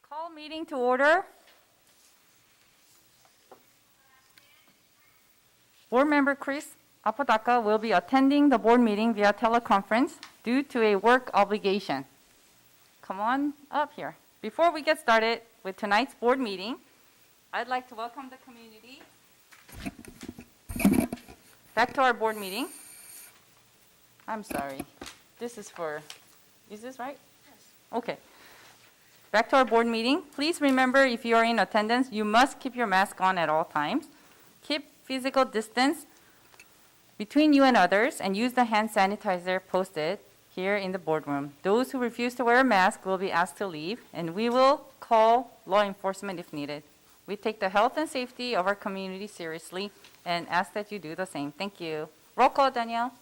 Call meeting to order. Board member Chris Apodaca will be attending the board meeting via teleconference due to a work obligation. Come on up here. Before we get started with tonight's board meeting, I'd like to welcome the community back to our board meeting. I'm sorry. This is this right? Yes. Okay. Back to our board meeting. Please remember, if you are in attendance, you must keep your mask on at all times. Keep physical distance between you and others, and use the hand sanitizer posted here in the boardroom. Those who refuse to wear a mask will be asked to leave, and we will call law enforcement if needed. We take the health and safety of our community seriously and ask that you do the same. Thank you. Roll call, Danielle.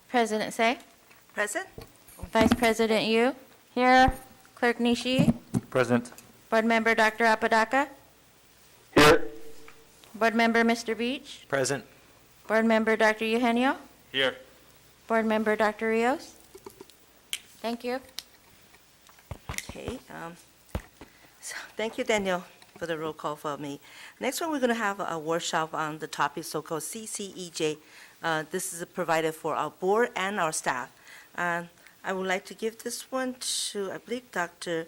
President Say. Present? Vice President Yu. Here. Clerk Nishi. Present. Board Member Dr. Apodaca. Here. Board Member Mr. Beach. Present. Board Member Dr. Eugenio. Here. Board Member Dr. Rios. Thank you. Okay. So thank you, Daniel, for the roll call for me. Next one, we're going to have a workshop on the topic so-called CCEJ. This is provided for our board and our staff. I would like to give this one to, I believe Dr.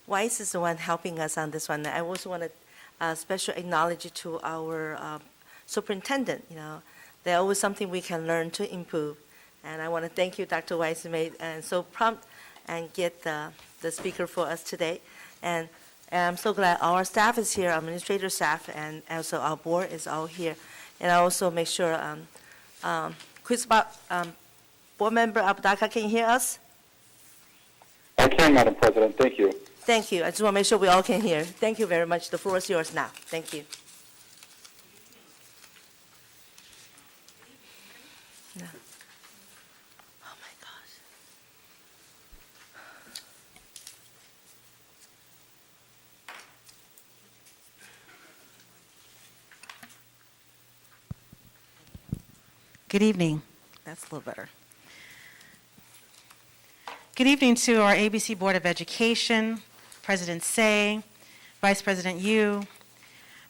Weiss is the one helping us on this one. I also want to special acknowledge to our superintendent. There's always something we can learn to improve. And I want to thank you, Dr. Weiss, made and so prompt and get the speaker for us today. And I'm so glad our staff is here, our administrator staff, and also our board is all here. And I also make sure, board member Abdaka, can you hear us? I can, Madam President. Thank you. Thank you. I just want to make sure we all can hear. Thank you very much. The floor is yours now. Thank you. No. Oh, my gosh. Good evening. That's a little better. Good evening to our ABC Board of Education, President Say, Vice President Yu,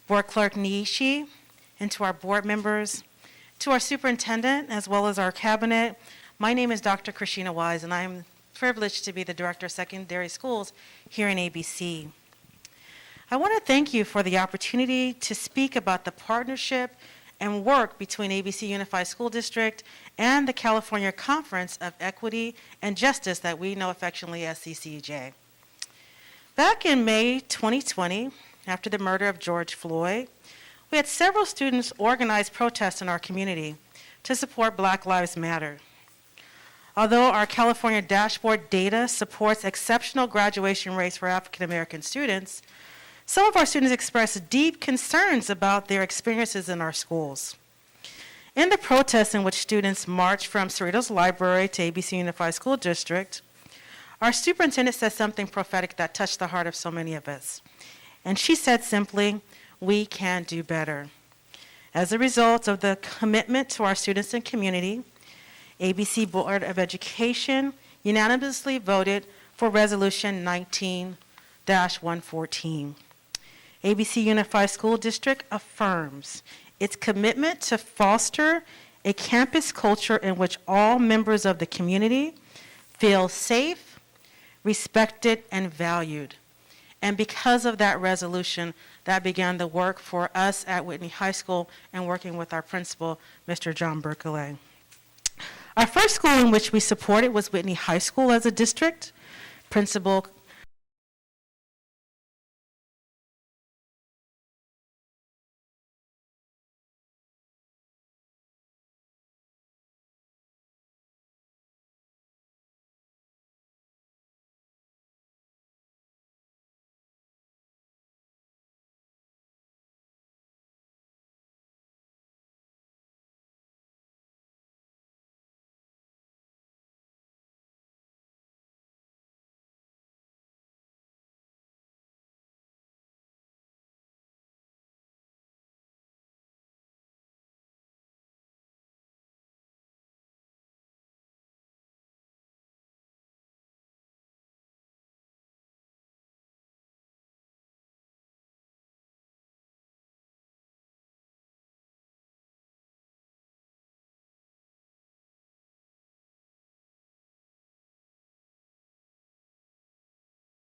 Board Clerk Niishi, and to our board members, to our superintendent, as well as our cabinet. My name is Dr. Christina Wise, and I'm privileged to be the Director of Secondary Schools here in ABC. I want to thank you for the opportunity to speak about the partnership and work between ABC Unified School District and the California Conference of Equity and Justice that we know affectionately as CCEJ. Back in May 2020, after the murder of George Floyd, we had several students organize protests in our community to support Black Lives Matter. Although our California dashboard data supports exceptional graduation rates for African American students, some of our students expressed deep concerns about their experiences in our schools. In the protests in which students marched from Cerritos Library to ABC Unified School District, our superintendent said something prophetic that touched the heart of so many of us. And she said simply, "We can do better." As a result of the commitment to our students and community, ABC Board of Education unanimously voted for Resolution 19-114. ABC Unified School District affirms its commitment to foster a campus culture in which all members of the community feel safe, respected, and valued. And because of that resolution, that began the work for us at Whitney High School and working with our principal, Mr. John Berkeley. Our first school in which we supported was Whitney High School as a district. Principal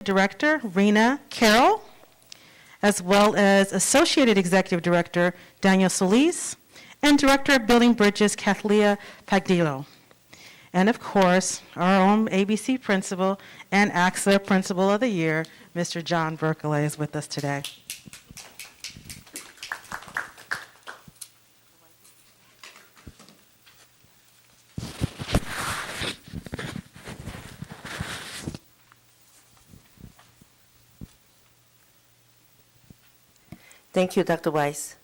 Director, Rena Carroll, as well as Associated Executive Director, Daniel Solis, and Director of Building Bridges, Kathleen Pagdillo. And of course, our own ABC Principal and AXA Principal of the Year, Mr. John Berkeley, is with us today. Thank you, Dr. Weiss.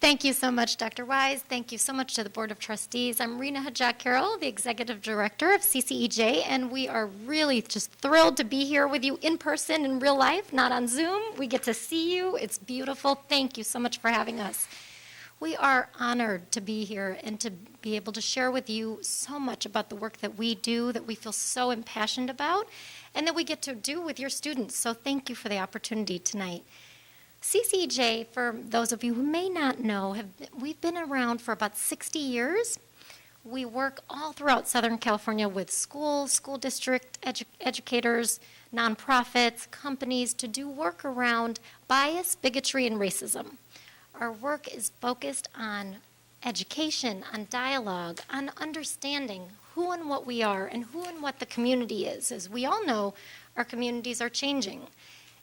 Thank you so much, Dr. Wise. Thank you so much to the Board of Trustees. I'm Rena Hajjak Carroll, the Executive Director of CCEJ, and we are really just thrilled to be here with you in person in real life, not on Zoom. We get to see you. It's beautiful. Thank you so much for having us. We are honored to be here and to be able to share with you so much about the work that we do, that we feel so impassioned about, and that we get to do with your students. So thank you for the opportunity tonight. CCEJ, for those of you who may not know, we've been around for about 60 years. We work all throughout Southern California with schools, school district educators, nonprofits, companies to do work around bias, bigotry, and racism. Our work is focused on education, on dialogue, on understanding who and what we are and who and what the community is. As we all know, our communities are changing.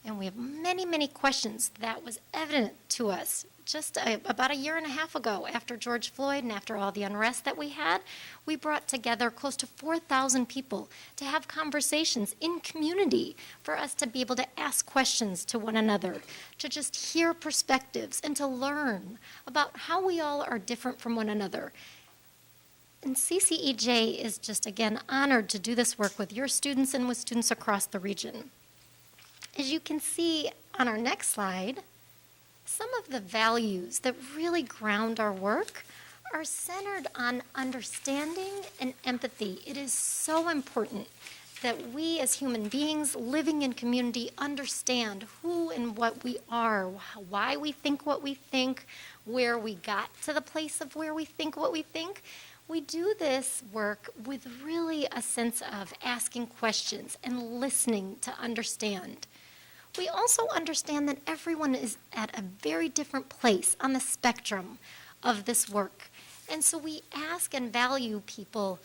And we have many, many questions that was evident to us just about a year and a half ago after George Floyd and after all the unrest that we had. We brought together close to 4,000 people to have conversations in community for us to be able to ask questions to one another, to just hear perspectives and to learn about how we all are different from one another. And CCEJ is just, again, honored to do this work with your students and with students across the region. As you can see on our next slide, some of the values that really ground our work are centered on understanding and empathy. It is so important that we as human beings living in community understand who and what we are, why we think what we think, where we got to the place of where we think what we think. We do this work with really a sense of asking questions and listening to understand. We also understand that everyone is at a very different place on the spectrum of this work. And so we ask and value people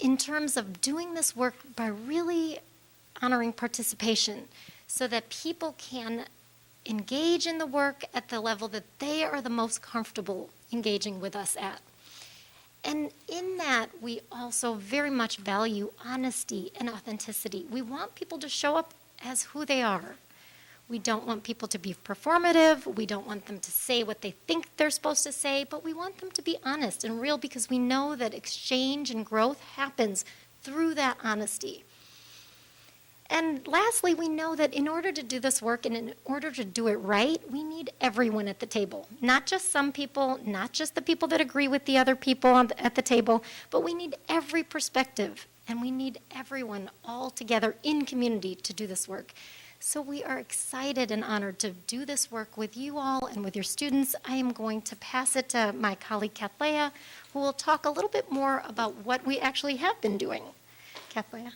in terms of doing this work by really honoring participation so that people can engage in the work at the level that they are the most comfortable engaging with us at. And in that, we also very much value honesty and authenticity. We want people to show up as who they are. We don't want people to be performative. We don't want them to say what they think they're supposed to say, but we want them to be honest and real because we know that exchange and growth happens through that honesty. And lastly, we know that in order to do this work and in order to do it right, we need everyone at the table. Not just some people, not just the people that agree with the other people at the table, but we need every perspective. And we need everyone all together in community to do this work. So we are excited and honored to do this work with you all and with your students. I am going to pass it to my colleague Kathleen, who will talk a little bit more about what we actually have been doing. Kathleen.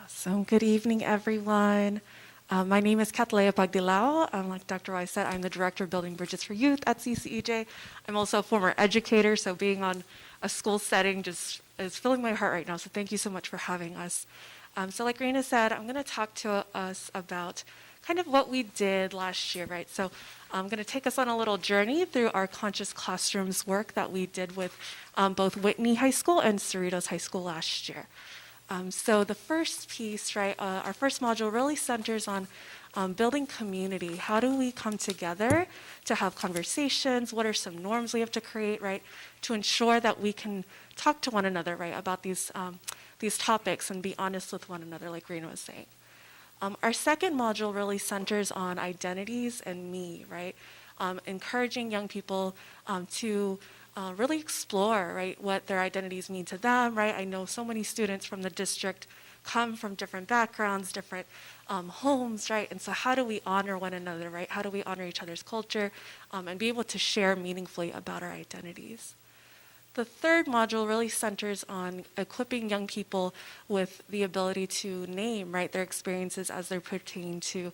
Awesome. Good evening, everyone. My name is Kathleen Pagdilao. Like Dr. Wise said, I'm the Director of Building Bridges for Youth at CCEJ. I'm also a former educator, so being on a school setting just is filling my heart right now, so thank you so much for having us. So like Reina said, I'm going to talk to us about kind of what we did last year, right? So I'm going to take us on a little journey through our Conscious Classrooms work that we did with both Whitney High School and Cerritos High School last year. So the first piece, right, our first module really centers on building community. How do we come together to have conversations? What are some norms we have to create, right, to ensure that we can talk to one another, right, about these topics and be honest with one another, like Rena was saying. Our second module really centers on identities and me, right, encouraging young people to really explore, right, what their identities mean to them, right? I know so many students from the district come from different backgrounds, different homes, right? And so how do we honor one another, right? How do we honor each other's culture and be able to share meaningfully about our identities? The third module really centers on equipping young people with the ability to name, right, their experiences as they pertain to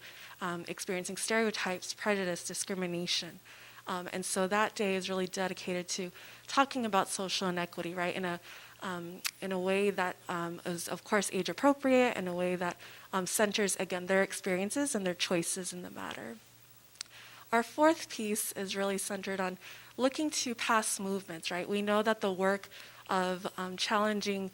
experiencing stereotypes, prejudice, discrimination. And so that day is really dedicated to talking about social inequity, right, in a way that is, of course, age appropriate, in a way that centers, again, their experiences and their choices in the matter. Our fourth piece is really centered on looking to past movements, right? We know that the work of challenging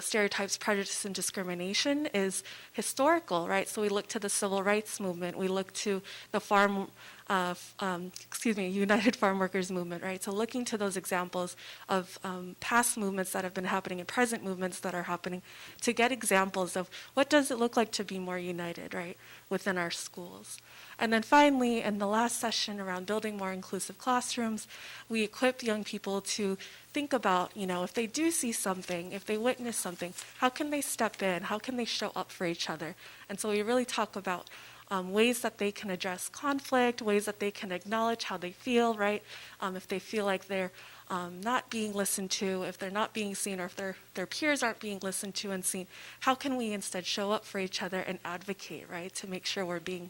stereotypes, prejudice, and discrimination is historical, right? So we look to the civil rights movement, we look to the farm United Farm Workers Movement, right? So looking to those examples of past movements that have been happening and present movements that are happening to get examples of what does it look like to be more united, right, within our schools. And then finally, in the last session around building more inclusive classrooms, we equipped young people to think about, if they do see something, if they witness something, how can they step in? How can they show up for each other? And so we really talk about ways that they can address conflict, ways that they can acknowledge how they feel, right? If they feel like they're not being listened to, if they're not being seen, or if their peers aren't being listened to and seen, how can we instead show up for each other and advocate, right, to make sure we're being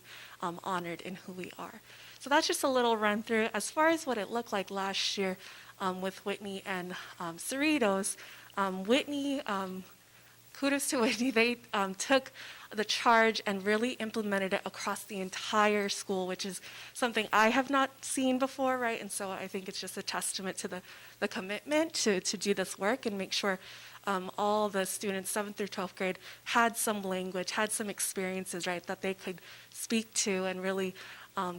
honored in who we are. So that's just a little run through. As far as what it looked like last year with Whitney and Cerritos, Whitney, kudos to Whitney, they took the charge and really implemented it across the entire school, which is something I have not seen before, right? And so I think it's just a testament to the commitment to do this work and make sure all the students, 7th through 12th grade, had some language, had some experiences, right, that they could speak to and really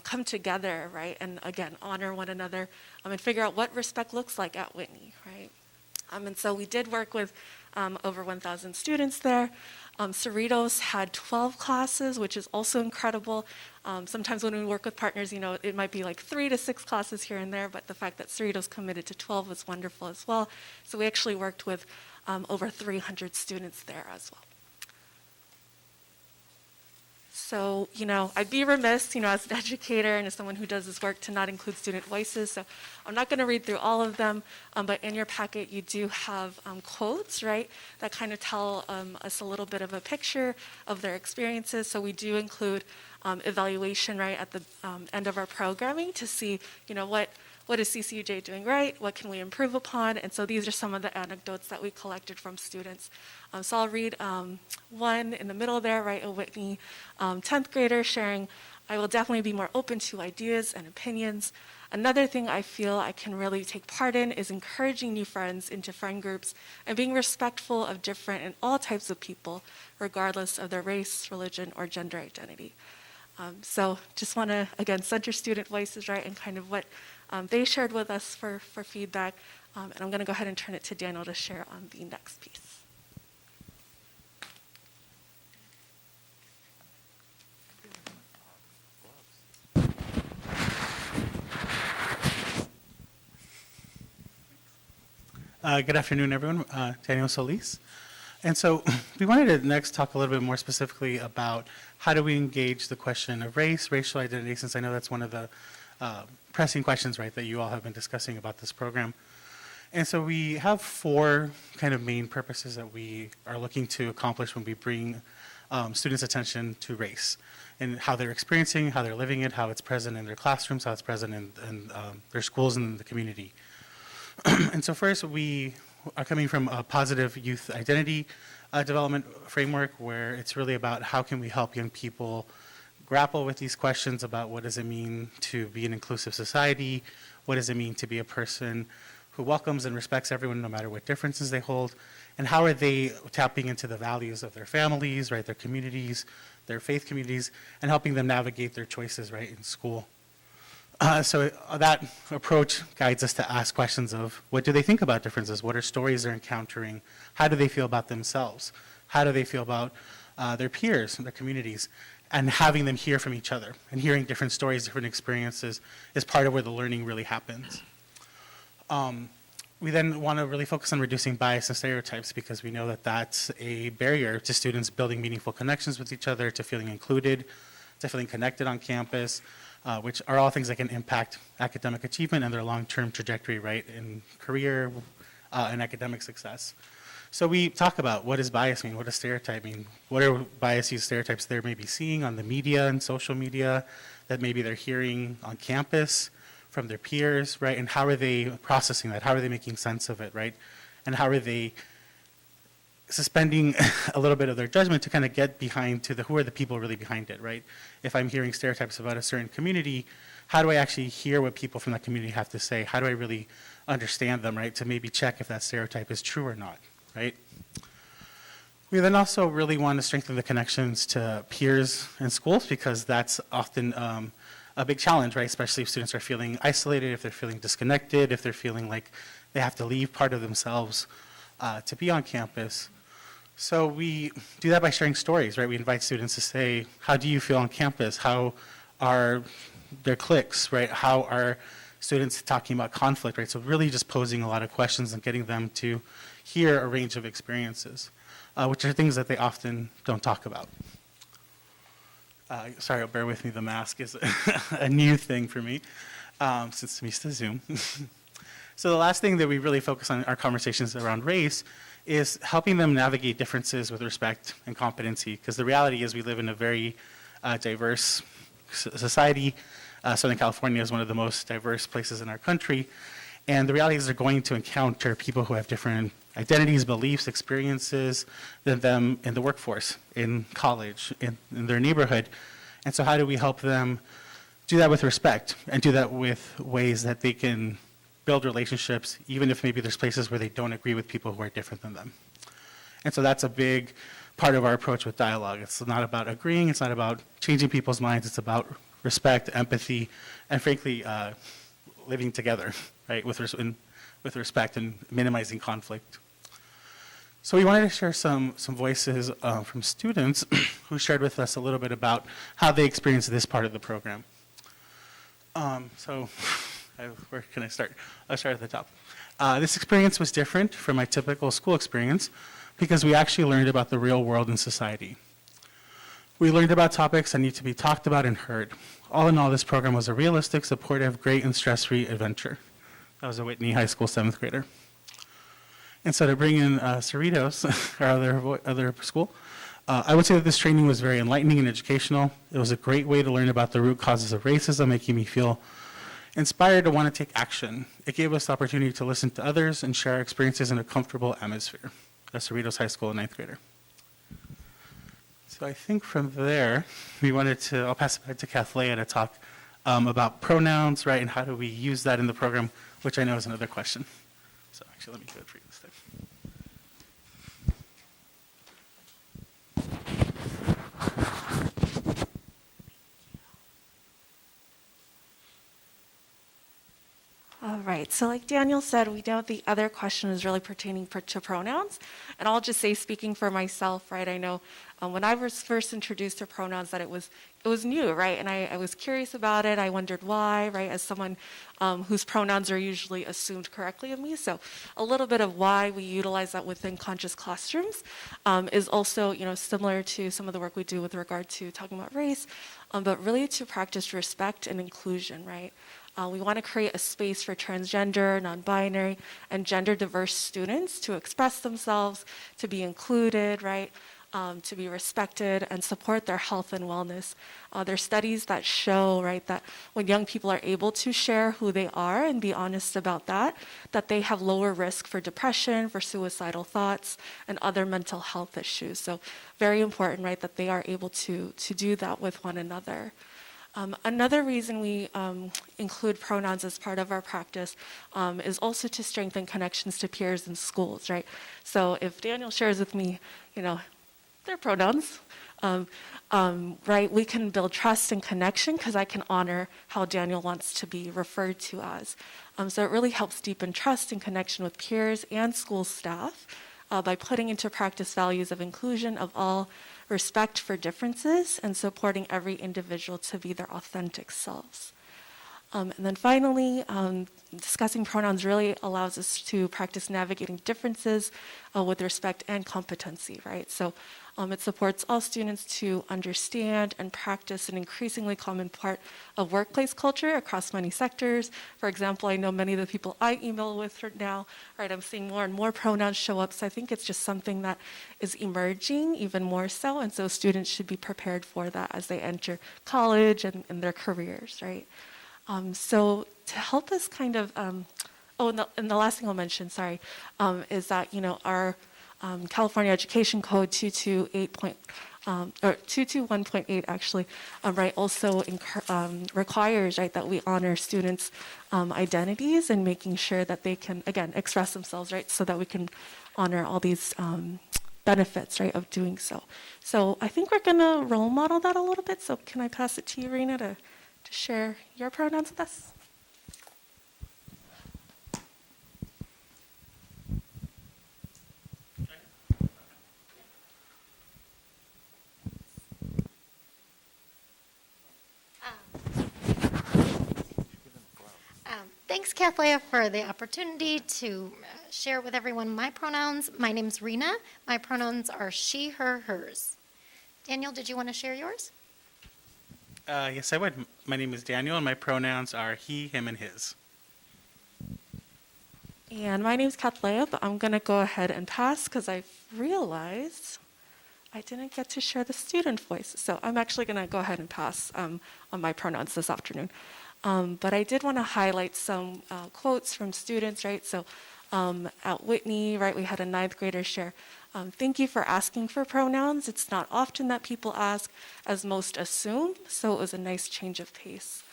come together, right, and again, honor one another and figure out what respect looks like at Whitney, right? And so we did work with over 1,000 students there. Cerritos had 12 classes, which is also incredible. Sometimes when we work with partners, it might be like 3 to 6 classes here and there, but the fact that Cerritos committed to 12 was wonderful as well. So we actually worked with over 300 students there as well. So, I'd be remiss, as an educator and as someone who does this work to not include student voices. So I'm not going to read through all of them, but in your packet you do have quotes, right, that kind of tell us a little bit of a picture of their experiences. So we do include evaluation, right, at the end of our programming to see, what is CCEJ doing right? What can we improve upon? And so these are some of the anecdotes that we collected from students. So I'll read one in the middle there, right, a Whitney 10th grader sharing, I will definitely be more open to ideas and opinions. Another thing I feel I can really take part in is encouraging new friends into friend groups and being respectful of different and all types of people, regardless of their race, religion, or gender identity. So just want to, again, center student voices, right, and kind of what they shared with us for feedback. And I'm going to go ahead and turn it to Daniel to share on the next piece. Good afternoon, everyone. Daniel Solis. And so we wanted to next talk a little bit more specifically about how do we engage the question of race, racial identity, since I know that's one of the pressing questions, right, that you all have been discussing about this program. And so we have 4 kind of main purposes that we are looking to accomplish when we bring students' attention to race and how they're experiencing, how they're living it, how it's present in their classrooms, how it's present in their schools and the community. And so first, we are coming from a positive youth identity development framework where it's really about how can we help young people grapple with these questions about what does it mean to be an inclusive society, what does it mean to be a person who welcomes and respects everyone no matter what differences they hold, and how are they tapping into the values of their families, right, their communities, their faith communities, and helping them navigate their choices, right, in school. So that approach guides us to ask questions of what do they think about differences? What are stories they're encountering? How do they feel about themselves? How do they feel about their peers and their communities? And having them hear from each other and hearing different stories, different experiences is part of where the learning really happens. We then want to really focus on reducing bias and stereotypes because we know that that's a barrier to students building meaningful connections with each other, to feeling included, to feeling connected on campus, which are all things that can impact academic achievement and their long-term trajectory, right, in career and academic success. So we talk about what does bias mean, what does stereotype mean, what are biases, stereotypes they may be seeing on the media and social media that maybe they're hearing on campus from their peers, right, and how are they processing that, how are they making sense of it, right, and how are they suspending a little bit of their judgment to kind of get behind to who are the people really behind it, right? If I'm hearing stereotypes about a certain community, how do I actually hear what people from that community have to say? How do I really understand them, right, to maybe check if that stereotype is true or not, right? We then also really want to strengthen the connections to peers and schools because that's often a big challenge, right? Especially if students are feeling isolated, if they're feeling disconnected, if they're feeling like they have to leave part of themselves to be on campus. So we do that by sharing stories, right? We invite students to say, how do you feel on campus? How are their cliques, right? How are students talking about conflict, right? So really just posing a lot of questions and getting them to hear a range of experiences, which are things that they often don't talk about. Sorry, bear with me, the mask is a new thing for me since I'm used to Zoom. So the last thing that we really focus on in our conversations around race is helping them navigate differences with respect and competency, because the reality is we live in a very diverse society. Southern California is one of the most diverse places in our country, and the reality is they're going to encounter people who have different identities, beliefs, experiences than them in the workforce, in college, in their neighborhood. And so how do we help them do that with respect and do that with ways that they can build relationships, even if maybe there's places where they don't agree with people who are different than them. And so that's a big part of our approach with dialogue. It's not about agreeing, it's not about changing people's minds, it's about respect, empathy, and frankly, living together, right, with respect and minimizing conflict. So we wanted to share some voices from students who shared with us a little bit about how they experienced this part of the program. Where can I start? I'll start at the top. This experience was different from my typical school experience because we actually learned about the real world and society. We learned about topics that need to be talked about and heard. All in all, this program was a realistic, supportive, great, and stress-free adventure. I was a Whitney High School 7th grader. And so to bring in Cerritos, our other school, I would say that this training was very enlightening and educational. It was a great way to learn about the root causes of racism, making me feel inspired to want to take action. It gave us the opportunity to listen to others and share our experiences in a comfortable atmosphere. That's Cerritos High School, 9th grader. So I think from there, I'll pass it back to Kathleen to talk about pronouns, right, and how do we use that in the program, which I know is another question. So actually, let me do it for you this time. All right, so like Daniel said, we know the other question is really pertaining to pronouns. And I'll just say, speaking for myself, right, I know when I was first introduced to pronouns that it was new, right? And I was curious about it. I wondered why, right, as someone whose pronouns are usually assumed correctly of me. So a little bit of why we utilize that within conscious classrooms is also, similar to some of the work we do with regard to talking about race, but really to practice respect and inclusion, right? We want to create a space for transgender, non-binary, and gender-diverse students to express themselves, to be included, right, to be respected, and support their health and wellness. There are studies that show, right, that when young people are able to share who they are and be honest about that they have lower risk for depression, for suicidal thoughts, and other mental health issues. So very important, right, that they are able to do that with one another. Another reason we include pronouns as part of our practice is also to strengthen connections to peers in schools, right? So if Daniel shares with me, their pronouns, right, we can build trust and connection because I can honor how Daniel wants to be referred to as. So it really helps deepen trust and connection with peers and school staff by putting into practice values of inclusion of all, respect for differences, and supporting every individual to be their authentic selves. And then finally, discussing pronouns really allows us to practice navigating differences with respect and competency, right? So it supports all students to understand and practice an increasingly common part of workplace culture across many sectors. For example, I know many of the people I email with right now, right, I'm seeing more and more pronouns show up, so I think it's just something that is emerging even more so, and so students should be prepared for that as they enter college and their careers, right? So to help us kind of, and the last thing I'll mention, sorry, is that, our California Education Code 221.8 actually, right, also requires, right, that we honor students' identities and making sure that they can, again, express themselves, right, so that we can honor all these benefits, right, of doing so. So I think we're going to role model that a little bit. So can I pass it to you, Rena, to to share your pronouns with us? Thanks, Kathleen, for the opportunity to share with everyone my pronouns. My name's Rena. My pronouns are she, her, hers. Daniel, did you want to share yours? Yes, I would. My name is Daniel, and my pronouns are he, him, and his. And my name's Kathleen, but I'm going to go ahead and pass because I realized I didn't get to share the student voice. So I'm actually going to go ahead and pass on my pronouns this afternoon. But I did want to highlight some quotes from students, right? So at Whitney, right, we had a 9th grader share. Thank you for asking for pronouns. It's not often that people ask, as most assume, so it was a nice change of pace.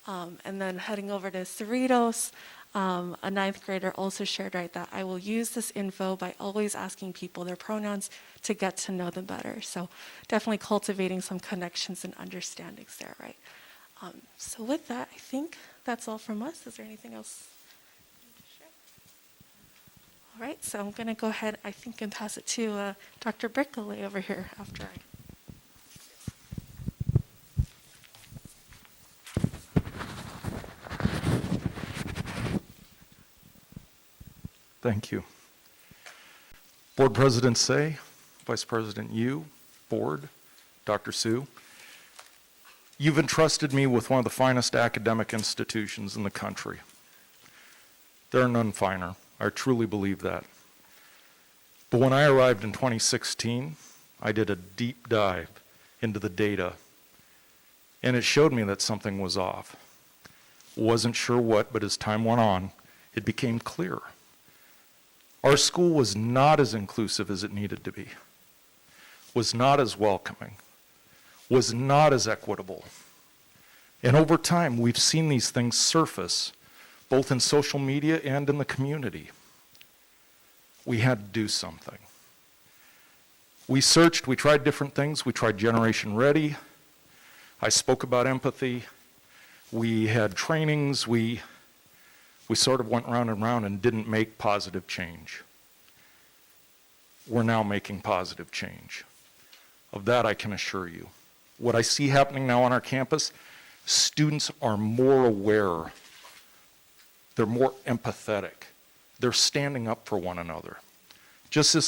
And then heading over to Cerritos, a 9th grader also shared, right, that I will use this info by always asking people their pronouns to get to know them better. So definitely cultivating some connections and understandings there, right? So with that, I think that's all from us. Is there anything else you need to share? All right, so I'm going to go ahead, I think, and pass it to Dr. Brickley over here after I. Thank you. Board President Say, Vice President Yu, Board, Dr. Sue, you've entrusted me with one of the finest academic institutions in the country. There are none finer. I truly believe that. But when I arrived in 2016, I did a deep dive into the data, and it showed me that something was off. Wasn't sure what, but as time went on, it became clear. Our school was not as inclusive as it needed to be, was not as welcoming, was not as equitable. And over time, we've seen these things surface, both in social media and in the community. We had to do something. We searched, we tried different things. We tried Generation Ready. I spoke about empathy. We had trainings. We sort of went round and round and didn't make positive change. We're now making positive change. Of that, I can assure you. What I see happening now on our campus, students are more aware. They're more empathetic. They're standing up for one another. Just this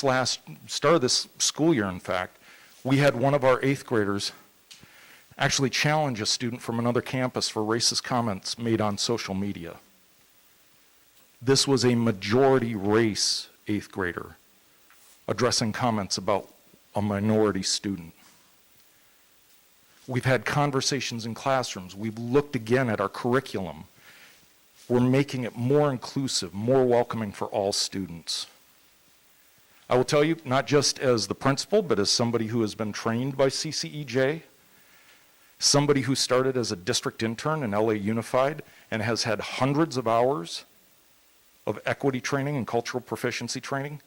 start of this school year, in fact, we had one of our 8th graders actually challenge a student from another campus for racist comments made on social media. This was a majority race 8th grader addressing comments about a minority student. We've had conversations in classrooms. We've looked again at our curriculum. We're making it more inclusive, more welcoming for all students. I will tell you, not just as the principal, but as somebody who has been trained by CCEJ, somebody who started as a district intern in LA Unified and has had hundreds of hours of equity training and cultural proficiency training,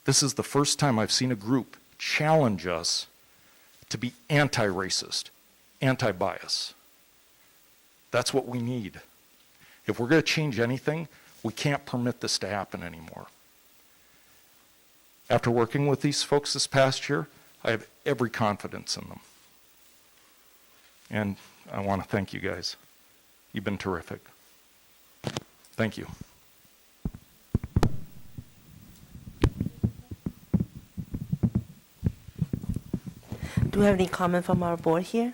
this is the first time I've seen a group challenge us to be anti-racist, anti-bias. That's what we need. If we're going to change anything, we can't permit this to happen anymore. After working with these folks this past year, I have every confidence in them. And I want to thank you guys. You've been terrific. Thank you. Do we have any comment from our board here?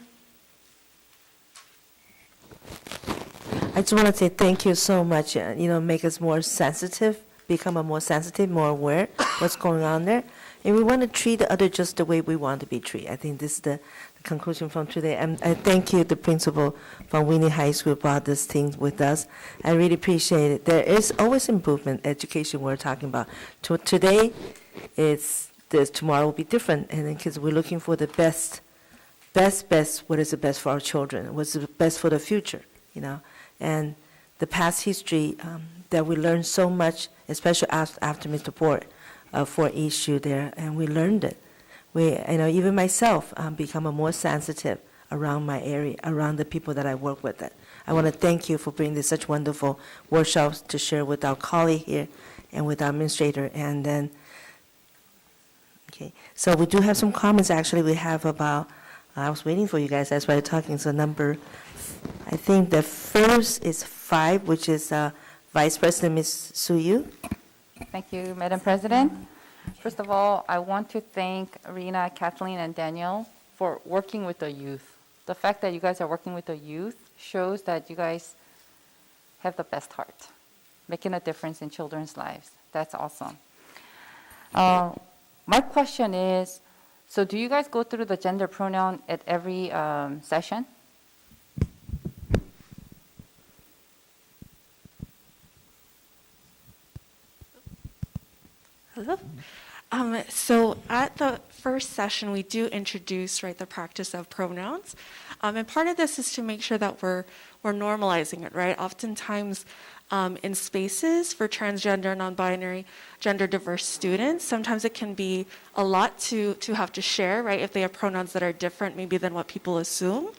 I just want to say thank you so much. Make us more sensitive, become more sensitive, more aware what's going on there. And we want to treat the other just the way we want to be treated. I think this is the conclusion from today. And I thank you, the principal from Whitney High School, brought this thing with us. I really appreciate it. There is always improvement, education we're talking about. Today, tomorrow will be different, and because we're looking for the best, what is the best for our children, what's the best for the future, And the past history that we learned so much, especially after Mr. Port, for issue there, and we learned it. Even myself become more sensitive around my area, around the people that I work with. I want to thank you for bringing this such wonderful workshops to share with our colleague here and with our administrator. And then, okay, so we do have some comments. Actually, we have about, I was waiting for you guys, that's why I'm talking. So number, I think the first is 5, which is Vice President Ms. Suyu. Thank you, Madam President. First of all, I want to thank Rena, Kathleen, and Daniel for working with the youth. The fact that you guys are working with the youth shows that you guys have the best heart, making a difference in children's lives. That's awesome. My question is, so do you guys go through the gender pronoun at every session? Hello. So at the first session, we do introduce, right, the practice of pronouns. And part of this is to make sure that we're normalizing it, right? Oftentimes in spaces for transgender, non-binary, gender diverse students, sometimes it can be a lot to have to share, right, if they have pronouns that are different maybe than what people assume.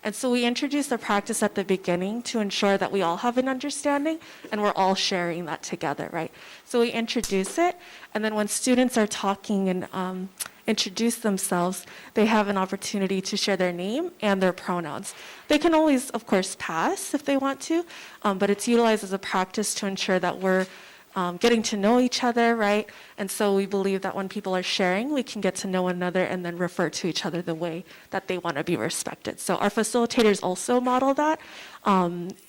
And so we introduce the practice at the beginning to ensure that we all have an understanding and we're all sharing that together, right? So we introduce it, and then when students are talking and introduce themselves, they have an opportunity to share their name and their pronouns. They can always, of course, pass if they want to, but it's utilized as a practice to ensure that we're getting to know each other, right? And so we believe that when people are sharing, we can get to know one another and then refer to each other the way that they want to be respected. So our facilitators also model that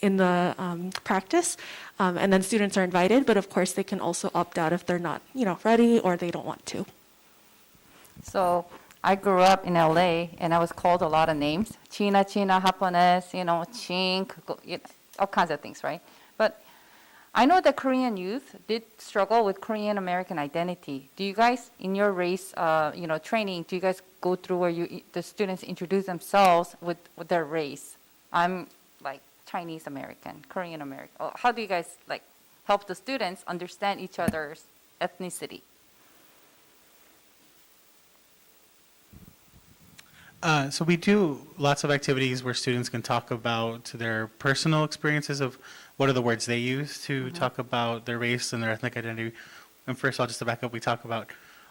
in the practice, and then students are invited, but of course they can also opt out if they're not, ready or they don't want to. So I grew up in LA and I was called a lot of names. China, Japanese, Chink, all kinds of things, right? But I know that Korean youth did struggle with Korean American identity. Do you guys, in your race, training, do you guys go through where the students introduce themselves with their race? I'm like Chinese American, Korean American. How do you guys help the students understand each other's ethnicity? So we do lots of activities where students can talk about their personal experiences of what are the words they use to talk about their race and their ethnic identity. And first of all, just to back up, we talk about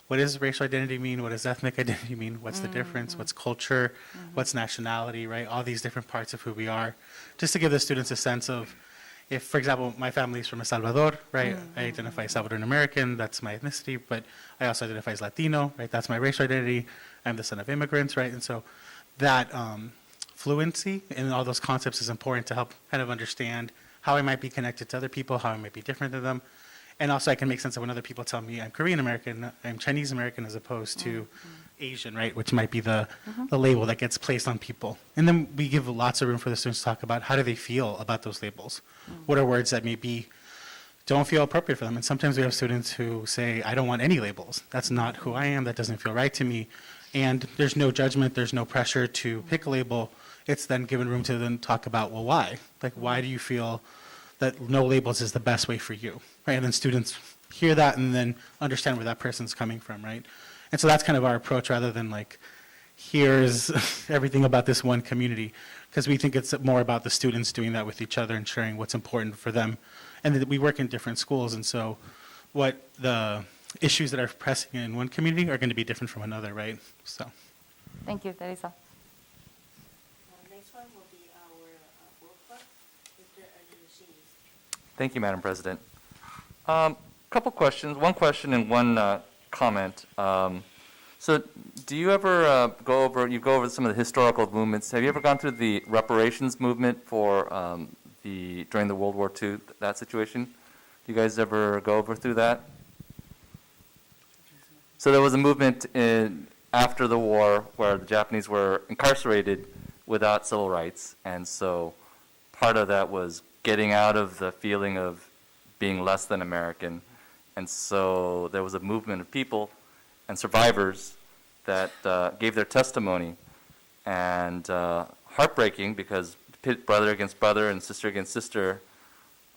what does racial identity mean, what does ethnic identity mean, what's the difference, what's culture, what's nationality, right? All these different parts of who we are, just to give the students a sense of, if, for example, my family is from El Salvador, right? I identify as Salvadoran American, that's my ethnicity, but I also identify as Latino, right? That's my racial identity. I'm the son of immigrants, right? And so that fluency in all those concepts is important to help kind of understand how I might be connected to other people, how I might be different than them. And also I can make sense of when other people tell me I'm Korean American, I'm Chinese American as opposed to Asian, right? Which might be the label that gets placed on people. And then we give lots of room for the students to talk about how do they feel about those labels? What are words that maybe don't feel appropriate for them? And sometimes we have students who say, I don't want any labels. That's not who I am. That doesn't feel right to me. And there's no judgment. There's no pressure to pick a label. It's then given room to then talk about, well, why? Like, why do you feel that no labels is the best way for you, right? And then students hear that and then understand where that person's coming from, right? And so that's kind of our approach rather than here's everything about this one community, because we think it's more about the students doing that with each other and sharing what's important for them. And that we work in different schools, and so what the issues that are pressing in one community are going to be different from another, right? So. Thank you, that is all. Next one will be our board clerk, Mr. Ajinoshini. Thank you, Madam President. Couple questions, one question and one comment. So do you ever go over some of the historical movements? Have you ever gone through the reparations movement for during the World War II, that situation? Do you guys ever go through that? So there was a movement after the war where the Japanese were incarcerated without civil rights, and so part of that was getting out of the feeling of being less than American. And so there was a movement of people and survivors that gave their testimony, and heartbreaking because pit brother against brother and sister against sister.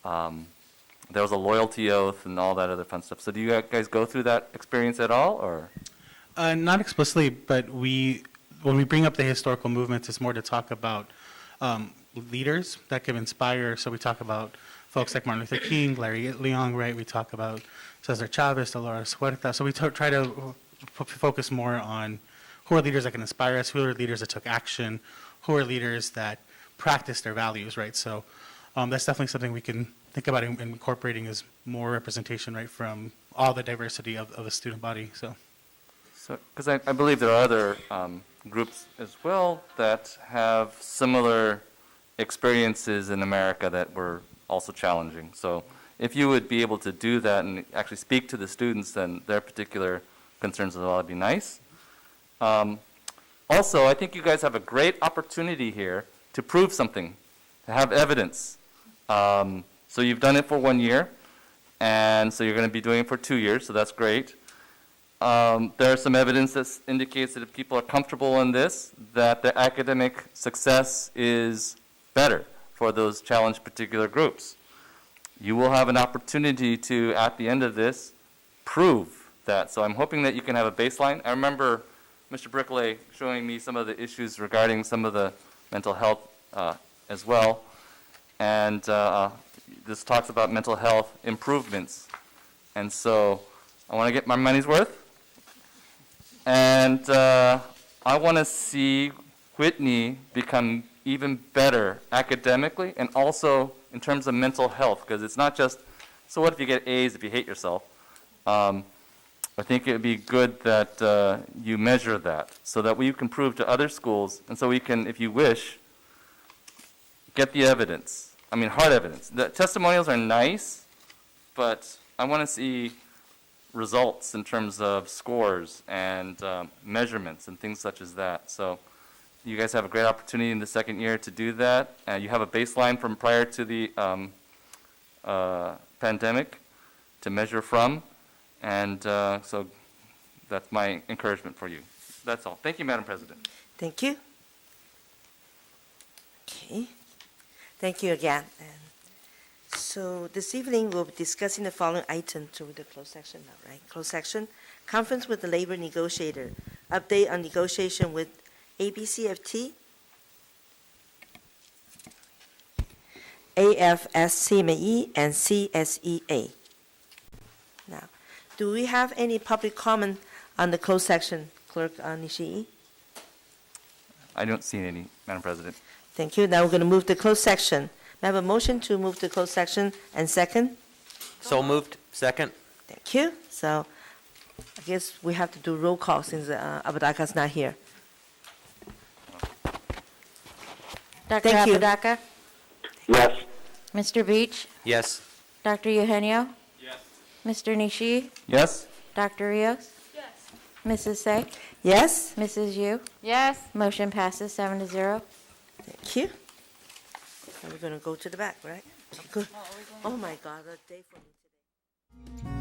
There was a loyalty oath and all that other fun stuff. So do you guys go through that experience at all, or? Not explicitly, but when we bring up the historical movements, it's more to talk about leaders that can inspire. So we talk about folks like Martin Luther King, Larry Leong, right? We talk about Cesar Chavez, Dolores Huerta. So we try to focus more on who are leaders that can inspire us, who are leaders that took action, who are leaders that practice their values, right? So that's definitely something we can think about incorporating as more representation, right, from all the diversity of the student body. So, because I believe there are other groups as well that have similar experiences in America that were also challenging. So if you would be able to do that and actually speak to the students and their particular concerns as well, that'd be nice. Also, I think you guys have a great opportunity here to prove something, to have evidence. So you've done it for 1 year, and so you're going to be doing it for 2 years, so that's great. There's some evidence that indicates that if people are comfortable in this, that their academic success is better for those challenged particular groups. You will have an opportunity to, at the end of this, prove that. So I'm hoping that you can have a baseline. I remember Mr. Brickley showing me some of the issues regarding some of the mental health as well. And this talks about mental health improvements. And so I want to get my money's worth. And I want to see Whitney become even better academically and also in terms of mental health, because it's not just, so what if you get A's if you hate yourself? I think it would be good that you measure that so that we can prove to other schools, and so we can, if you wish, get the evidence. I mean, hard evidence. The testimonials are nice, but I want to see results in terms of scores and measurements and things such as that. So you guys have a great opportunity in the second year to do that. You have a baseline from prior to the pandemic to measure from. And so that's my encouragement for you. That's all. Thank you, Madam President. Thank you. Okay. Thank you again. And so this evening, we'll be discussing the following item through the closed section now, right? Closed section, conference with the labor negotiator, update on negotiation with ABCFT, AFSCME, and CSEA. Now, do we have any public comment on the closed section, Clerk Nishii? I don't see any, Madam President. Thank you. Now we're going to move to closed section. May I have a motion to move to closed section and second? So moved. Second. Thank you. So I guess we have to do roll call since Apodaca's not here. Dr. Thank you. Apodaca? Yes. Mr. Beach? Yes. Dr. Eugenio? Yes. Mr. Nishi? Yes? Dr. Rios? Yes. Mrs. Say? Yes? Mrs. Yu? Yes. Motion passes 7-0. Thank you. And we're going to go to the back, right? Good. Oh my God, a day for me today.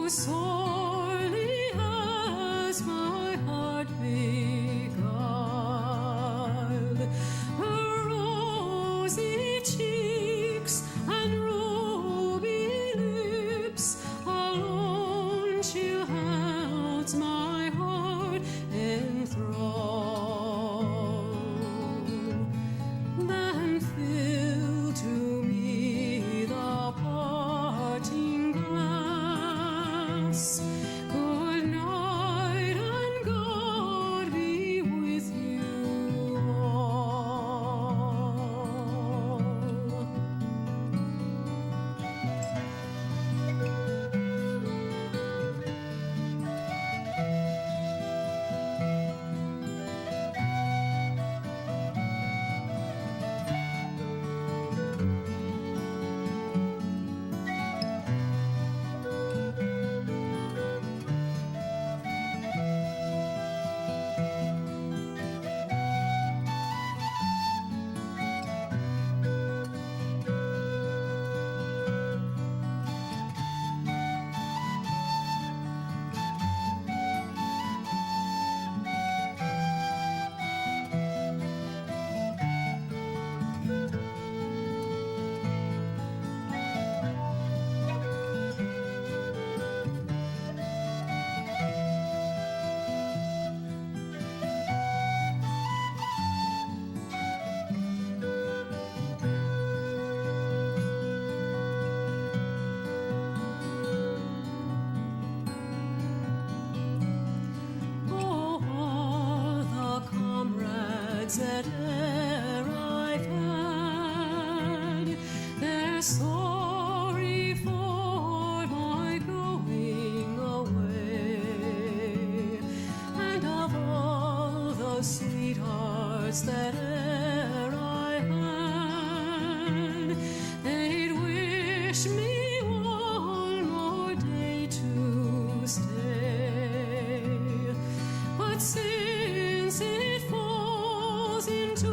sorely has my heart beguiled. Her rosy cheeks and ruby lips alone she holds my heart enthralled. Then fill to me the parting glass. Good night and God be with you all. Oh, all the comrades that e'er I've had, they're sorry for my going away. And of all the sweethearts that e'er I had, they'd wish me one more day to stay. But since it falls into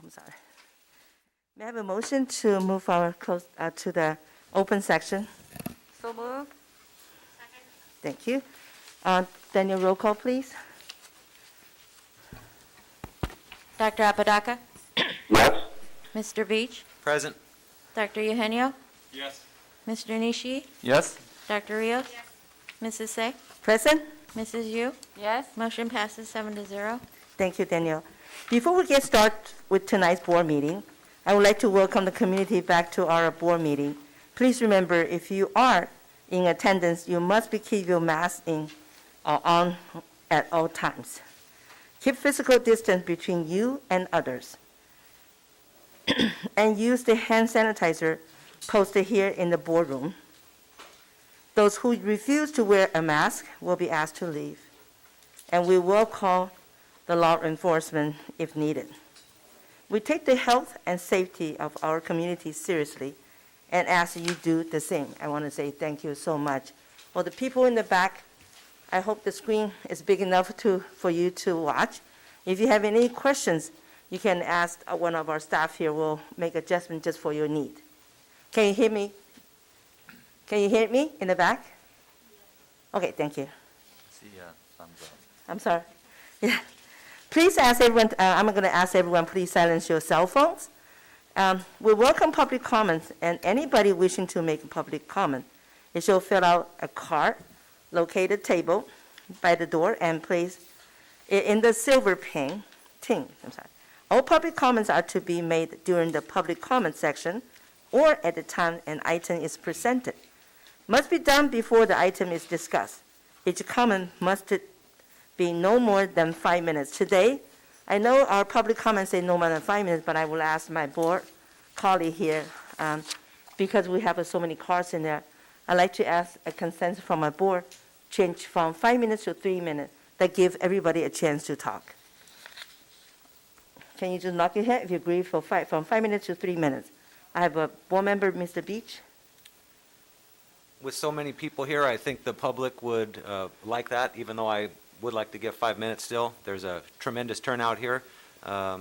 I'm sorry. May I have a motion to move our close, to the open section? So moved. Thank you. Daniel, roll call, please. Dr. Apodaca? Yes? Mr. Beach? Present. Dr. Eugenio? Yes. Mr. Nishi? Yes? Dr. Rios? Mrs. Say? Present? Mrs. Yu? Yes? Motion passes 7-0. Thank you, Daniel. Before we get started with tonight's board meeting, I would like to welcome the community back to our board meeting. Please remember, if you are in attendance, you must keep your mask on at all times. Keep physical distance between you and others. And use the hand sanitizer posted here in the boardroom. Those who refuse to wear a mask will be asked to leave, and we will call the law enforcement if needed. We take the health and safety of our community seriously and ask you do the same. I want to say thank you so much. For the people in the back, I hope the screen is big enough for you to watch. If you have any questions, you can ask one of our staff here. We'll make adjustment just for your need. Can you hear me? Can you hear me in the back? Okay, thank you. See, thumbs up. I'm sorry. Yeah. Please ask everyone, I'm going to ask everyone, please silence your cell phones. We welcome public comments, and anybody wishing to make a public comment, you should fill out a card, locate a table by the door, and place it in the silver tin. I'm sorry. All public comments are to be made during the public comment section or at the time an item is presented. Must be done before the item is discussed. Each comment must be no more than 5 minutes. Today, I know our public comments say no more than 5 minutes, but I will ask my board colleague here, because we have so many cards in there, I'd like to ask a consensus from my board, change from 5 minutes to 3 minutes. That gives everybody a chance to talk. Can you just knock your head if you agree from 5 minutes to 3 minutes? I have a board member, Mr. Beach. With so many people here, I think the public would like that, even though I would like to give 5 minutes still. There's a tremendous turnout here. I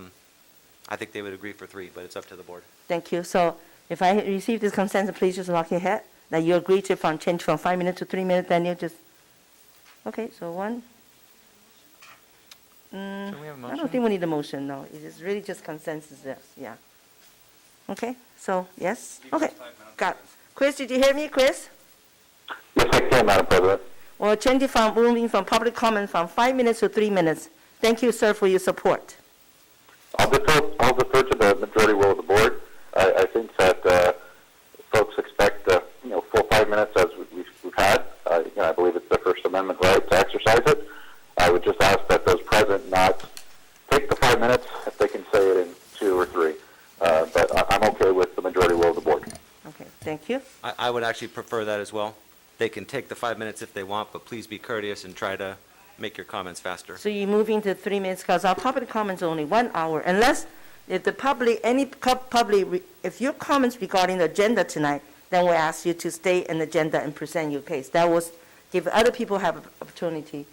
think they would agree for 3, but it's up to the board. Thank you. So if I receive this consensus, please just knock your head that you agree to change from 5 minutes to 3 minutes, then you just, okay, so one. Can we have a I motion? don't think we need a motion, no. It is really just consensus, yes, yeah. Okay, so, yes? Okay, got it. Chris, did you hear me, Chris? Yes, I can, Madam President. Well, changing from, moving from public comment from 5 minutes to 3 minutes. Thank you, sir, for your support. I'll defer to the majority will of the board. I think that folks expect, full 5 minutes as we've had. I believe it's the First Amendment right to exercise it. I would just ask that those present not take the 5 minutes if they can say it in 2 or 3. But I'm okay with the majority will of the board. Okay, thank you. I would actually prefer that as well. They can take the 5 minutes if they want, but please be courteous and try to make your comments faster. So you're moving to 3 minutes because our public comments are only 1 hour. Unless if the public, if your comments regarding the agenda tonight, then we'll ask you to stay in the agenda and present your case. That will give other people have an opportunity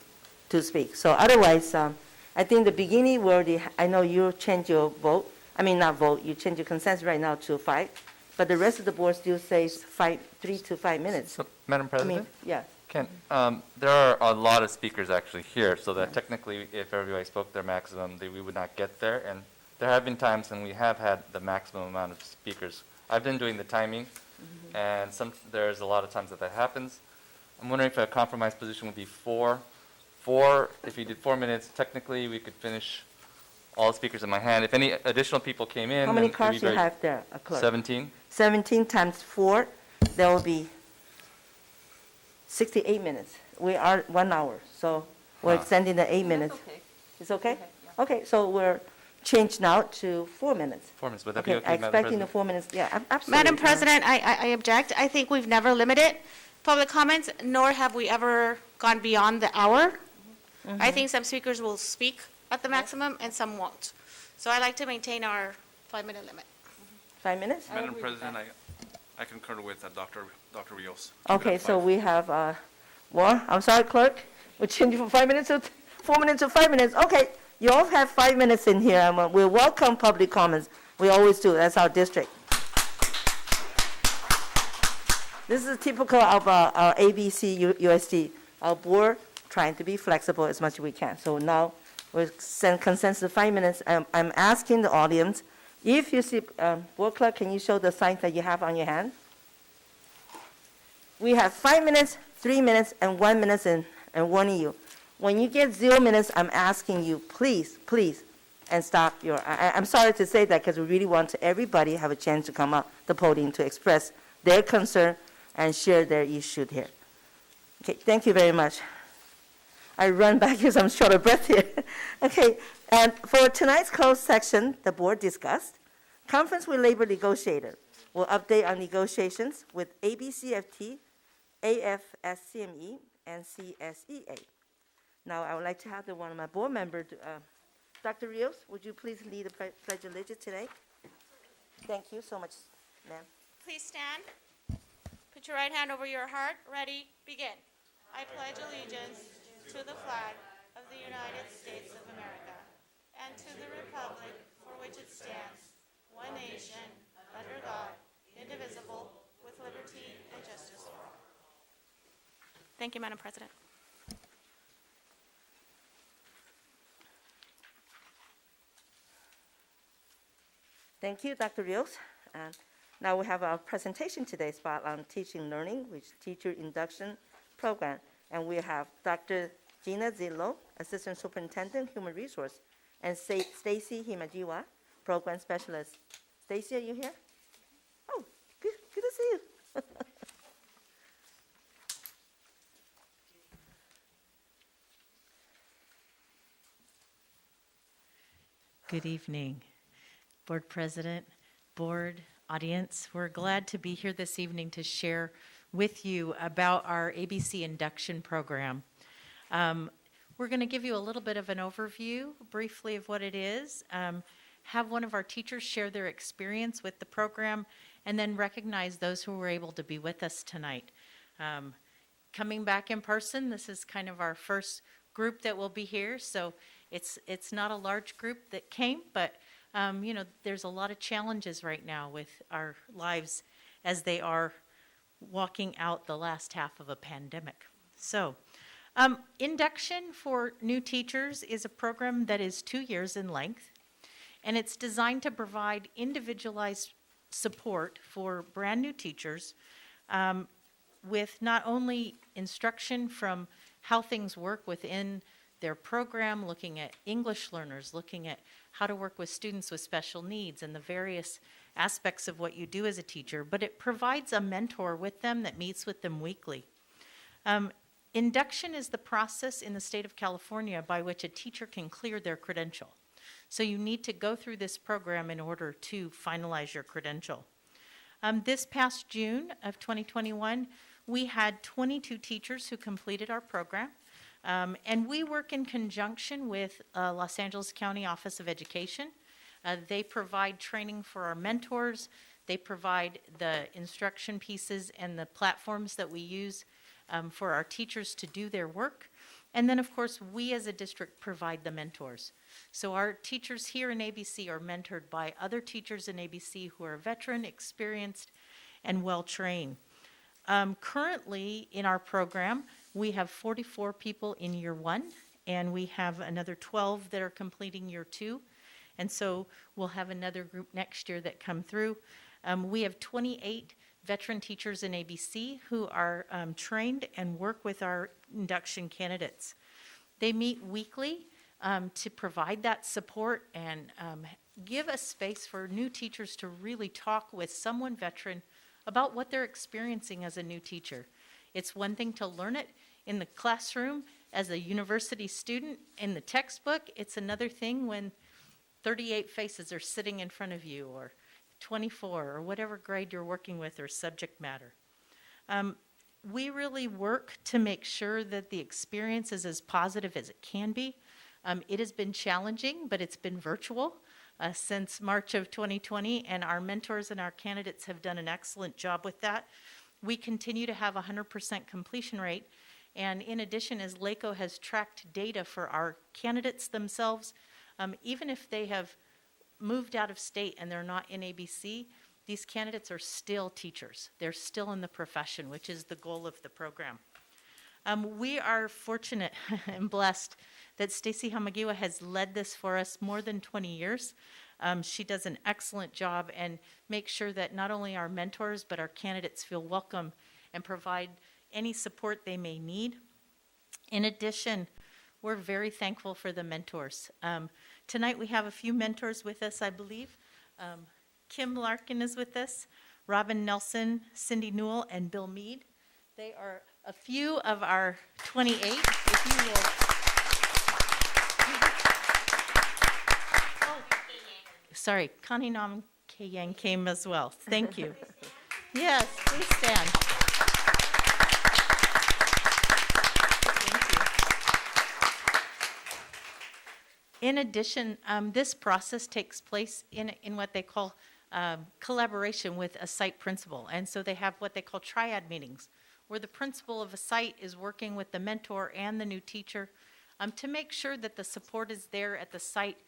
to speak. So otherwise, I think the beginning I know you change your vote. I mean, not vote, you change your consensus right now to 5. But the rest of the board still says 3 to 5 minutes. So, Madam President? Yeah. There are a lot of speakers actually here, so that technically, if everybody spoke their maximum, we would not get there. And there have been times when we have had the maximum amount of speakers. I've been doing the timing, and there's a lot of times that happens. I'm wondering if a compromise position would be 4. If you did 4 minutes, technically we could finish all the speakers in my hand. If any additional people came in, How many then it'd cards be you very- have there, clerk? 17. 17 times 4, that will be 68 minutes. We are 1 hour, so we're extending the 8 minutes. okay. It's okay? Okay, yeah. Okay, so we're changed now to 4 minutes. 4 minutes, would that be okay, I'm Madam expecting the President? 4 minutes, yeah, absolutely. Madam President, I object. I think we've never limited public comments, nor have we ever gone beyond the hour. I think some speakers will speak at the maximum and some won't. So I like to maintain our 5-minute limit. 5 minutes? Madam President, I concur with Dr. Rios. Okay, so we have, I'm sorry, clerk, we're changing from 5 minutes to 4 minutes to 5 minutes. Okay, You all have 5 minutes in here, and we welcome public comments. We always do. That's our district. This is typical of our ABCUSD, our board trying to be flexible as much as we can. So now we send consensus 5 minutes. I'm asking the audience, if you see, board clerk, can you show the sign that you have on your hand? We have 5 minutes, 3 minutes, and 1 minute and warning you. When you get 0 minutes, I'm asking you, please, and stop your, I'm sorry to say that because we really want everybody to have a chance to come up the podium to express their concern and share their issue here. Okay, thank you very much. I run back because I'm short of breath here. Okay, and for tonight's closed section, the board discussed conference with labor negotiator. We'll update on negotiations with ABCFT, AFSCME, and CCEJ. Now, I would like to have one of my board members, Dr. Rios, would you please lead the Pledge of Allegiance today? Thank you so much, ma'am. Please stand. Put your right hand over your heart. Ready? Begin. I pledge allegiance to the flag of the United States of America and to the republic for which it stands, one nation, under God, indivisible, with liberty and justice for all. Thank you, Madam President. Thank you, Dr. Rios. And now we have our presentation today spot on teaching learning, which is teacher induction program. And we have Dr. Gina Zillo, Assistant Superintendent, Human Resource, and Stacy Himajiwa, Program Specialist. Stacy, are you here? Oh, good to see you. Good evening, Board President, Board, audience. We're glad to be here this evening to share with you about our ABC induction program. We're going to give you a little bit of an overview, briefly, of what it is, have one of our teachers share their experience with the program, and then recognize those who were able to be with us tonight. Coming back in person, this is kind of our first group that will be here, so it's not a large group that came, but there's a lot of challenges right now with our lives as they are walking out the last half of a pandemic. So, induction for new teachers is a program that is 2 years in length, and it's designed to provide individualized support for brand new teachers with not only instruction from how things work within their program, looking at English learners, looking at how to work with students with special needs and the various aspects of what you do as a teacher, but it provides a mentor with them that meets with them weekly. Induction is the process in the state of California by which a teacher can clear their credential. So you need to go through this program in order to finalize your credential. This past June of 2021, we had 22 teachers who completed our program. And we work in conjunction with Los Angeles County Office of Education. They provide training for our mentors. They provide the instruction pieces and the platforms that we use for our teachers to do their work. And then, of course, we as a district provide the mentors. So our teachers here in ABC are mentored by other teachers in ABC who are veteran, experienced, and well-trained. Currently in our program, we have 44 people in year 1, and we have another 12 that are completing year 2. And so we'll have another group next year that come through. We have 28 veteran teachers in ABC who are trained and work with our induction candidates. They meet weekly to provide that support and give a space for new teachers to really talk with someone veteran about what they're experiencing as a new teacher. It's one thing to learn it in the classroom as a university student in the textbook. It's another thing when 38 faces are sitting in front of you, or 24, or whatever grade you're working with or subject matter. We really work to make sure that the experience is as positive as it can be. It has been challenging, but it's been virtual since March of 2020, and our mentors and our candidates have done an excellent job with that. We continue to have a 100% completion rate, and in addition, as LACO has tracked data for our candidates themselves, Even if they have moved out of state and they're not in ABC, these candidates are still teachers. They're still in the profession, which is the goal of the program. We are fortunate and blessed that Stacy Hamagiwa has led this for us more than 20 years. She does an excellent job and makes sure that not only our mentors, but our candidates feel welcome and provide any support they may need. In addition, we're very thankful for the mentors. Tonight we have a few mentors with us, I believe. Kim Larkin is with us, Robin Nelson, Cindy Newell, and Bill Mead. They are a few of our 28. If you will. Oh, sorry, Connie Nam Kayang came as well. Thank you. Yes, please stand. In addition, this process takes place in what they call collaboration with a site principal. And so they have what they call triad meetings, where the principal of a site is working with the mentor and the new teacher to make sure that the support is there at the site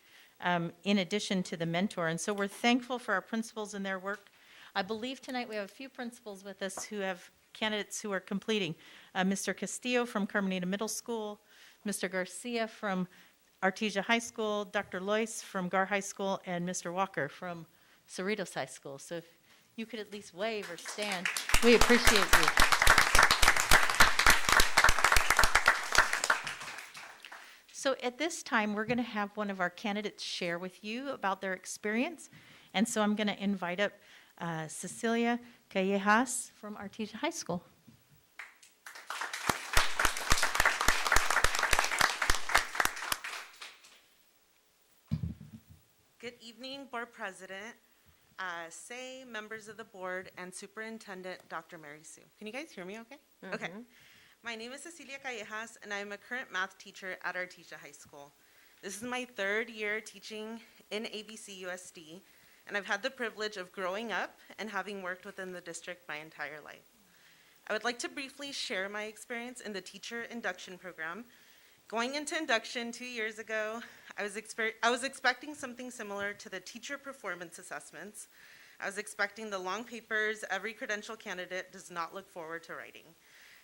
in addition to the mentor. And so we're thankful for our principals and their work. I believe tonight we have a few principals with us who have candidates who are completing. Mr. Castillo from Carmenita Middle School, Mr. Garcia from Artesia High School, Dr. Lois from Gar High School, and Mr. Walker from Cerritos High School. So if you could at least wave or stand, we appreciate you. So at this time, we're going to have one of our candidates share with you about their experience. And so I'm going to invite up Cecilia Callejas from Artesia High School. Good evening, Board President, Say, members of the board, and Superintendent Dr. Mary Sue. Can you guys hear me okay? Okay. My name is Cecilia Callejas, and I'm a current math teacher at Artesia High School. This is my third year teaching in ABCUSD, and I've had the privilege of growing up and having worked within the district my entire life. I would like to briefly share my experience in the teacher induction program. Going into induction 2 years ago, I was expecting something similar to the teacher performance assessments. I was expecting the long papers every credential candidate does not look forward to writing.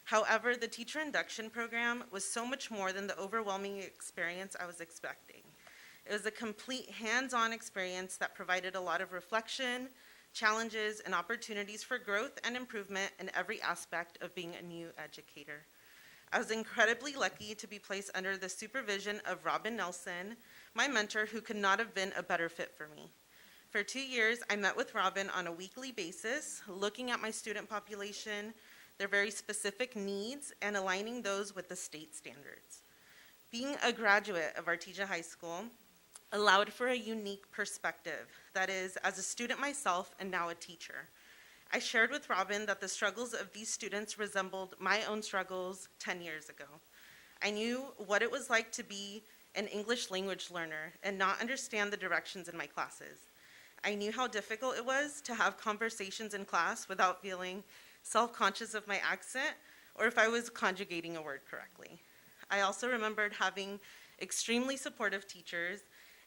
However, the teacher induction program was so much more than the overwhelming experience I was expecting. It was a complete hands-on experience that provided a lot of reflection, challenges, and opportunities for growth and improvement in every aspect of being a new educator. I was incredibly lucky to be placed under the supervision of Robin Nelson, my mentor, who could not have been a better fit for me. For 2 years, I met with Robin on a weekly basis, looking at my student population, their very specific needs, and aligning those with the state standards. Being a graduate of Artesia High School allowed for a unique perspective, that is, as a student myself and now a teacher. I shared with Robin that the struggles of these students resembled my own struggles 10 years ago. I knew what it was like to be an English language learner and not understand the directions in my classes. I knew how difficult it was to have conversations in class without feeling self-conscious of my accent or if I was conjugating a word correctly. I also remembered having extremely supportive teachers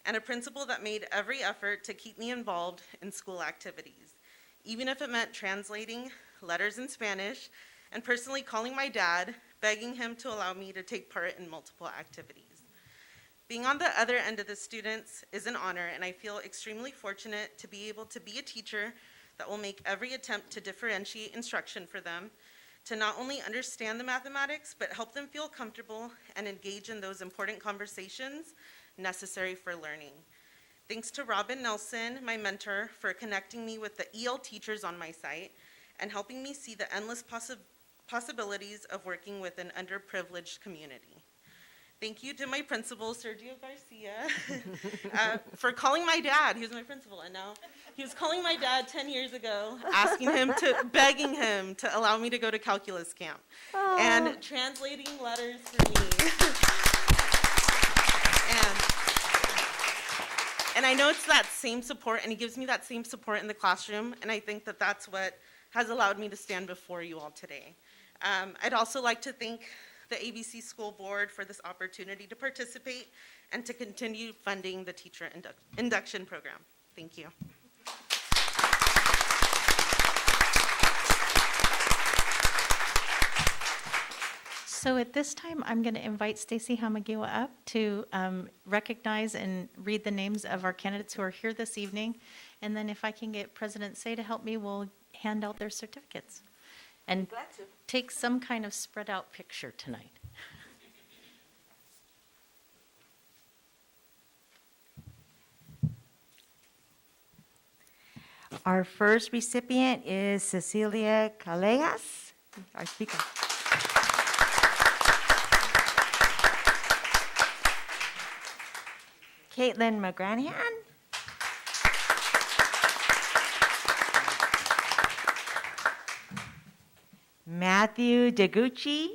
and a principal that made every effort to keep me involved in school activities, even if it meant translating letters in Spanish and personally calling my dad, begging him to allow me to take part in multiple activities. Being on the other end of the students is an honor, and I feel extremely fortunate to be able to be a teacher that will make every attempt to differentiate instruction for them, to not only understand the mathematics, but help them feel comfortable and engage in those important conversations necessary for learning. Thanks to Robin Nelson, my mentor, for connecting me with the EL teachers on my site and helping me see the endless possibilities of working with an underprivileged community. Thank you to my principal, Sergio Garcia, for calling my dad. He was my principal, and now he was calling my dad 10 years ago, begging him to allow me to go to calculus camp and translating letters for me. And I know it's that same support, and he gives me that same support in the classroom, and I think that that's what has allowed me to stand before you all today. I'd also like to thank the ABC School Board for this opportunity to participate and to continue funding the teacher induction program. Thank you. So at this time, I'm going to invite Stacy Hamagiwa up to recognize and read the names of our candidates who are here this evening. And then if I can get President Say to help me, we'll hand out their certificates. And take some kind of spread out picture tonight. Our first recipient is Cecilia Callejas, our speaker. Caitlin McGranahan. Matthew DeGucci.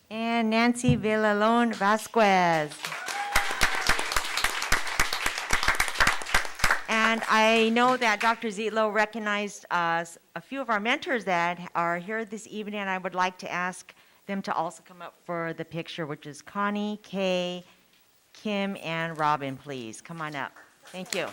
And Nancy Villalon Vasquez. And I know that Dr. Zietlow recognized a few of our mentors that are here this evening, and I would like to ask them to also come up for the picture, which is Connie, Kay, Kim, and Robin, please. Come on up. Thank you.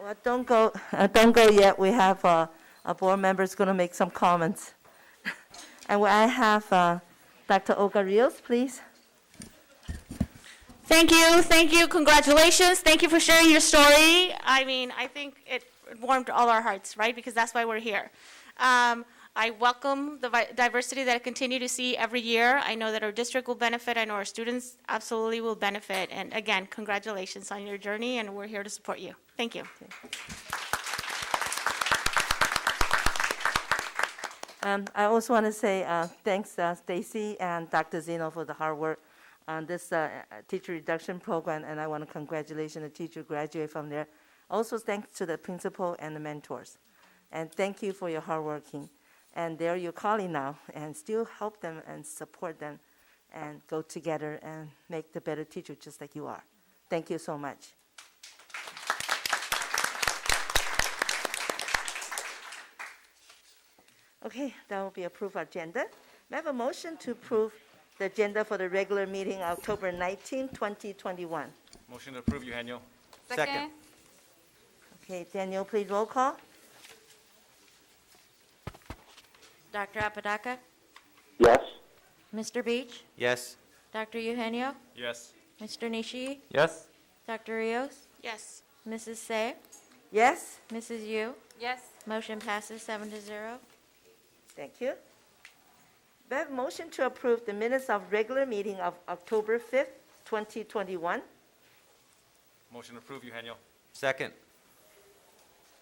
Well, don't go yet. We have a board member is going to make some comments. And I have Dr. Olga Rios, please. Thank you, congratulations, thank you for sharing your story. I mean, I think it warmed all our hearts, right, because that's why we're here. I welcome the diversity that I continue to see every year. I know that our district will benefit, I know our students absolutely will benefit, and again, congratulations on your journey, and we're here to support you. Thank you. I also want to say thanks, Stacy and Dr. Zeno, for the hard work on this teacher reduction program, and I want to congratulate the teacher graduate from there. Also, thanks to the principal and the mentors. And thank you for your hard working. And they're your colleague now, and still help them and support them and go together and make the better teacher just like you are. Thank you so much. Okay, that will be approved agenda. May I have a motion to approve the agenda for the regular meeting October 19, 2021? Motion to approve, Eugenio. Second. Okay, Daniel, please roll call. Dr. Apodaca? Yes. Mr. Beach? Yes. Dr. Eugenio? Yes. Mr. Nishii? Yes? Dr. Rios? Yes. Mrs. Say? Yes? Mrs. Yu? Yes. Motion passes 7-0. Thank you. May I have a motion to approve the minutes of regular meeting of October 5th, 2021? Motion to approve, Eugenio. Second.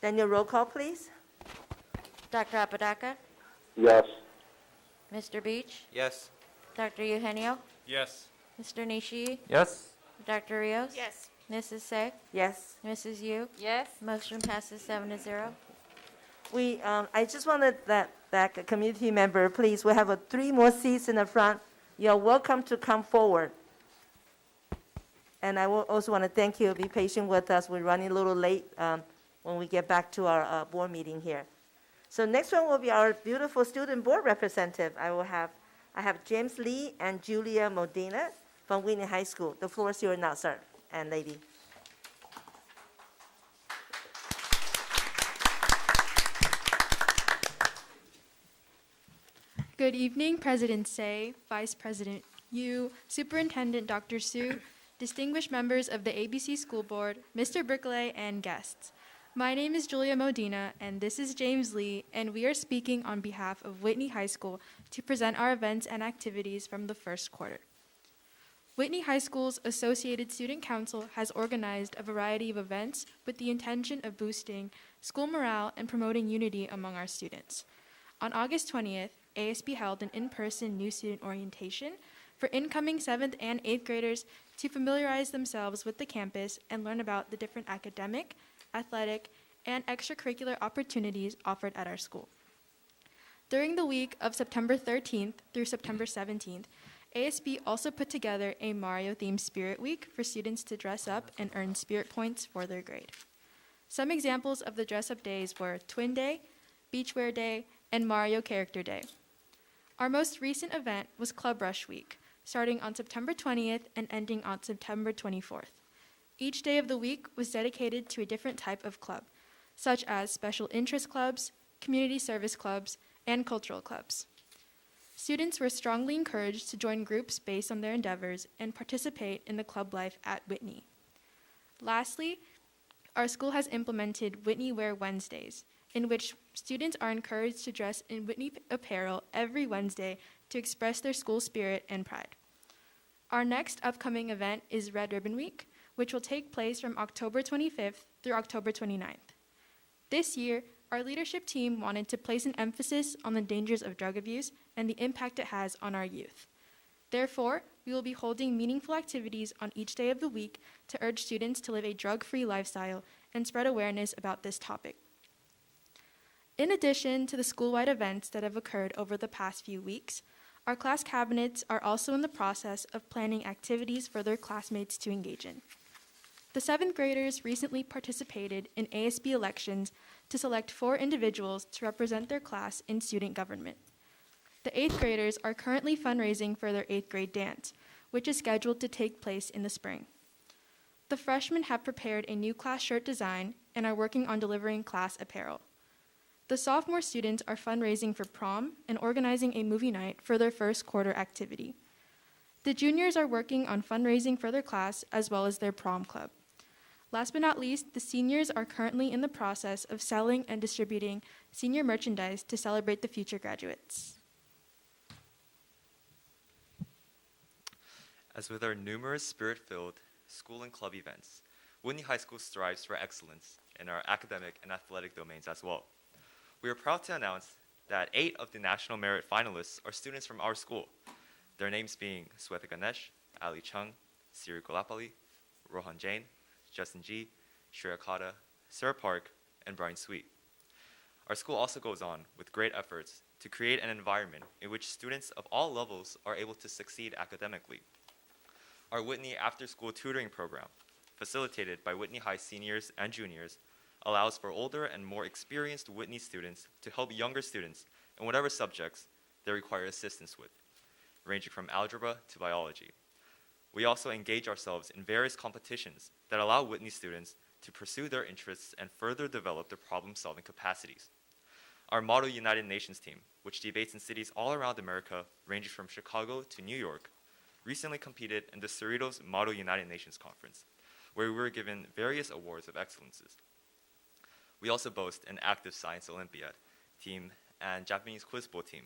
Daniel, roll call, please. Dr. Apodaca? Yes. Mr. Beach? Yes. Dr. Eugenio? Yes. Mr. Nishii? Yes? Dr. Rios? Yes. Mrs. Say? Yes. Mrs. Yu? Yes. Motion passes 7-0. I just wanted that community member, please, we have 3 more seats in the front. You're welcome to come forward. And I also want to thank you. Be patient with us. We're running a little late when we get back to our board meeting here. So next one will be our beautiful student board representative. I have James Lee and Julia Modena from Whitney High School. The floor is yours now, sir and lady. Good evening, President Say, Vice President Yu, Superintendent Dr. Su, distinguished members of the ABC School Board, Mr. Brickley, and guests. My name is Julia Modena, and this is James Lee, and we are speaking on behalf of Whitney High School to present our events and activities from the first quarter. Whitney High School's Associated Student Council has organized a variety of events with the intention of boosting school morale and promoting unity among our students. On August 20th, ASB held an in-person new student orientation for incoming 7th and 8th graders to familiarize themselves with the campus and learn about the different academic, athletic, and extracurricular opportunities offered at our school. During the week of September 13th through September 17th, ASB also put together a Mario-themed Spirit Week for students to dress up and earn spirit points for their grade. Some examples of the dress-up days were Twin Day, Beachwear Day, and Mario Character Day. Our most recent event was Club Rush Week, starting on September 20th and ending on September 24th. Each day of the week was dedicated to a different type of club, such as special interest clubs, community service clubs, and cultural clubs. Students were strongly encouraged to join groups based on their endeavors and participate in the club life at Whitney. Lastly, our school has implemented Whitney Wear Wednesdays, in which students are encouraged to dress in Whitney apparel every Wednesday to express their school spirit and pride. Our next upcoming event is Red Ribbon Week, which will take place from October 25th through October 29th. This year, our leadership team wanted to place an emphasis on the dangers of drug abuse and the impact it has on our youth. Therefore, we will be holding meaningful activities on each day of the week to urge students to live a drug-free lifestyle and spread awareness about this topic. In addition to the school-wide events that have occurred over the past few weeks, our class cabinets are also in the process of planning activities for their classmates to engage in. The 7th graders recently participated in ASB elections to select 4 individuals to represent their class in student government. The 8th graders are currently fundraising for their 8th grade dance, which is scheduled to take place in the spring. The freshmen have prepared a new class shirt design and are working on delivering class apparel. The sophomore students are fundraising for prom and organizing a movie night for their first quarter activity. The juniors are working on fundraising for their class as well as their prom club. Last but not least, the seniors are currently in the process of selling and distributing senior merchandise to celebrate the future graduates. As with our numerous spirit-filled school and club events, Whitney High School strives for excellence in our academic and athletic domains as well. We are proud to announce that 8 of the National Merit finalists are students from our school, their names being Sweta Ganesh, Ali Chung, Siri Golapali, Rohan Jain, Justin G, Shreya Kata, Sarah Park, and Brian Sweet. Our school also goes on with great efforts to create an environment in which students of all levels are able to succeed academically. Our Whitney after-school tutoring program, facilitated by Whitney High seniors and juniors, allows for older and more experienced Whitney students to help younger students in whatever subjects they require assistance with, ranging from algebra to biology. We also engage ourselves in various competitions that allow Whitney students to pursue their interests and further develop their problem-solving capacities. Our Model United Nations team, which debates in cities all around America, ranging from Chicago to New York, recently competed in the Cerritos Model United Nations Conference, where we were given various awards of excellences. We also boast an active science Olympiad team and Japanese quiz bowl team,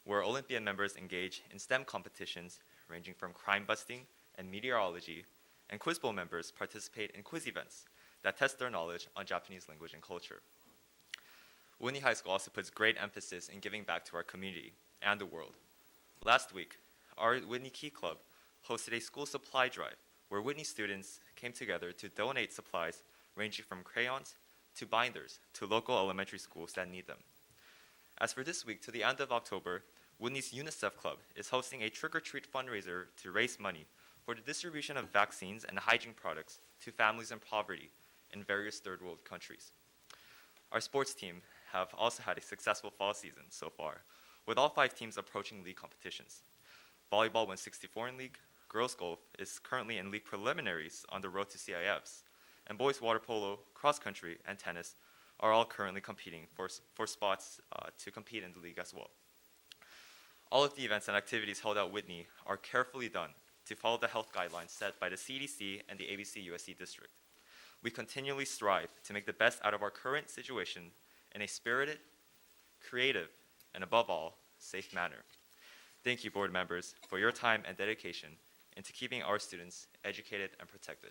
where Olympiad members engage in STEM competitions ranging from crime busting and meteorology, and quiz bowl members participate in quiz events that test their knowledge on Japanese language and culture. Whitney High School also puts great emphasis in giving back to our community and the world. Last week, our Whitney Key Club hosted a school supply drive where Whitney students came together to donate supplies ranging from crayons to binders to local elementary schools that need them. As for this week to the end of October, Whitney's UNICEF Club is hosting a trick-or-treat fundraiser to raise money for the distribution of vaccines and hygiene products to families in poverty in various third world countries. Our sports team have also had a successful fall season so far, with all 5 teams approaching league competitions. Volleyball won 64 in league, girls golf is currently in league preliminaries on the road to CIFs, and boys water polo, cross country, and tennis are all currently competing for spots to compete in the league as well. All of the events and activities held at Whitney are carefully done to follow the health guidelines set by the CDC and the ABCUSD district. We continually strive to make the best out of our current situation in a spirited, creative, and above all, safe manner. Thank you, board members, for your time and dedication into keeping our students educated and protected.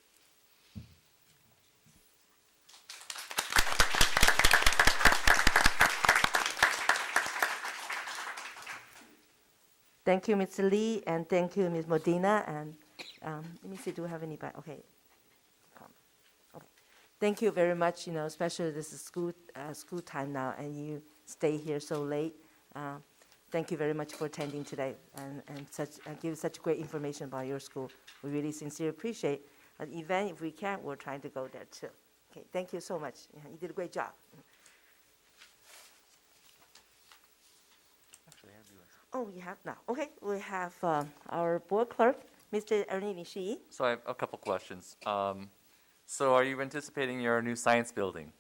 Thank you, Mr. Lee, and thank you, Ms. Modena. And let me see, do we have anybody? Okay. Okay. Thank you very much. Especially this is school time now, and you stay here so late. Thank you very much for attending today and give such great information about your school. We really sincerely appreciate an event. If we can, we're trying to go there too. Okay. Thank you so much. You did a great job. Oh, you have now. Okay, we have our board clerk, Mr. Ernie Nishi. So I have a couple questions. So are you anticipating your new science building?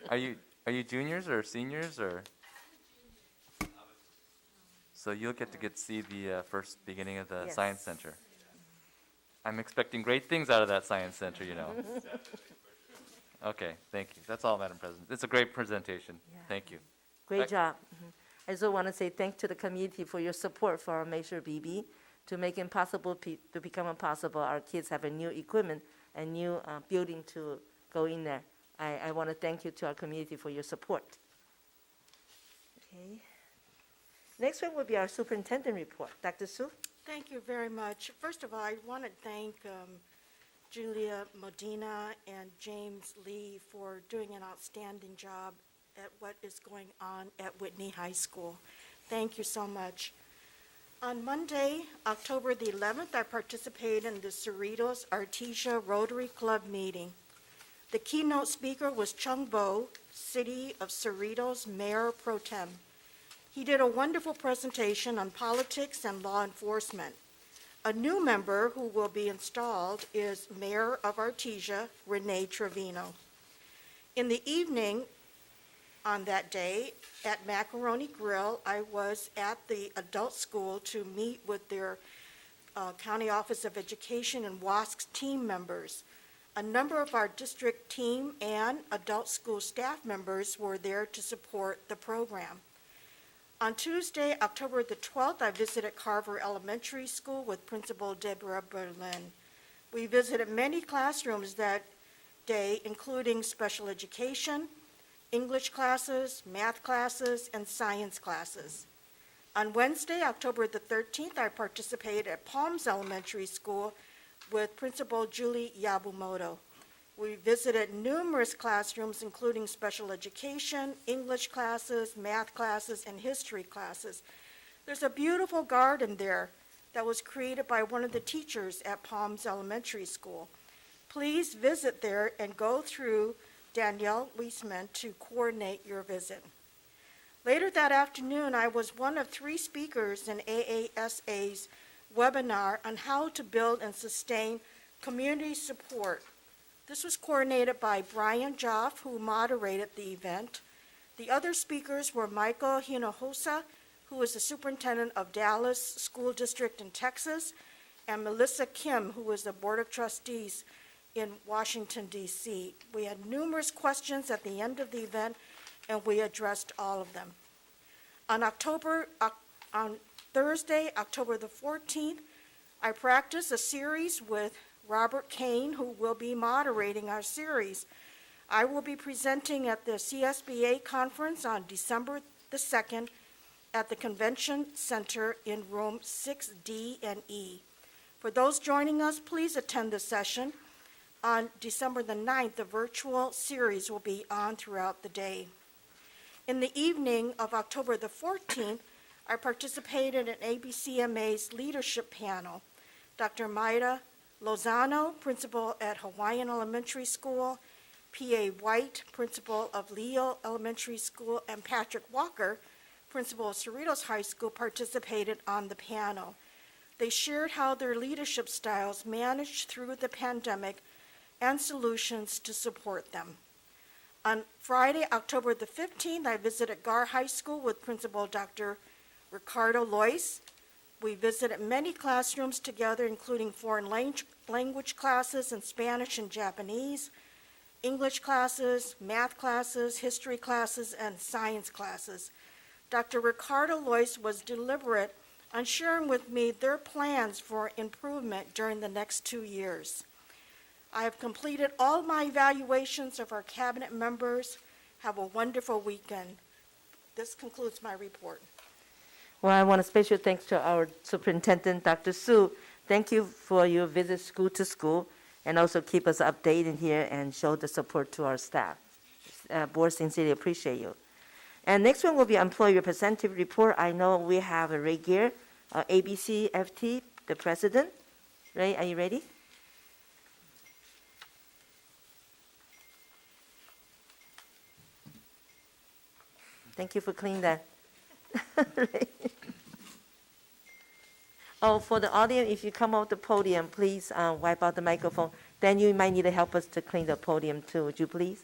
Are you juniors or seniors or? So you'll get to see the first beginning of the science center. I'm expecting great things out of that science center, Okay, thank you. That's all, Madam President. It's a great presentation. Yeah. Thank you. Great job. I also want to say thanks to the community for your support for our Measure BB to make it possible to become impossible. Our kids have a new equipment and new building to go in there. I want to thank you to our community for your support. Okay. Next one will be our superintendent report. Dr. Su? Thank you very much. First of all, I want to thank Julia Modena and James Lee for doing an outstanding job at what is going on at Whitney High School. Thank you so much. On Monday, October the 11th, I participated in the Cerritos Artesia Rotary Club meeting. The keynote speaker was Chung Bo, City of Cerritos Mayor Pro Tem. He did a wonderful presentation on politics and law enforcement. A new member who will be installed is Mayor of Artesia, Renee Trevino. In the evening, on that day at Macaroni Grill, I was at the adult school to meet with their County Office of Education and WASC team members. A number of our district team and adult school staff members were there to support the program. On Tuesday, October the 12th, I visited Carver Elementary School with Principal Deborah Berlin. We visited many classrooms that day, including special education, English classes, math classes, and science classes. On Wednesday, October the 13th, I participated at Palms Elementary School with Principal Julie Yabumoto. We visited numerous classrooms, including special education, English classes, math classes, and history classes. There's a beautiful garden there that was created by one of the teachers at Palms Elementary School. Please visit there and go through Danielle Weisman to coordinate your visit. Later that afternoon, I was one of 3 speakers in AASA's webinar on how to build and sustain community support. This was coordinated by Brian Joff, who moderated the event. The other speakers were Michael Hinojosa, who is the superintendent of Dallas School District in Texas, and Melissa Kim, who is the Board of Trustees in Washington, D.C. We had numerous questions at the end of the event, and we addressed all of them. On Thursday, October the 14th, I practiced a series with Robert Kane, who will be moderating our series. I will be presenting at the CSBA conference on December the 2nd at the Convention Center in room 6D and E. For those joining us, please attend the session. On December the 9th, the virtual series will be on throughout the day. In the evening of October the 14th, I participated in ABCMA's leadership panel. Dr. Maida Lozano, principal at Hawaiian Elementary School, P.A. White, principal of Leo Elementary School, and Patrick Walker, principal of Cerritos High School, participated on the panel. They shared how their leadership styles managed through the pandemic and solutions to support them. On Friday, October the 15th, I visited Gar High School with Principal Dr. Ricardo Lois. We visited many classrooms together, including foreign language classes in Spanish and Japanese, English classes, math classes, history classes, and science classes. Dr. Ricardo Lois was deliberate on sharing with me their plans for improvement during the next 2 years. I have completed all my evaluations of our cabinet members. Have a wonderful weekend. This concludes my report. Well, I want a special thanks to our Superintendent, Dr. Su. Thank you for your visit school to school, and also keep us updated here and show the support to our staff. Board sincerely appreciate you. And next one will be employee representative report. I know we have Ray Gear, ABCFT, the president. Ray, are you ready? Thank you for cleaning that. Oh, for the audience, if you come off the podium, please wipe out the microphone. Then you might need to help us to clean the podium too. Would you please?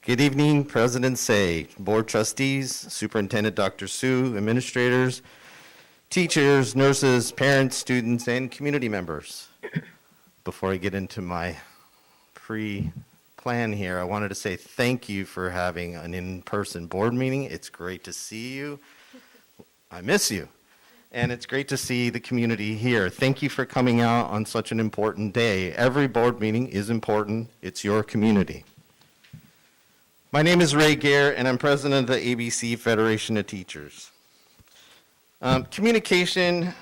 Good evening, President Say, Board Trustees, Superintendent Dr. Su, administrators, teachers, nurses, parents, students, and community members. Before I get into my pre-plan here, I wanted to say thank you for having an in-person board meeting. It's great to see you. I miss you. And it's great to see the community here. Thank you for coming out on such an important day. Every board meeting is important. It's your community. My name is Ray Gare, and I'm president of the ABC Federation of Teachers. Communication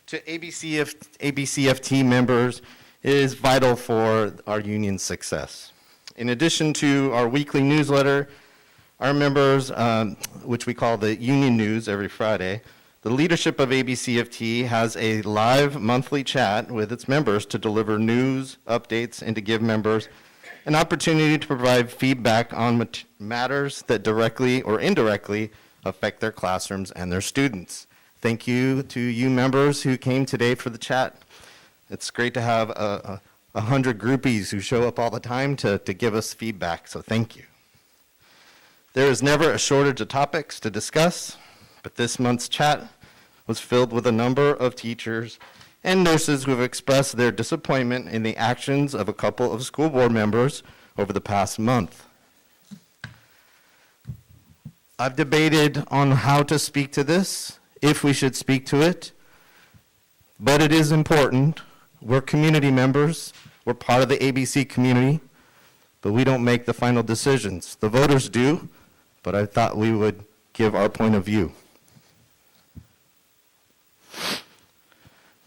to ABCFT members is vital for our union's success. In addition to our weekly newsletter, our members, which we call the Union News every Friday, the leadership of ABCFT has a live monthly chat with its members to deliver news, updates, and to give members an opportunity to provide feedback on matters that directly or indirectly affect their classrooms and their students. Thank you to you members who came today for the chat. It's great to have 100 groupies who show up all the time to give us feedback, so thank you. There is never a shortage of topics to discuss, but this month's chat was filled with a number of teachers and nurses who have expressed their disappointment in the actions of a couple of school board members over the past month. I've debated on how to speak to this, if we should speak to it, but it is important. We're community members, we're part of the ABC community, but we don't make the final decisions. The voters do, but I thought we would give our point of view.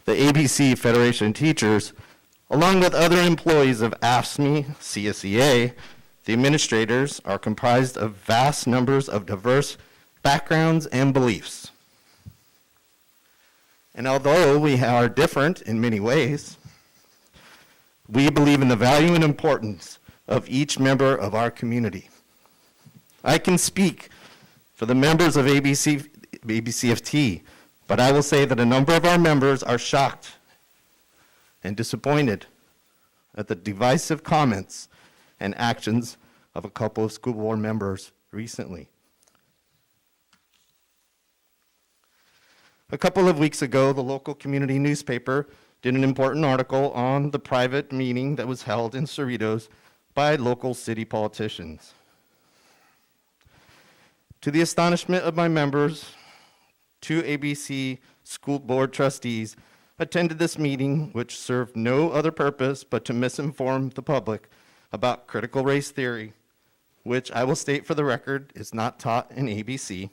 The ABC Federation of Teachers, along with other employees of AFSCME, CCEJ, the administrators are comprised of vast numbers of diverse backgrounds and beliefs. And although we are different in many ways, we believe in the value and importance of each member of our community. I can speak for the members of ABCFT, but I will say that a number of our members are shocked and disappointed at the divisive comments and actions of a couple of school board members recently. A couple of weeks ago, the local community newspaper did an important article on the private meeting that was held in Cerritos by local city politicians. To the astonishment of my members, 2 ABC school board trustees attended this meeting, which served no other purpose but to misinform the public about critical race theory, which I will state for the record is not taught in ABC,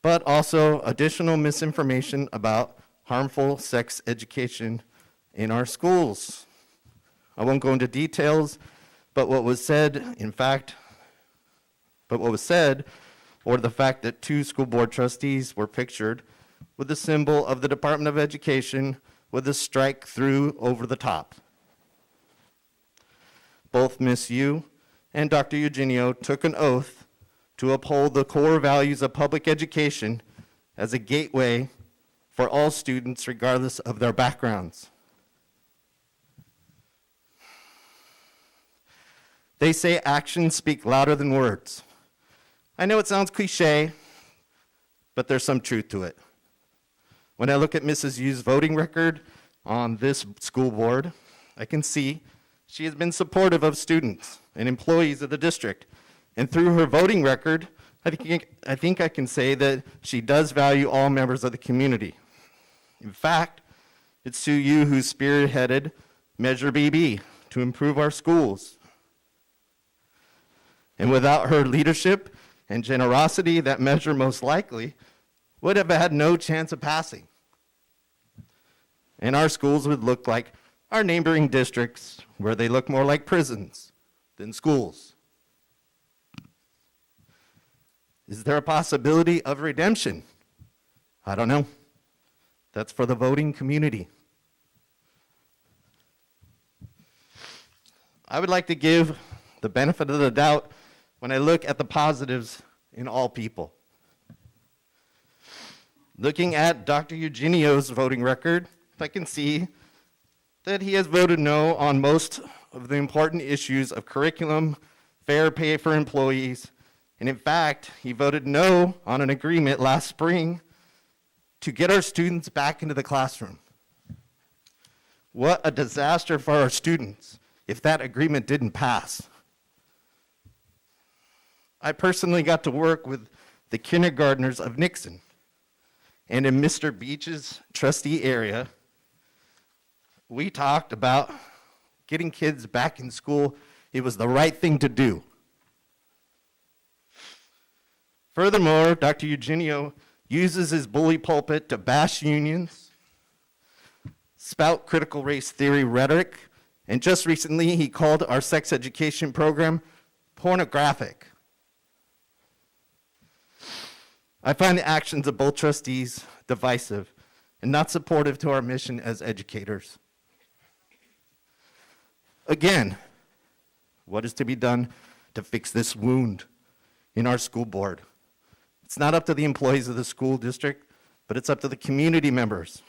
but also additional misinformation about harmful sex education in our schools. I won't go into details, But what was said, or the fact that 2 school board trustees were pictured with the symbol of the Department of Education with a strike through over the top. Both Ms. Yu and Dr. Eugenio took an oath to uphold the core values of public education as a gateway for all students regardless of their backgrounds. They say actions speak louder than words. I know it sounds cliche, but there's some truth to it. When I look at Mrs. Yu's voting record on this school board, I can see she has been supportive of students and employees of the district. And through her voting record, I think I can say that she does value all members of the community. In fact, it's Sue Yu who spearheaded Measure BB to improve our schools. And without her leadership and generosity, that measure most likely would have had no chance of passing. And our schools would look like our neighboring districts, where they look more like prisons than schools. Is there a possibility of redemption? I don't know. That's for the voting community. I would like to give the benefit of the doubt when I look at the positives in all people. Looking at Dr. Eugenio's voting record, I can see that he has voted no on most of the important issues of curriculum, fair pay for employees, and in fact, he voted no on an agreement last spring to get our students back into the classroom. What a disaster for our students if that agreement didn't pass. I personally got to work with the kindergartners of Nixon, and in Mr. Beach's trustee area, we talked about getting kids back in school. It was the right thing to do. Furthermore, Dr. Eugenio uses his bully pulpit to bash unions, spout critical race theory rhetoric, and just recently he called our sex education program pornographic. I find the actions of both trustees divisive and not supportive to our mission as educators. Again, what is to be done to fix this wound in our school board? It's not up to the employees of the school district, but it's up to the community members.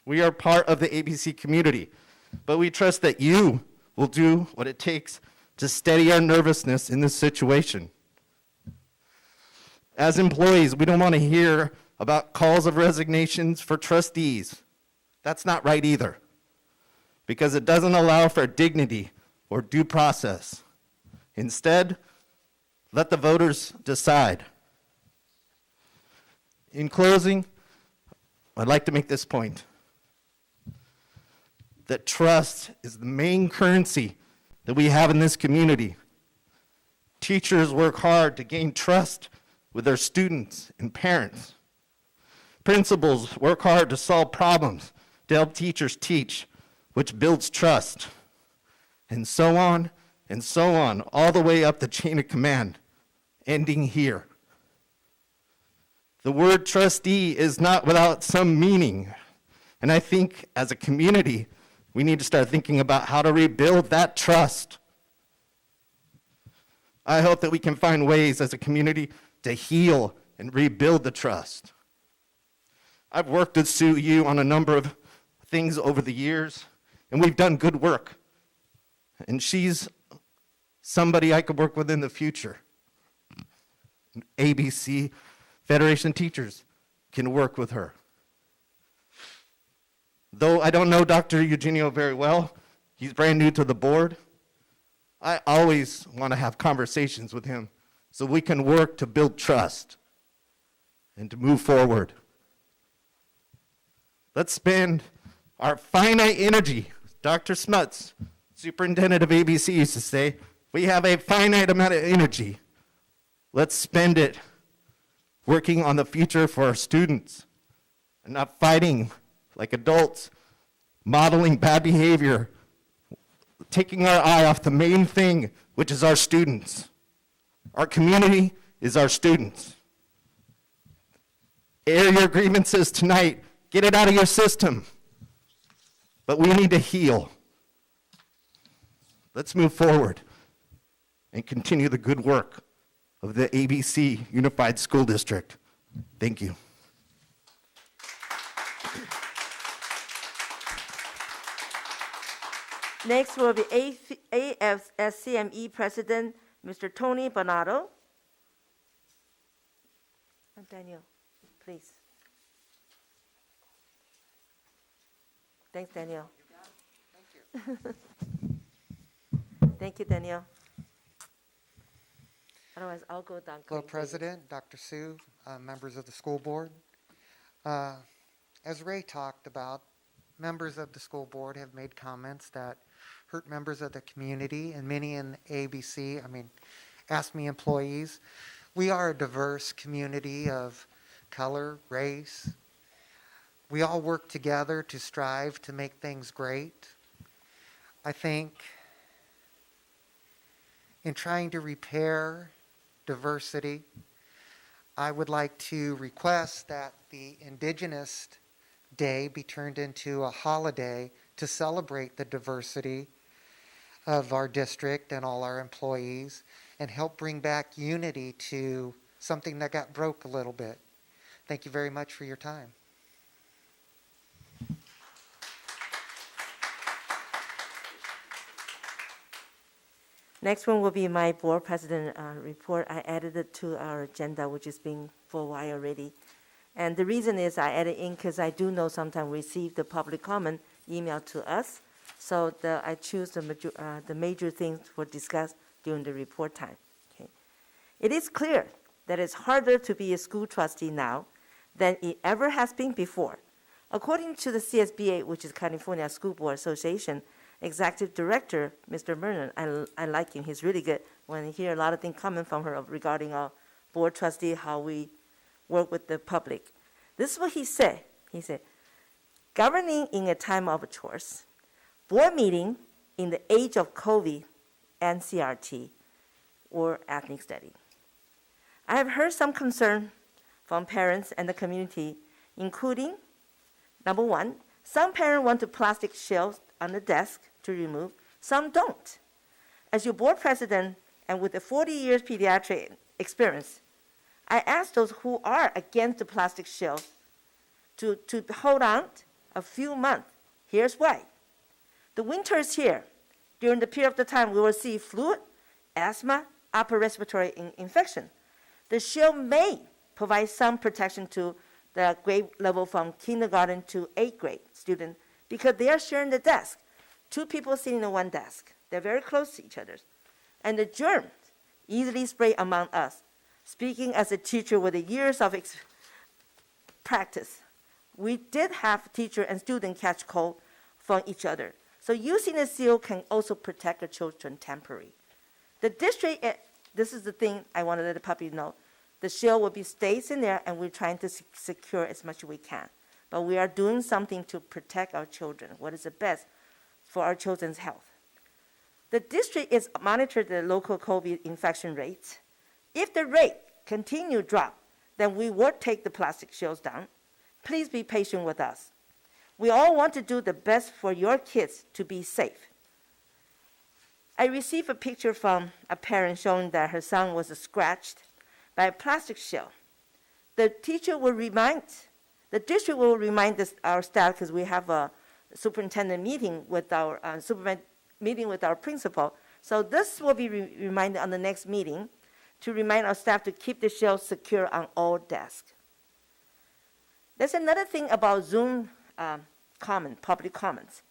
We are part of the ABC community, but we trust that you will do what it takes to steady our nervousness in this situation. As employees, we don't want to hear about calls of resignations for trustees. That's not right either, because it doesn't allow for dignity or due process. Instead, let the voters decide. In closing, I'd like to make this point, that trust is the main currency that we have in this community. Teachers work hard to gain trust with their students and parents. Principals work hard to solve problems to help teachers teach, which builds trust, and so on, all the way up the chain of command, ending here. The word trustee is not without some meaning, and I think as a community, we need to start thinking about how to rebuild that trust. I hope that we can find ways as a community to heal and rebuild the trust. I've worked with Sue Yu on a number of things over the years, and we've done good work. And she's somebody I could work with in the future. ABC Federation teachers can work with her. Though I don't know Dr. Eugenio very well, he's brand new to the board, I always want to have conversations with him so we can work to build trust and to move forward. Let's spend our finite energy. Dr. Smuts, superintendent of ABC, used to say, we have a finite amount of energy. Let's spend it working on the future for our students and not fighting like adults, modeling bad behavior taking our eye off the main thing, which is our students. Our community is our students. Air your grievances tonight. Get it out of your system. But we need to heal. Let's move forward and continue the good work of the ABC Unified School District. Thank you. Next will be AFSCME President, Mr. Tony Bonato. Daniel, please. Thanks, Daniel. Thank you. Thank you, Daniel. Otherwise, I'll go down. Hello, President, Dr. Sue, members of the school board. As Ray talked about, members of the school board have made comments that hurt members of the community, and many in ABC, AFSCME employees. We are a diverse community of color, race. We all work together to strive to make things great. I think in trying to repair diversity, I would like to request that the Indigenous Day be turned into a holiday to celebrate the diversity of our district and all our employees and help bring back unity to something that got broke a little bit. Thank you very much for your time. Next one will be my board president report. I added it to our agenda, which has been for a while already. And the reason is I added in because I do know sometimes we receive the public comment email to us. So I choose the major things for discussed during the report time. Okay. It is clear that it's harder to be a school trustee now than it ever has been before. According to the CSBA, which is California School Board Association, Executive Director, Mr. Vernon, I like him, he's really good. When I hear a lot of things coming from her regarding our board trustee, how we work with the public. This is what he said. He said, governing in a time of choice, board meeting in the age of COVID and CRT or ethnic study. I have heard some concern from parents and the community, including, number one, some parents want the plastic shelves on the desk to remove, some don't. As your board president and with a 40 years pediatric experience, I asked those who are against the plastic shelves to hold on a few months. Here's why. The winter is here. During the period of the time, we will see flu, asthma, upper respiratory infection. The shield may provide some protection to the grade level from kindergarten to 8th grade student because they are sharing the desk. Two people sitting on one desk. They're very close to each other. And the germs easily spread among us. Speaking as a teacher with years of practice, we did have teacher and student catch cold from each other. So using a seal can also protect the children temporarily. The district, this is the thing I want to let the public know. The shield will be stays in there, and we're trying to secure as much as we can. But we are doing something to protect our children, what is the best for our children's health. The district is monitoring the local COVID infection rates. If the rate continue to drop, then we will take the plastic shields down. Please be patient with us. We all want to do the best for your kids to be safe. I received a picture from a parent showing that her son was scratched by a plastic shell. The district will remind our staff, because we have a superintendent meeting with our principal. So this will be reminded on the next meeting to remind our staff to keep the shelves secure on all desks. There's another thing about Zoom public comments.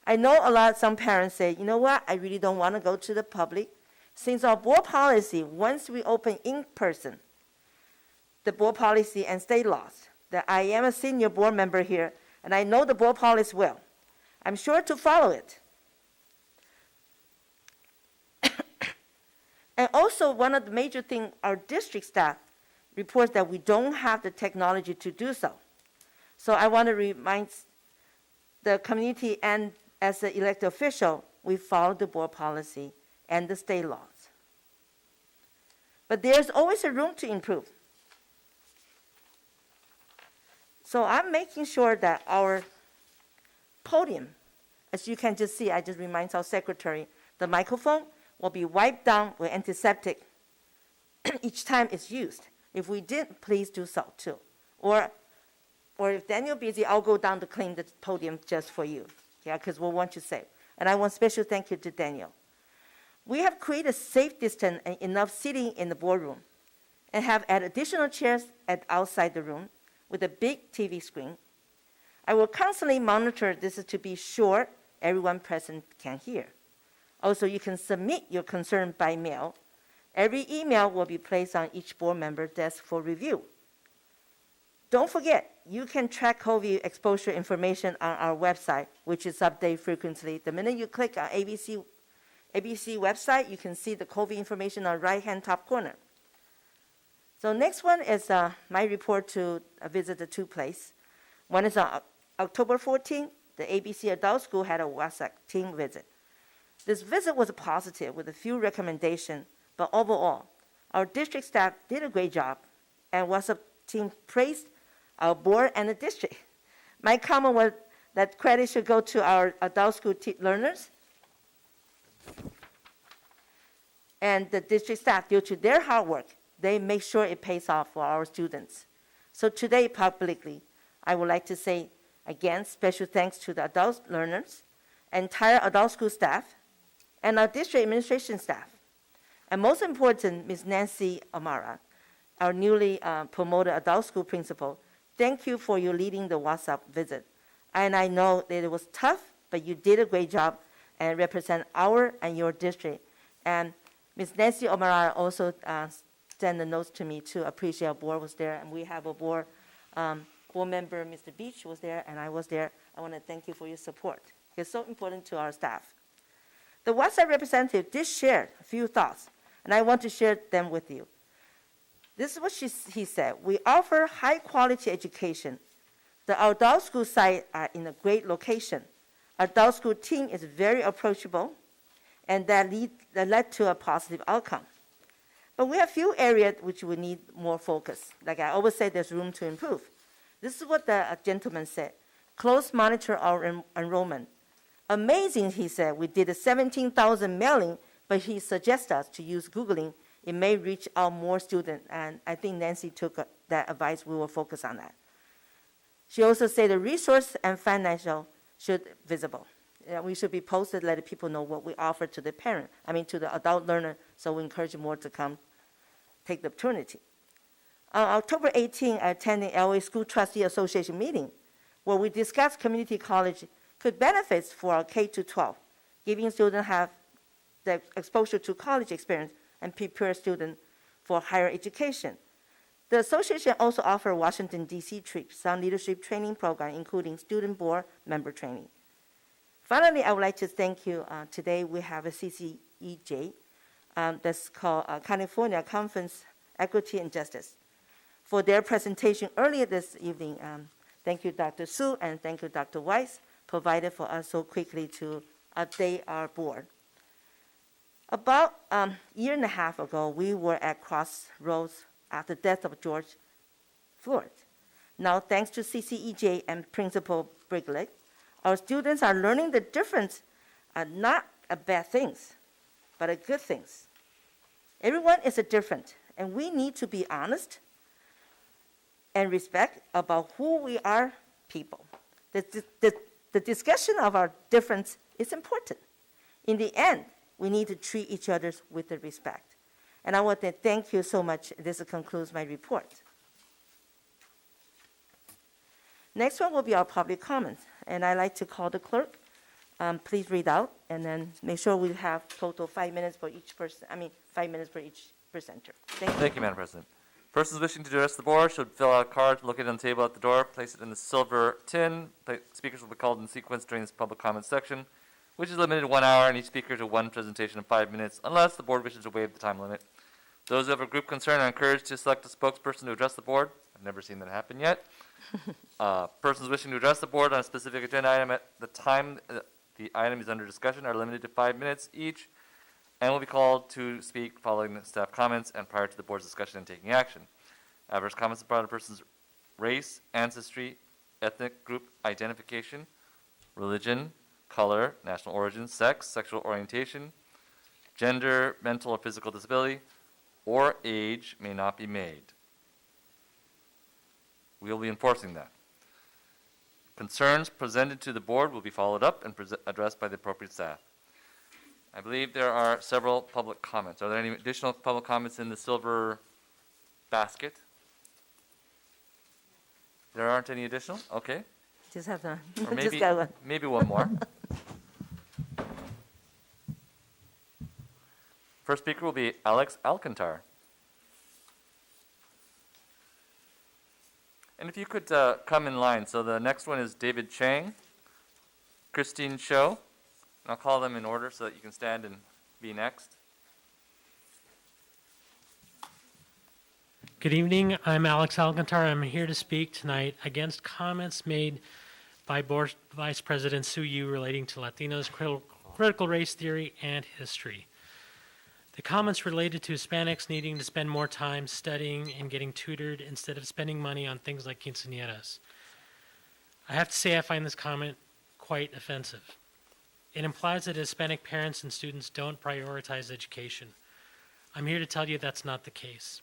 I know some parents say, you know what, I really don't want to go to the public. Since our board policy, once we open in person, the board policy and state laws, that I am a senior board member here, and I know the board policy well. I'm sure to follow it. And also, one of the major things, our district staff reports that we don't have the technology to do so. So I want to remind the community and as an elected official, we follow the board policy and the state laws. But there's always a room to improve. So I'm making sure that our podium, as you can just see, I just remind our secretary, the microphone will be wiped down with antiseptic each time it's used. If we did, please do so too. Or if Daniel busy, I'll go down to clean the podium just for you. Yeah, because we want you safe. And I want special thank you to Daniel. We have created a safe distance and enough seating in the boardroom and have added additional chairs outside the room with a big TV screen. I will constantly monitor this to be sure everyone present can hear. Also, you can submit your concern by mail. Every email will be placed on each board member's desk for review. Don't forget, you can track COVID exposure information on our website, which is updated frequently. The minute you click on ABC website, you can see the COVID information on the right-hand top corner. So next one is my report to visit the two places. One is on October 14th, the ABC Adult School had a WASAC team visit. This visit was positive with a few recommendations, but overall, our district staff did a great job, and WASAC team praised our board and the district. My comment was that credit should go to our adult school learners and the district staff. Due to their hard work, they make sure it pays off for our students. So today, publicly, I would like to say, again, special thanks to the adult learners, entire adult school staff, and our district administration staff. And most important, Ms. Nancy Amara, our newly promoted adult school principal. Thank you for your leading the WhatsApp visit. And I know that it was tough, but you did a great job and represent our and your district. And Ms. Nancy Amara also sent a note to me to appreciate our board was there. And we have a board member, Mr. Beach, was there, and I was there. I want to thank you for your support. It's so important to our staff. The WhatsApp representative did share a few thoughts, and I want to share them with you. This is what he said. We offer high-quality education. The adult school site are in a great location. Adult school team is very approachable, and that led to a positive outcome. But we have few areas which we need more focus. Like I always say, there's room to improve. This is what the gentleman said. Close monitor our enrollment. Amazing, he said. We did a 17,000 mailing, but he suggests us to use Googling. It may reach out more students, and I think Nancy took that advice. We will focus on that. She also said the resource and financial should be visible. We should be posted, letting people know what we offer to the to the adult learner, so we encourage more to come take the opportunity. On October 18, I attended LA School Trustee Association meeting, where we discussed community college could benefits for our K-12, giving students have the exposure to college experience and prepare students for higher education. The association also offers Washington, D.C. trips on leadership training program, including student board member training. Finally, I would like to thank you. Today we have a CCEJ that's called California Conference Equity and Justice. For their presentation earlier this evening, thank you, Dr. Su, and thank you, Dr. Weiss, provided for us so quickly to update our board. About a year and a half ago, we were at crossroads after the death of George Floyd. Now, thanks to CCEJ and Principal Brigley, our students are learning the difference, not a bad things, but a good things. Everyone is different, and we need to be honest and respect about who we are people. The discussion of our difference is important. In the end, we need to treat each other with the respect. And I want to thank you so much. This concludes my report. Next one will be our public comments. And I'd like to call the clerk. Please read out, and then make sure we have total 5 minutes for each person. 5 minutes for each presenter. Thank you. Thank you, Madam President. Persons wishing to address the board should fill out a card located on the table at the door, place it in the silver tin. Speakers will be called in sequence during this public comment section, which is limited to 1 hour, and each speaker to one presentation of 5 minutes, unless the board wishes to waive the time limit. Those who have a group concern are encouraged to select a spokesperson to address the board. I've never seen that happen yet. Persons wishing to address the board on a specific agenda item at the time The item is under discussion, are limited to 5 minutes each, and will be called to speak following the staff comments and prior to the board's discussion and taking action. Adverse comments about a person's race, ancestry, ethnic group identification, religion, color, national origin, sex, sexual orientation, gender, mental or physical disability, or age may not be made. We will be enforcing that. Concerns presented to the board will be followed up and addressed by the appropriate staff. I believe there are several public comments. Are there any additional public comments in the silver basket? There aren't any additional? Okay. Just have to, Or just got one. maybe one more. First speaker will be Alex Alcantar. And if you could come in line. So the next one is David Chang, Christine Cho. And I'll call them in order so that you can stand and be next. Good evening. I'm Alex Alcantar. I'm here to speak tonight against comments made by Board Vice President Sue Yu relating to Latinos' critical race theory and history. The comments related to Hispanics needing to spend more time studying and getting tutored instead of spending money on things like quinceañeras. I have to say I find this comment quite offensive. It implies that Hispanic parents and students don't prioritize education. I'm here to tell you that's not the case.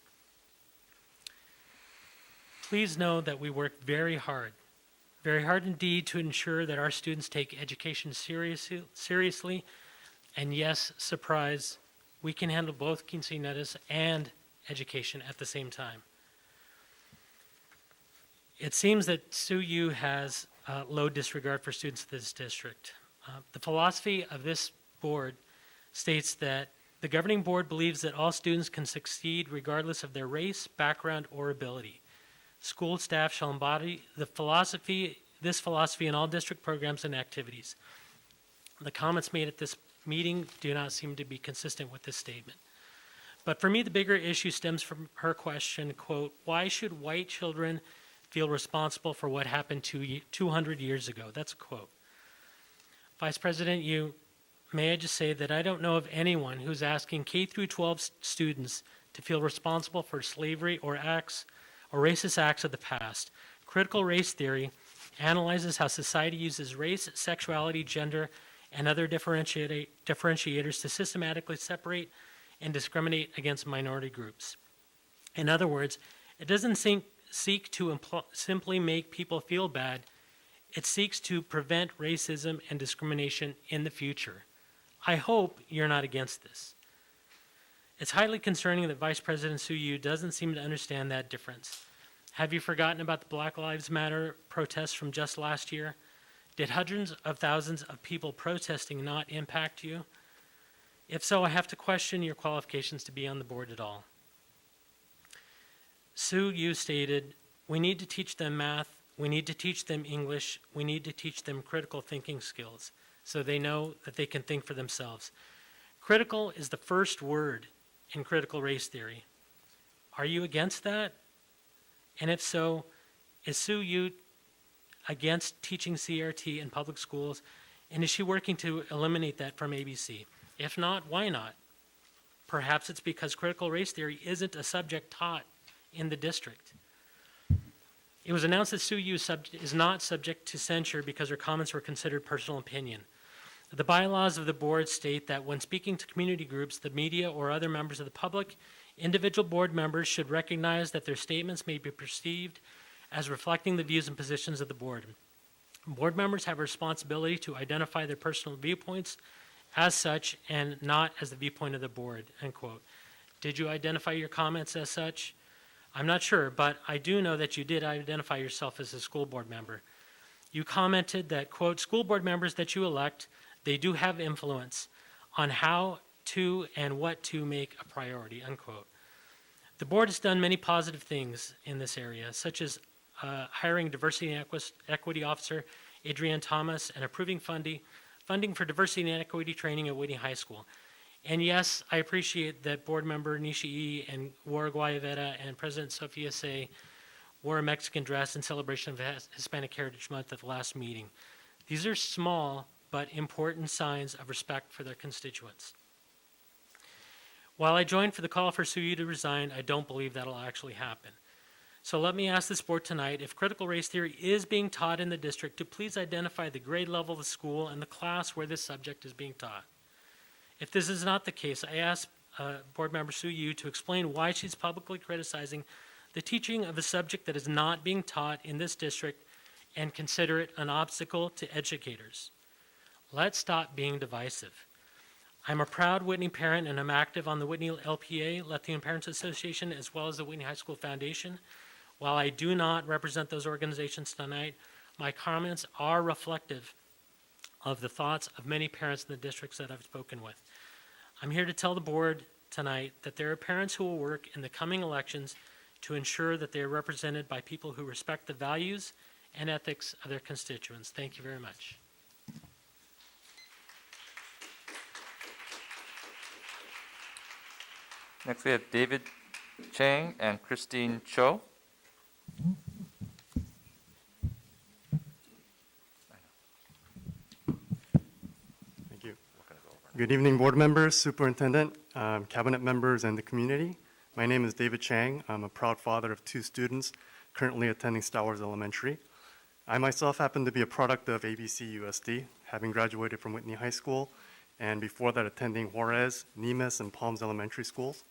Please know that we work very hard indeed to ensure that our students take education seriously, and yes, surprise, we can handle both quinceañeras and education at the same time. It seems that Sue Yu has low disregard for students of this district. The philosophy of this board states that the governing board believes that all students can succeed regardless of their race, background, or ability. School staff shall embody this philosophy in all district programs and activities. The comments made at this meeting do not seem to be consistent with this statement. But for me, the bigger issue stems from her question, quote, why should white children feel responsible for what happened 200 years ago? That's a quote. Vice President Yu, may I just say that I don't know of anyone who's asking K through 12 students to feel responsible for slavery or racist acts of the past. Critical race theory analyzes how society uses race, sexuality, gender, and other differentiators to systematically separate and discriminate against minority groups. In other words, it doesn't seek to simply make people feel bad. It seeks to prevent racism and discrimination in the future. I hope you're not against this. It's highly concerning that Vice President Sue Yu doesn't seem to understand that difference. Have you forgotten about the Black Lives Matter protests from just last year? Did hundreds of thousands of people protesting not impact you? If so, I have to question your qualifications to be on the board at all. Sue Yu stated, we need to teach them math, we need to teach them English, we need to teach them critical thinking skills so they know that they can think for themselves. Critical is the first word in critical race theory. Are you against that? And if so, is Sue Yu against teaching CRT in public schools, and is she working to eliminate that from ABC? If not, why not? Perhaps it's because critical race theory isn't a subject taught in the district. It was announced that Sue Yu is not subject to censure because her comments were considered personal opinion. The bylaws of the board state that when speaking to community groups, the media, or other members of the public, individual board members should recognize that their statements may be perceived as reflecting the views and positions of the board. Board members have a responsibility to identify their personal viewpoints as such and not as the viewpoint of the board, end quote. Did you identify your comments as such? I'm not sure, but I do know that you did identify yourself as a school board member. You commented that, quote, school board members that you elect, they do have influence on how to and what to make a priority, unquote. The board has done many positive things in this area, such as hiring diversity and equity officer Adrienne Thomas and approving funding for diversity and equity training at Whitney High School. And yes, I appreciate that board member Nishii and Wara Guayavera and President Sofia Say wore a Mexican dress in celebration of Hispanic Heritage Month at the last meeting. These are small but important signs of respect for their constituents. While I joined for the call for Sue to resign, I don't believe that'll actually happen. So let me ask this board tonight, if critical race theory is being taught in the district, to please identify the grade level of the school and the class where this subject is being taught. If this is not the case, I ask Board Member Sue Yu to explain why she's publicly criticizing the teaching of a subject that is not being taught in this district and consider it an obstacle to educators. Let's stop being divisive. I'm a proud Whitney parent and I'm active on the Whitney LPA, Latino Parents Association, as well as the Whitney High School Foundation. While I do not represent those organizations tonight, my comments are reflective of the thoughts of many parents in the districts that I've spoken with. I'm here to tell the board tonight that there are parents who will work in the coming elections to ensure that they are represented by people who respect the values and ethics of their constituents. Thank you very much. Next, we have David Chang and Christine Cho. Thank you. Good evening, board members, superintendent, cabinet members, and the community. My name is David Chang. I'm a proud father of 2 students currently attending Stowers Elementary. I myself happen to be a product of ABCUSD, having graduated from Whitney High School, and before that attending Juarez, Nemes, and Palms Elementary Schools.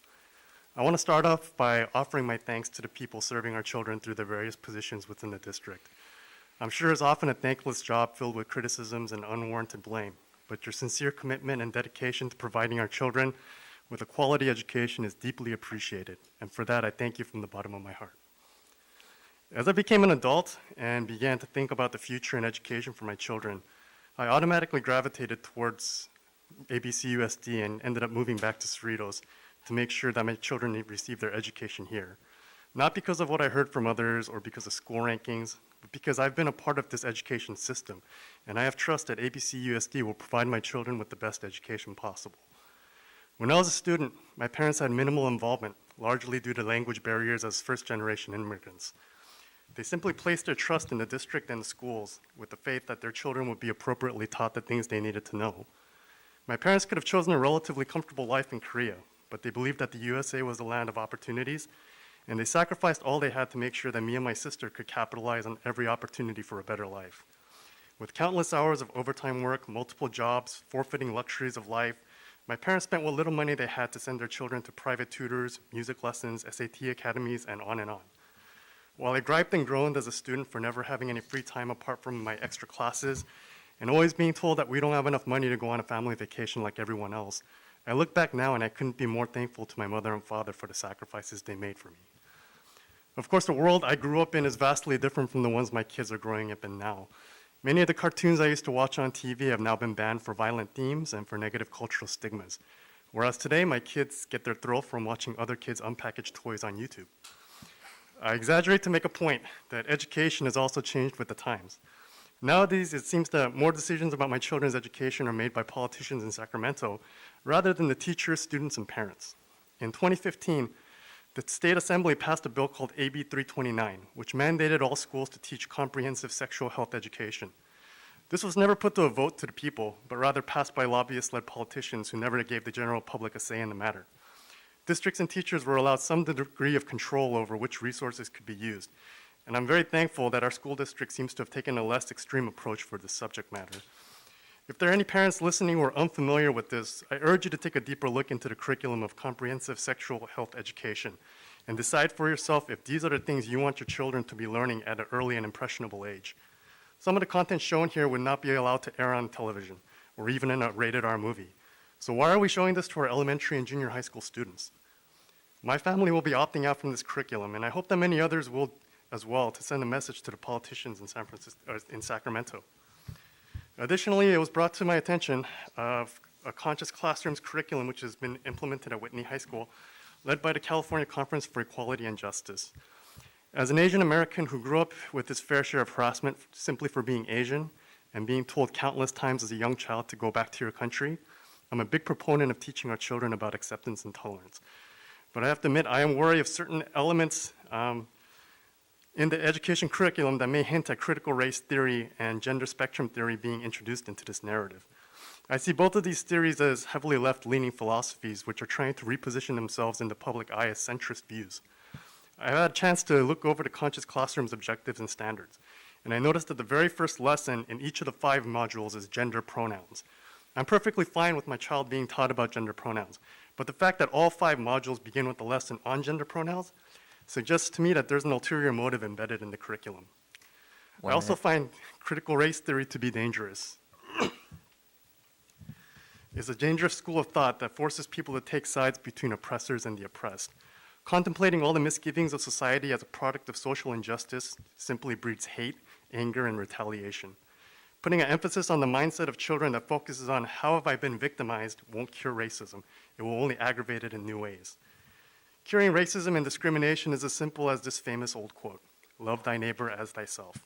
I want to start off by offering my thanks to the people serving our children through their various positions within the district. I'm sure it's often a thankless job filled with criticisms and unwarranted blame, but your sincere commitment and dedication to providing our children with a quality education is deeply appreciated, and for that I thank you from the bottom of my heart. As I became an adult and began to think about the future and education for my children, I automatically gravitated towards ABCUSD and ended up moving back to Cerritos to make sure that my children receive their education here. Not because of what I heard from others or because of school rankings, but because I've been a part of this education system, and I have trust that ABCUSD will provide my children with the best education possible. When I was a student, my parents had minimal involvement, largely due to language barriers as first-generation immigrants. They simply placed their trust in the district and the schools with the faith that their children would be appropriately taught the things they needed to know. My parents could have chosen a relatively comfortable life in Korea, but they believed that the USA was a land of opportunities, and they sacrificed all they had to make sure that me and my sister could capitalize on every opportunity for a better life. With countless hours of overtime work, multiple jobs, forfeiting luxuries of life, my parents spent what little money they had to send their children to private tutors, music lessons, SAT academies, and on. While I griped and groaned as a student for never having any free time apart from my extra classes, and always being told that we don't have enough money to go on a family vacation like everyone else, I look back now and I couldn't be more thankful to my mother and father for the sacrifices they made for me. Of course, the world I grew up in is vastly different from the ones my kids are growing up in now. Many of the cartoons I used to watch on TV have now been banned for violent themes and for negative cultural stigmas, whereas today my kids get their thrill from watching other kids unpackage toys on YouTube. I exaggerate to make a point that education has also changed with the times. Nowadays, it seems that more decisions about my children's education are made by politicians in Sacramento rather than the teachers, students, and parents. In 2015, the State Assembly passed a bill called AB 329, which mandated all schools to teach comprehensive sexual health education. This was never put to a vote to the people, but rather passed by lobbyist-led politicians who never gave the general public a say in the matter. Districts and teachers were allowed some degree of control over which resources could be used, and I'm very thankful that our school district seems to have taken a less extreme approach for this subject matter. If there are any parents listening who are unfamiliar with this, I urge you to take a deeper look into the curriculum of comprehensive sexual health education and decide for yourself if these are the things you want your children to be learning at an early and impressionable age. Some of the content shown here would not be allowed to air on television or even in a rated R movie. So why are we showing this to our elementary and junior high school students? My family will be opting out from this curriculum, and I hope that many others will as well, to send a message to the politicians in Sacramento. Additionally, it was brought to my attention of a Conscious Classrooms curriculum which has been implemented at Whitney High School, led by the California Conference for Equality and Justice. As an Asian American who grew up with his fair share of harassment simply for being Asian and being told countless times as a young child to go back to your country, I'm a big proponent of teaching our children about acceptance and tolerance. But I have to admit, I am worried of certain elements in the education curriculum that may hint at critical race theory and gender spectrum theory being introduced into this narrative. I see both of these theories as heavily left-leaning philosophies which are trying to reposition themselves in the public eye as centrist views. I had a chance to look over the Conscious Classroom's objectives and standards, and I noticed that the very first lesson in each of the 5 modules is gender pronouns. I'm perfectly fine with my child being taught about gender pronouns, but the fact that all 5 modules begin with a lesson on gender pronouns suggests to me that there's an ulterior motive embedded in the curriculum. I also find critical race theory to be dangerous. It's a dangerous school of thought that forces people to take sides between oppressors and the oppressed. Contemplating all the misgivings of society as a product of social injustice simply breeds hate, anger, and retaliation. Putting an emphasis on the mindset of children that focuses on how have I been victimized won't cure racism. It will only aggravate it in new ways. Curing racism and discrimination is as simple as this famous old quote, "Love thy neighbor as thyself."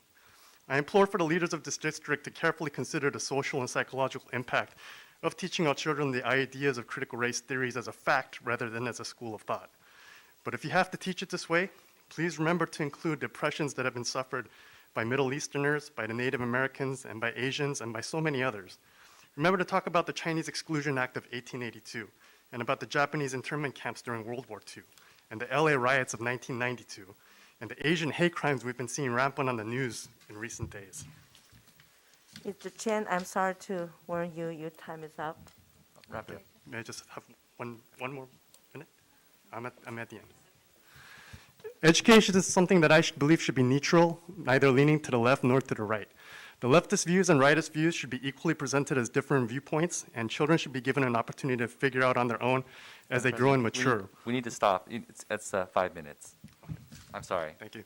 I implore for the leaders of this district to carefully consider the social and psychological impact of teaching our children the ideas of critical race theories as a fact rather than as a school of thought. But if you have to teach it this way, please remember to include the oppressions that have been suffered by Middle Easterners, by the Native Americans, and by Asians, and by so many others. Remember to talk about the Chinese Exclusion Act of 1882, and about the Japanese internment camps during World War II, and the LA riots of 1992, and the Asian hate crimes we've been seeing rampant on the news in recent days. Mr. Chen, I'm sorry to warn you, your time is up. Wrap it up. May I just have one more minute? I'm at the end. Education is something that I believe should be neutral, neither leaning to the left nor to the right. The leftist views and rightist views should be equally presented as different viewpoints, and children should be given an opportunity to figure out on their own as they grow and mature. We need to stop. It's 5 minutes. I'm sorry. Thank you.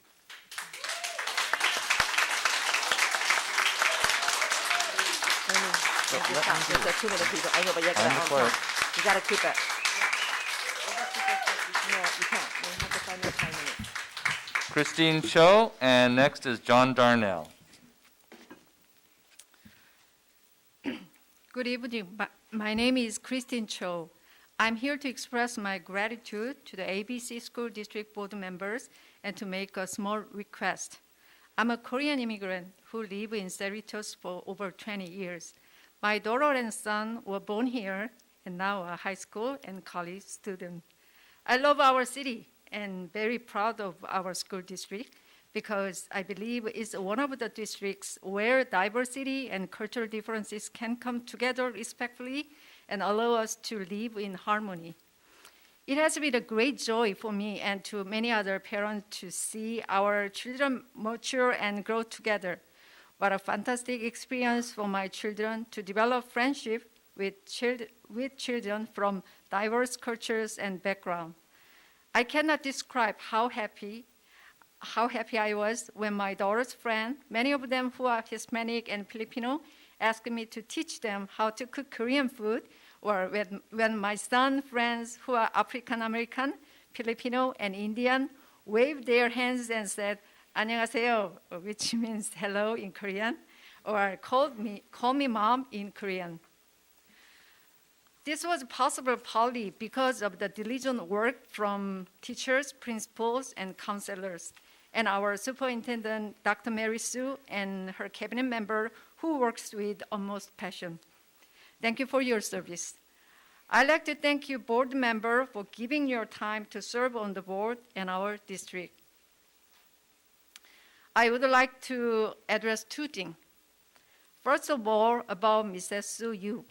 There's a 2-minute people. I know, but you gotta on time. You gotta keep it. No, you can't. You have to find your 5 minutes. Christine Cho, and next is John Darnell. Good evening. My name is Christine Cho. I'm here to express my gratitude to the ABC School District Board members and to make a small request. I'm a Korean immigrant who live in Cerritos for over 20 years. My daughter and son were born here and now are high school and college students. I love our city and very proud of our school district because I believe it's one of the districts where diversity and cultural differences can come together respectfully and allow us to live in harmony. It has been a great joy for me and to many other parents to see our children mature and grow together. What a fantastic experience for my children to develop friendship with children from diverse cultures and backgrounds. I cannot describe how happy I was when my daughter's friends, many of them who are Hispanic and Filipino, asked me to teach them how to cook Korean food, or when my son's friends who are African American, Filipino, and Indian waved their hands and said, 안녕하세요, which means hello in Korean, or call me mom in Korean. This was possible partly because of the diligent work from teachers, principals, and counselors, and our superintendent, Dr. Mary Sue, and her cabinet member, who works with utmost passion. Thank you for your service. I'd like to thank you, board member, for giving your time to serve on the board and our district. I would like to address 2 things. First of all, about Mrs. Sue Yu.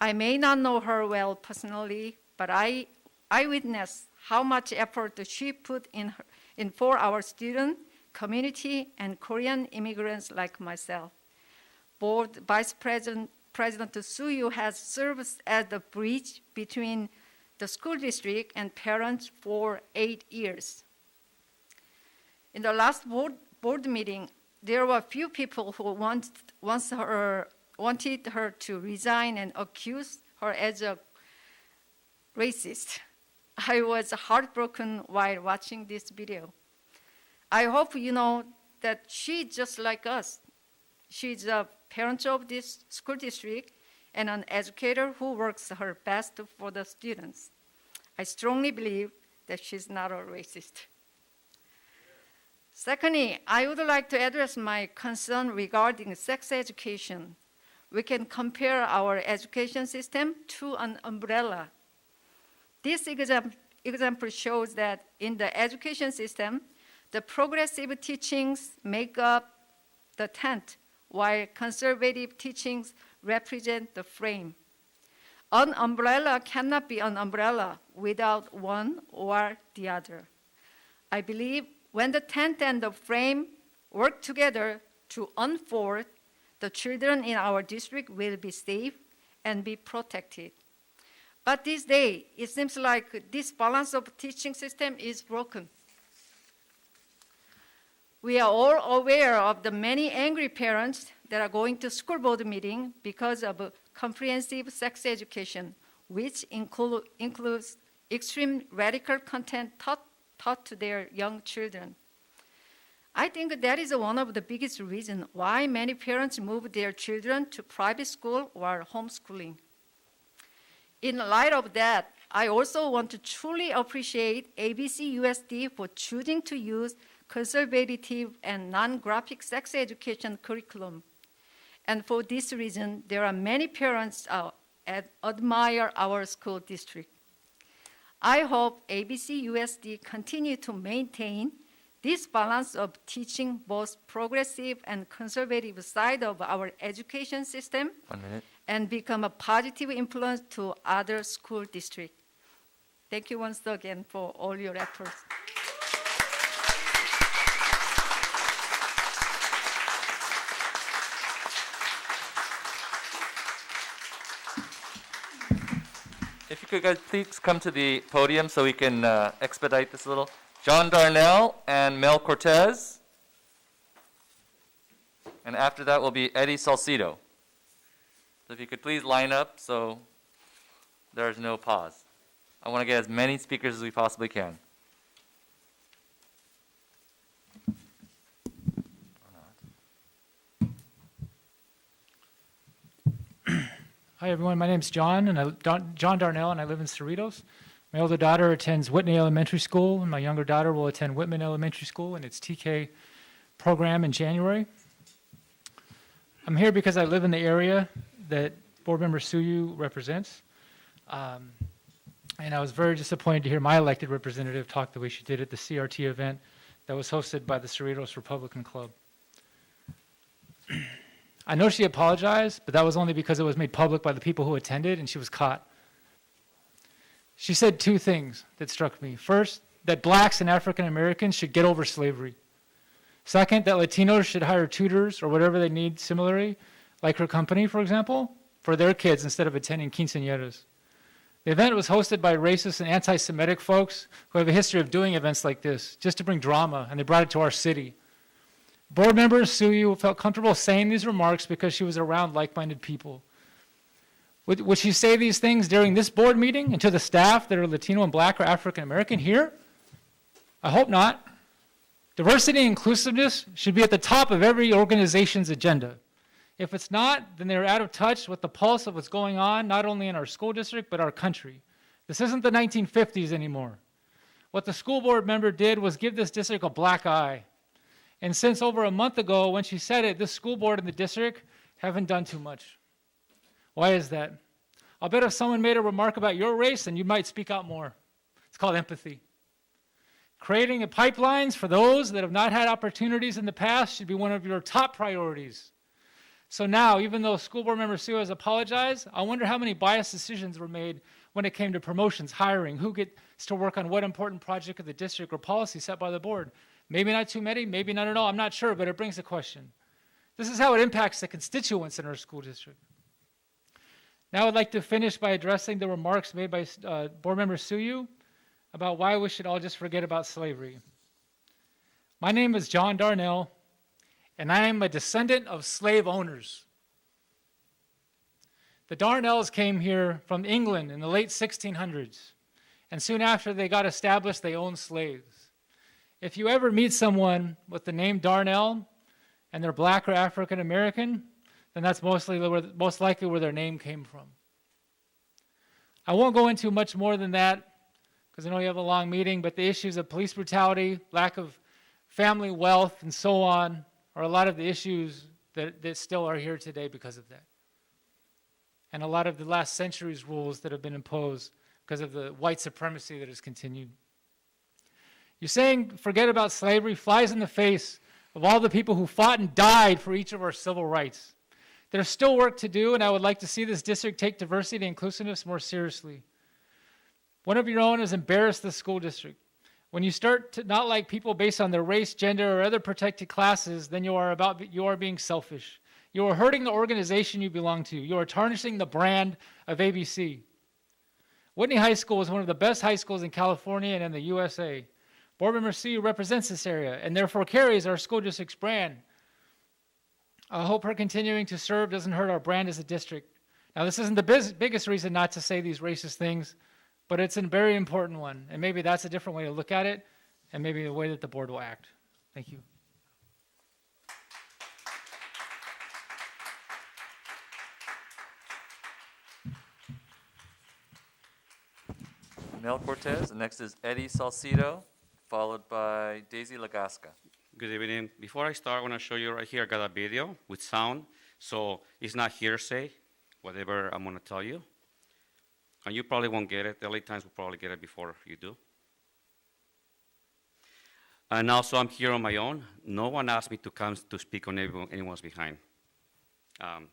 I may not know her well personally, but I witnessed how much effort she put in for our student, community, and Korean immigrants like myself. Board Vice President Soo Yu has served as the bridge between the school district and parents for 8 years. In the last board meeting, there were a few people who wanted her to resign and accused her as a racist. I was heartbroken while watching this video. I hope you know that she's just like us. She's a parent of this school district and an educator who works her best for the students. I strongly believe that she's not a racist. Secondly, I would like to address my concern regarding sex education. We can compare our education system to an umbrella. This example shows that in the education system, the progressive teachings make up the tent, while conservative teachings represent the frame. An umbrella cannot be an umbrella without one or the other. I believe when the tent and the frame work together to unfold, the children in our district will be safe and be protected. But these days, it seems like this balance of teaching system is broken. We are all aware of the many angry parents that are going to school board meeting because of comprehensive sex education, which includes extreme radical content taught to their young children. I think that is one of the biggest reasons why many parents move their children to private school or homeschooling. In light of that, I also want to truly appreciate ABCUSD for choosing to use conservative and non-graphic sex education curriculum. And for this reason, there are many parents admire our school district. I hope ABCUSD continue to maintain this balance of teaching both progressive and conservative side of our education system. 1 minute. And become a positive influence to other school districts. Thank you once again for all your efforts. If you could guys please come to the podium so we can expedite this a little. John Darnell and Mel Cortez. And after that will be Eddie Salcido. So if you could please line up so there's no pause. I want to get as many speakers as we possibly can. Hi everyone, my name's John, and John Darnell, and I live in Cerritos. My older daughter attends Whitney Elementary School, and my younger daughter will attend Whitman Elementary School in its TK program in January. I'm here because I live in the area that Board Member Suyu represents. And I was very disappointed to hear my elected representative talk the way she did at the CRT event that was hosted by the Cerritos Republican Club. I know she apologized, but that was only because it was made public by the people who attended and she was caught. She said two things that struck me. First, that blacks and African Americans should get over slavery. Second, that Latinos should hire tutors or whatever they need similarly, like her company, for example, for their kids instead of attending quinceañeras. The event was hosted by racist and anti-Semitic folks who have a history of doing events like this, just to bring drama, and they brought it to our city. Board member Suyu felt comfortable saying these remarks because she was around like-minded people. Would she say these things during this board meeting and to the staff that are Latino and black or African American here? I hope not. Diversity and inclusiveness should be at the top of every organization's agenda. If it's not, then they're out of touch with the pulse of what's going on, not only in our school district, but our country. This isn't the 1950s anymore. What the school board member did was give this district a black eye. And since over a month ago, when she said it, this school board and the district haven't done too much. Why is that? I'll bet if someone made a remark about your race, then you might speak out more. It's called empathy. Creating pipelines for those that have not had opportunities in the past should be one of your top priorities. So now, even though school board member Sue has apologized, I wonder how many biased decisions were made when it came to promotions, hiring, who gets to work on what important project of the district or policy set by the board. Maybe not too many, maybe not at all, I'm not sure, but it brings a question. This is how it impacts the constituents in our school district. Now I'd like to finish by addressing the remarks made by board member Suyu about why we should all just forget about slavery. My name is John Darnell, and I am a descendant of slave owners. The Darnells came here from England in the late 1600s, and soon after they got established, they owned slaves. If you ever meet someone with the name Darnell and they're black or African American, then that's most likely where their name came from. I won't go into much more than that because I know you have a long meeting, but the issues of police brutality, lack of family wealth, and so on, are a lot of the issues that still are here today because of that. And a lot of the last century's rules that have been imposed because of the white supremacy that has continued. You're saying forget about slavery flies in the face of all the people who fought and died for each of our civil rights. There's still work to do, and I would like to see this district take diversity and inclusiveness more seriously. One of your own has embarrassed the school district. When you start to not like people based on their race, gender, or other protected classes, then you are being selfish. You are hurting the organization you belong to. You are tarnishing the brand of ABC. Whitney High School is one of the best high schools in California and in the USA. Board Member Sue represents this area and therefore carries our school district's brand. I hope her continuing to serve doesn't hurt our brand as a district. Now, this isn't the biggest reason not to say these racist things, but it's a very important one, and maybe that's a different way to look at it, and maybe the way that the board will act. Thank you. Mel Cortez, and next is Eddie Salcido, followed by Daisy Lagasca. Good evening. Before I start, I want to show you right here, I got a video with sound, so it's not hearsay, whatever I'm going to tell you. And you probably won't get it. The LA Times will probably get it before you do. And also, I'm here on my own. No one asked me to come to speak on anyone's behind. I'm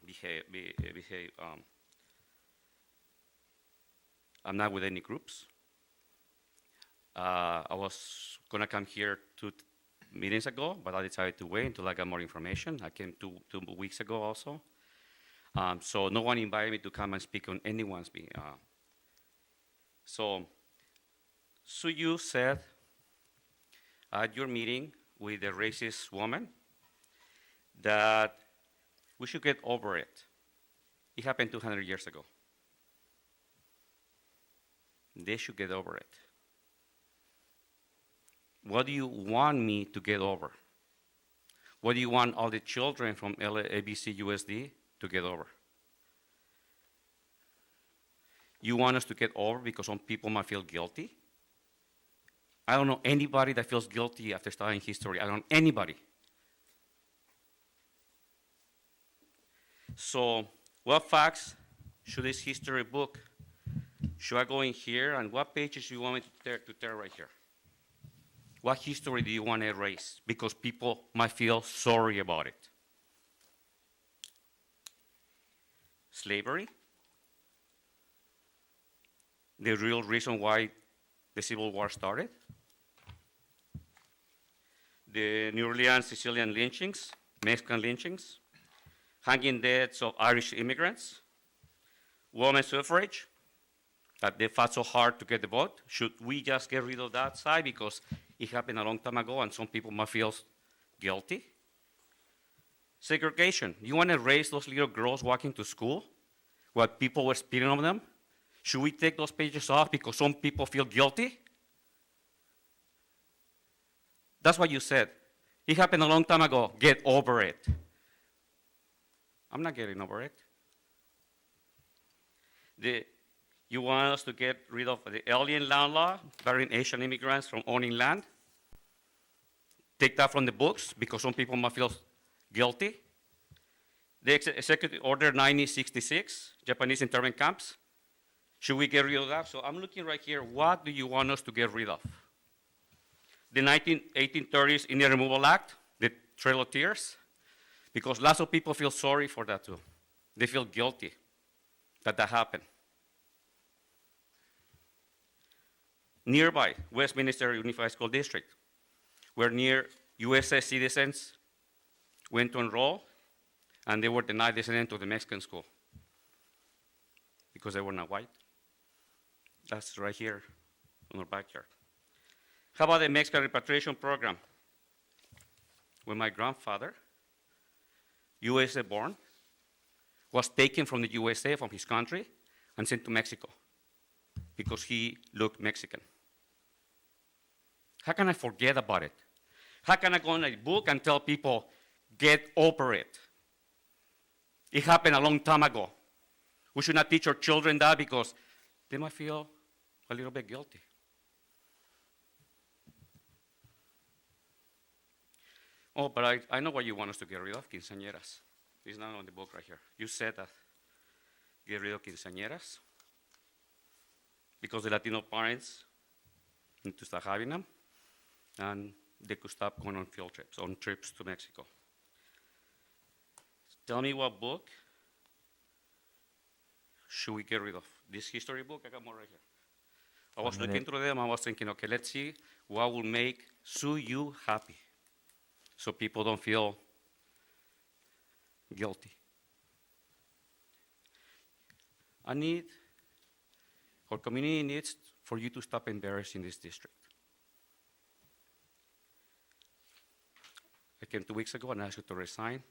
not with any groups. I was going to come here 2 meetings ago, but I decided to wait until I got more information. I came two weeks ago also. So no one invited me to come and speak on anyone's behalf. So you said at your meeting with the racist woman that we should get over it. It happened 200 years ago. They should get over it. What do you want me to get over? What do you want all the children from ABCUSD to get over? You want us to get over because some people might feel guilty? I don't know anybody that feels guilty after studying history. I don't know anybody. So what facts should this history book, should I go in here, and what pages do you want me to tear right here? What history do you want to erase? Because people might feel sorry about it. Slavery? The real reason why the Civil War started? The New Orleans Sicilian lynchings, Mexican lynchings, hanging deaths of Irish immigrants, women's suffrage, that they fought so hard to get the vote. Should we just get rid of that side because it happened a long time ago and some people might feel guilty? Segregation. You want to raise those little girls walking to school while people were spitting on them? Should we take those pages off because some people feel guilty? That's what you said. It happened a long time ago. Get over it. I'm not getting over it. You want us to get rid of the alien land law, barring Asian immigrants from owning land? Take that from the books because some people might feel guilty. The Executive Order 9066, Japanese internment camps. Should we get rid of that? So I'm looking right here. What do you want us to get rid of? The 1830s Indian Removal Act, the Trail of Tears, because lots of people feel sorry for that too. They feel guilty that happened. Nearby, Westminster Unified School District, where near USA citizens went to enroll, and they were denied descent to the Mexican school because they were not white. That's right here in our backyard. How about the Mexican repatriation program? When my grandfather, USA born, was taken from the USA, from his country, and sent to Mexico because he looked Mexican. How can I forget about it? How can I go in a book and tell people, get over it? It happened a long time ago. We should not teach our children that because they might feel a little bit guilty. Oh, but I know what you want us to get rid of, quinceañeras. It's not on the book right here. You said that. Get rid of quinceañeras because the Latino parents need to start having them, and they could stop going on field trips, on trips to Mexico. Tell me what book should we get rid of? This history book, I got more right here. I was looking through them, I was thinking, okay, let's see what will make Sue you happy so people don't feel guilty. Our community needs for you to stop embarrassing this district. I came 2 weeks ago and asked you to resign,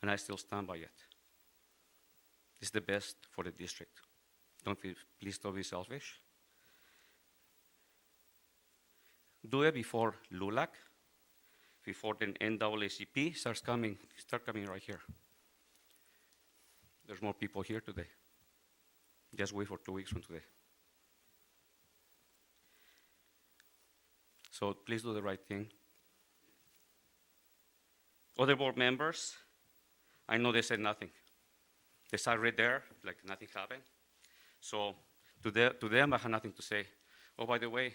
and I still stand by it. It's the best for the district. Please don't be selfish. Do it before LULAC, before the NAACP start coming right here. There's more people here today. Just wait for 2 weeks from today. So please do the right thing. Other board members, I know they said nothing. They sat right there like nothing happened. So to them, I have nothing to say. Oh, by the way,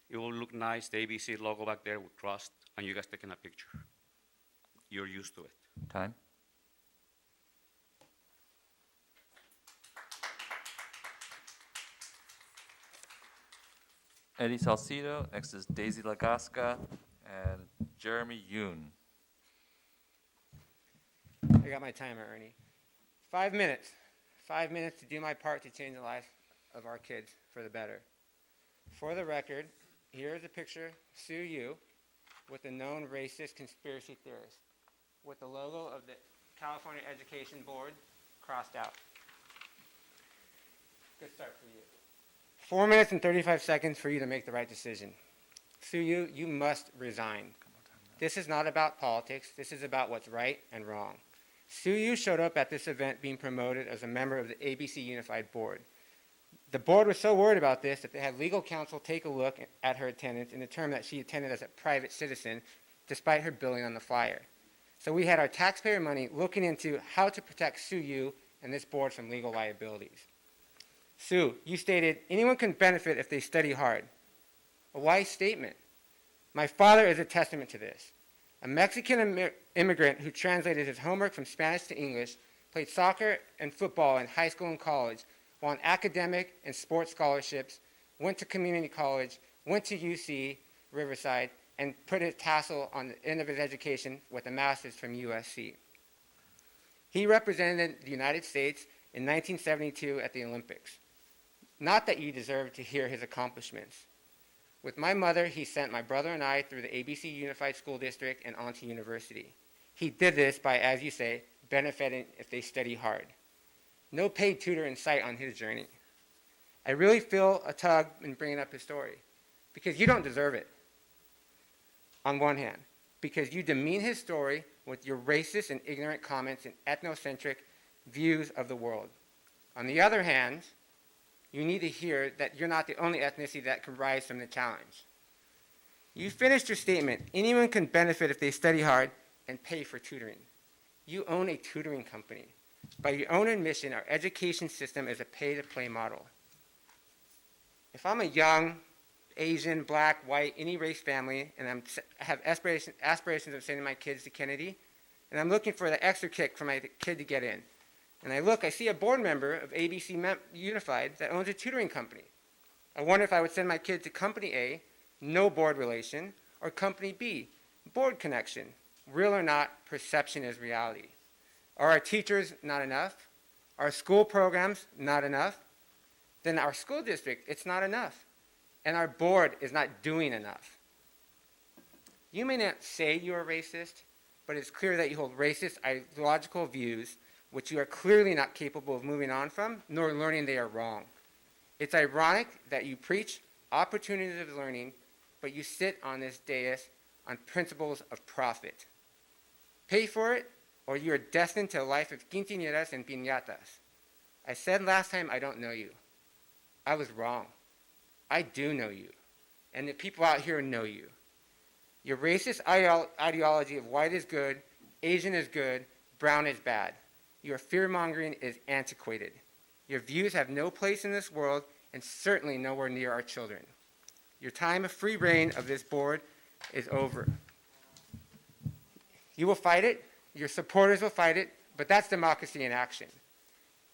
it will look nice, the ABC logo back there with trust, and you guys taking a picture. You're used to it. Time. Eddie Salcido, next is Daisy Lagasca, and Jeremy Yoon. I got my timer, Ernie. 5 minutes. 5 minutes to do my part to change the life of our kids for the better. For the record, here is a picture of Sue Yu with the known racist conspiracy theorist with the logo of the California Education Board crossed out. Good start for you. 4 minutes and 35 seconds for you to make the right decision. Sue Yu, you must resign. This is not about politics. This is about what's right and wrong. Sue Yu showed up at this event being promoted as a member of the ABC Unified Board. The board was so worried about this that they had legal counsel take a look at her attendance and determine that she attended as a private citizen despite her billing on the flyer. So we had our taxpayer money looking into how to protect Sue Yu and this board from legal liabilities. Sue, you stated anyone can benefit if they study hard. A wise statement. My father is a testament to this. A Mexican immigrant who translated his homework from Spanish to English, played soccer and football in high school and college, won academic and sports scholarships, went to community college, went to UC Riverside, and put a tassel on the end of his education with a master's from USC. He represented the United States in 1972 at the Olympics. Not that you deserve to hear his accomplishments. With my mother, he sent my brother and I through the ABC Unified School District and on to university. He did this by, as you say, benefiting if they study hard. No paid tutor in sight on his journey. I really feel a tug in bringing up his story because you don't deserve it, on one hand, because you demean his story with your racist and ignorant comments and ethnocentric views of the world. On the other hand, you need to hear that you're not the only ethnicity that can rise from the challenge. You finished your statement, anyone can benefit if they study hard and pay for tutoring. You own a tutoring company. By your own admission, our education system is a pay-to-play model. If I'm a young, Asian, black, white, any race family, and I have aspirations of sending my kids to Kennedy, and I'm looking for the extra kick for my kid to get in, and I see a board member of ABC Unified that owns a tutoring company. I wonder if I would send my kid to Company A, no board relation, or Company B, board connection. Real or not, perception is reality. Are our teachers not enough? Are school programs not enough? Then our school district, it's not enough. And our board is not doing enough. You may not say you are racist, but it's clear that you hold racist ideological views which you are clearly not capable of moving on from, nor learning they are wrong. It's ironic that you preach opportunities of learning, but you sit on this dais on principles of profit. Pay for it, or you are destined to a life of quinceañeras and piñatas. I said last time I don't know you. I was wrong. I do know you, and the people out here know you. Your racist ideology of white is good, Asian is good, brown is bad. Your fear-mongering is antiquated. Your views have no place in this world and certainly nowhere near our children. Your time of free reign of this board is over. You will fight it, your supporters will fight it, but that's democracy in action.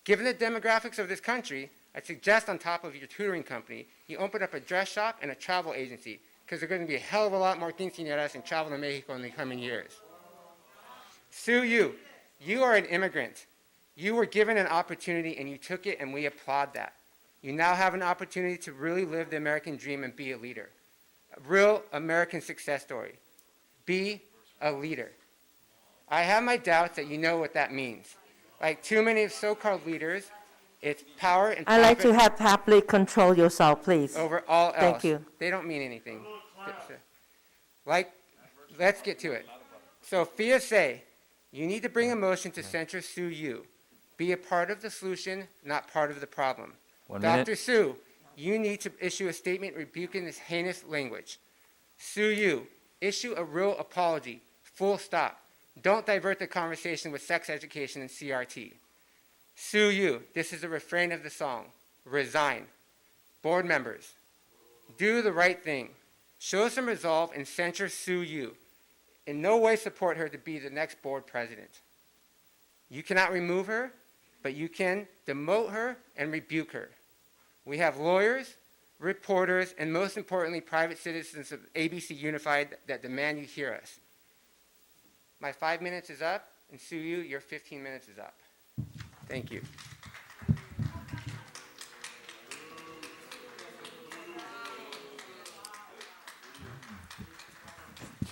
Given the demographics of this country, I suggest on top of your tutoring company, you open up a dress shop and a travel agency, because there are going to be a hell of a lot more quinceañeras and travel to Mexico in the coming years. Sue, you are an immigrant. You were given an opportunity and you took it, and we applaud that. You now have an opportunity to really live the American dream and be a leader. A real American success story. Be a leader. I have my doubts that you know what that means. Like too many so-called leaders, it's power and I'd like to profit have happily control yourself, please. over all else. Thank you. They don't mean anything. Like, let's get to it. So, Say, you need to bring a motion to censure Sue Yu. Be a part of the solution, not part of the problem. 1 minute. Dr. Sue, you need to issue a statement rebuking this heinous language. Sue Yu, issue a real apology, full stop. Don't divert the conversation with sex education and CRT. Sue Yu, this is the refrain of the song. Resign. Board members, do the right thing. Show some resolve and censure Sue Yu. In no way support her to be the next board president. You cannot remove her, but you can demote her and rebuke her. We have lawyers, reporters, and most importantly, private citizens of ABC Unified that demand you hear us. My 5 minutes is up, and Sue Yu, your 15 minutes is up. Thank you.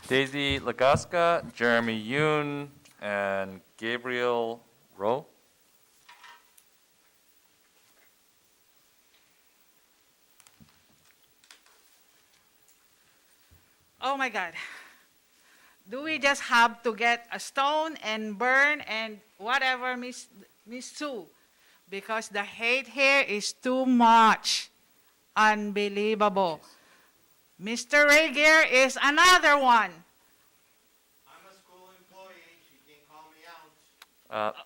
Daisy Lagasca, Jeremy Yoon, and Gabriel Rowe. Oh my God. Do we just have to get a stone and burn and whatever, Miss Sue? Because the hate here is too much. Unbelievable. Mr. Regier is another one. I'm a school employee. She can call me out.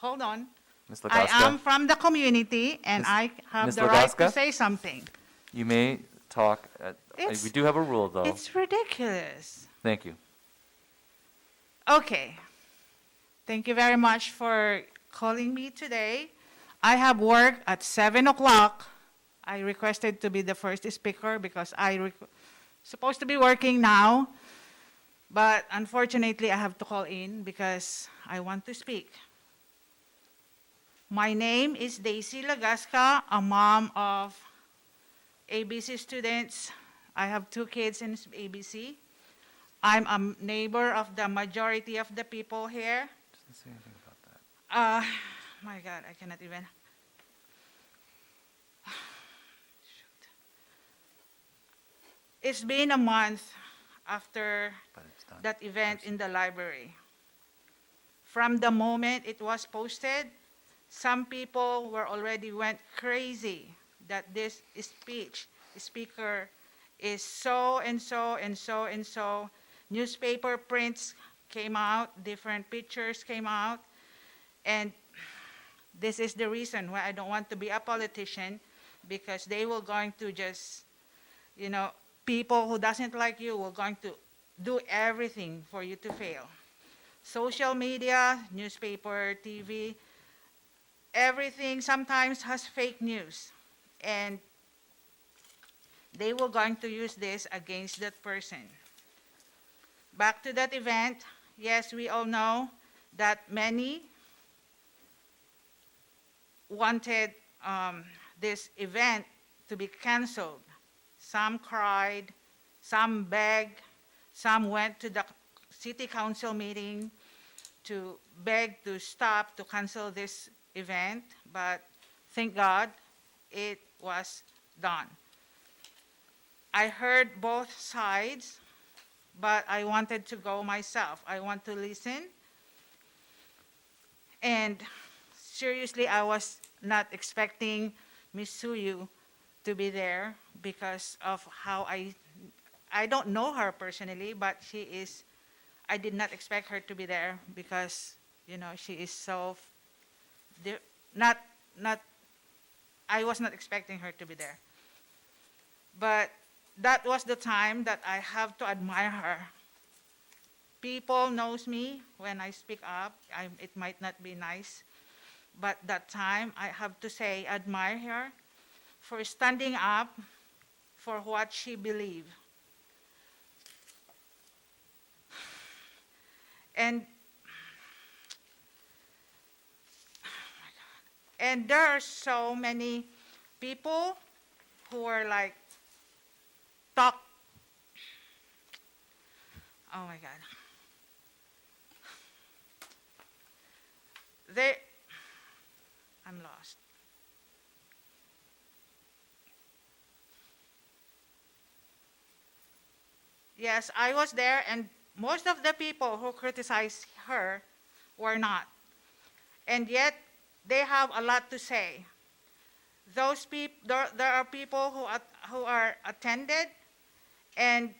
Hold on. Ms. I Lagasca, am from the community and Ms. I have Ms. the right to Lagasca? say something. you may talk. We do have a rule, though. It's ridiculous. Thank you. Okay. Thank you very much for calling me today. I have work at 7 o'clock. I requested to be the first speaker because I'm supposed to be working now. But unfortunately, I have to call in because I want to speak. My name is Daisy Lagasca, a mom of ABC students. I have 2 kids in ABC. I'm a neighbor of the majority of the people here. Doesn't say anything about that. My God, I cannot even. Shoot. It's been a month after that event in the library. From the moment it was posted, some people were already went crazy that this speaker is so and so and so and so. Newspaper prints came out, different pictures came out, and this is the reason why I don't want to be a politician, because they will going to just, people who doesn't like you will going to do everything for you to fail. Social media, newspaper, TV, everything sometimes has fake news, and they were going to use this against that person. Back to that event, yes, we all know that many wanted this event to be canceled. Some cried, some begged, some went to the city council meeting to beg to stop, to cancel this event, but thank God it was done. I heard both sides, but I wanted to go myself. I want to listen. And seriously, I was not expecting Miss Suyu to be there because of how I I don't know her personally, but she is, I did not expect her to be there because, you know, she is so, not, I was not expecting her to be there. But that was the time that I have to admire her. People knows me when I speak up. It might not be nice, but that time I have to say, admire her for standing up for what she believed. And there are so many people who are like, talk. Oh my God. I'm lost. Yes, I was there, and most of the people who criticized her were not. And yet, they have a lot to say. Those people, there are people who are attended, and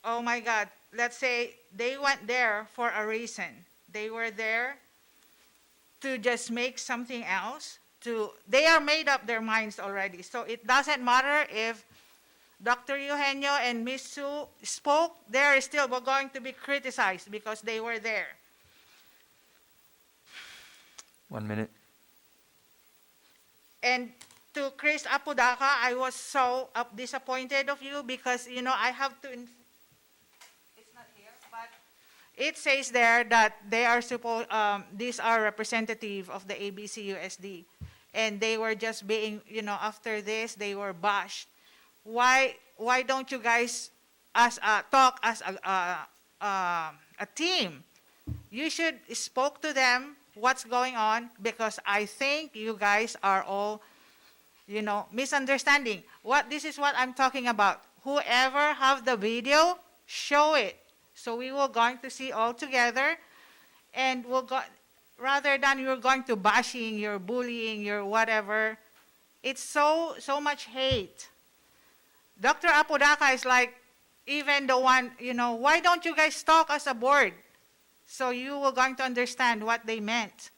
oh my God, let's say they went there for a reason. They were there to just make something else. They are made up their minds already. So it doesn't matter if Dr. Eugenio and Ms. Sue spoke, they're still going to be criticized because they were there. 1 minute. And to Chris Apodaca, I was so disappointed of you because, you know, I have to, it's not here, but it says there that they are these are representative of the ABCUSD. And they were just being, you know, after this, they were bashed. Why don't you guys talk as a team? You should spoke to them what's going on, because I think you guys are all, you know, misunderstanding. This is what I'm talking about. Whoever have the video, show it. So we will going to see all together, and we'll go, rather than you're going to bashing, you're bullying, you're whatever. It's so much hate. Dr. Apodaca is like, even the one, you know, why don't you guys talk as a board? So you were going to understand what they meant.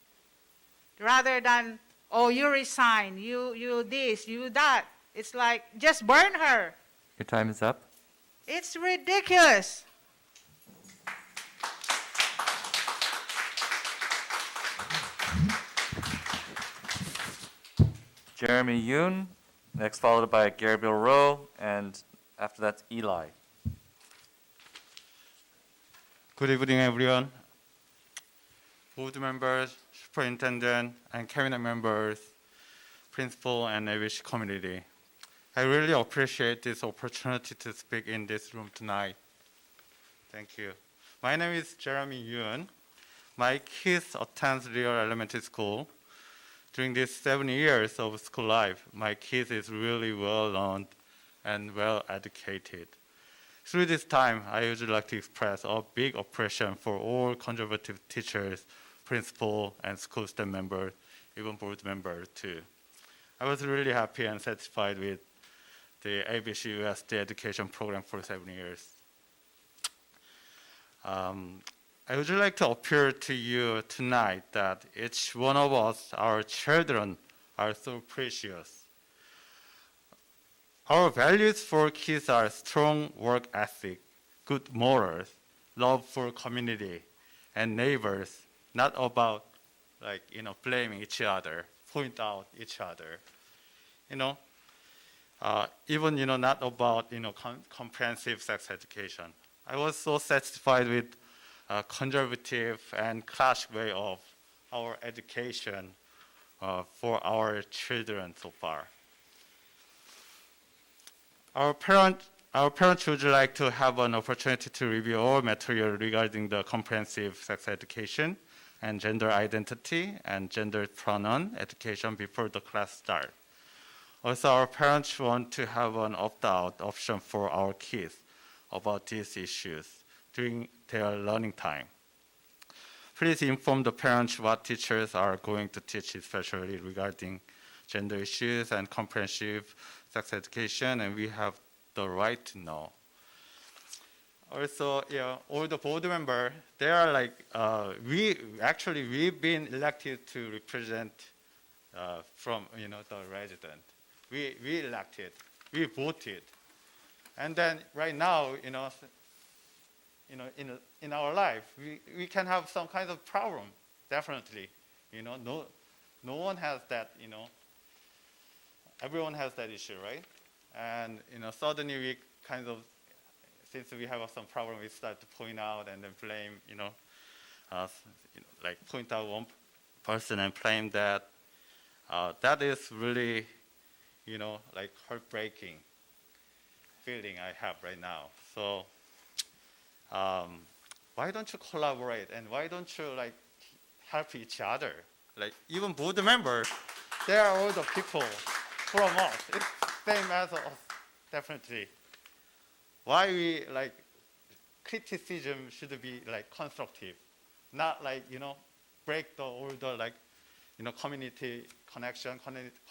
Rather than, oh, you resign, you this, you that. It's like, just burn her. Your time is up. It's ridiculous. Jeremy Yoon, next followed by Gabriel Rowe, and after that's Eli. Good evening, everyone. Board members, superintendent, and cabinet members, principal, and ABC community. I really appreciate this opportunity to speak in this room tonight. Thank you. My name is Jeremy Yoon. My kids attend Real Elementary School. During these 7 years of school life, my kids is really well-learned and well-educated. Through this time, I would like to express a big appreciation for all conservative teachers, principal, and school staff members, even board members too. I was really happy and satisfied with the ABCUSD education program for 7 years. I would like to appeal to you tonight that each one of us, our children, are so precious. Our values for kids are strong work ethic, good morals, love for community and neighbors, not about blaming each other, point out each other. Even not about comprehensive sex education. I was so satisfied with conservative and classic way of our education for our children so far. Our parents would like to have an opportunity to review all material regarding the comprehensive sex education and gender identity and gender pronoun education before the class starts. Also, our parents want to have an opt-out option for our kids about these issues during their learning time. Please inform the parents what teachers are going to teach, especially regarding gender issues and comprehensive sex education, and we have the right to know. also, all the board member, they are like, we've been elected to represent from, the resident. We elected, we voted. And then right now, in our life, we can have some kind of problem, definitely. No one has that, everyone has that issue, right? And, suddenly we kind of, since we have some problem, we start to point out and then blame, like point out one person and blame that. That is really, like heartbreaking feeling I have right now. So why don't you collaborate and why don't you like help each other? Like even board members, they are all the people from us. It's same as us, definitely. Why we like criticism should be like constructive, not like break the all the like community connection,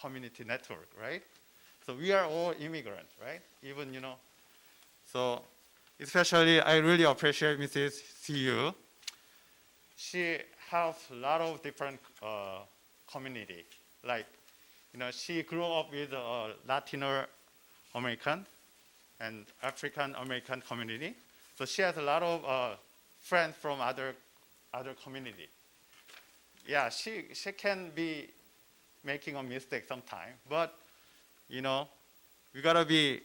community network, right? So we are all immigrants, right? Even so especially I really appreciate Mrs. CU. She helps a lot of different community. Like she grew up with Latino American and African American community. So she has a lot of friends from other community. Yeah, she can be making a mistake sometime, but we gotta be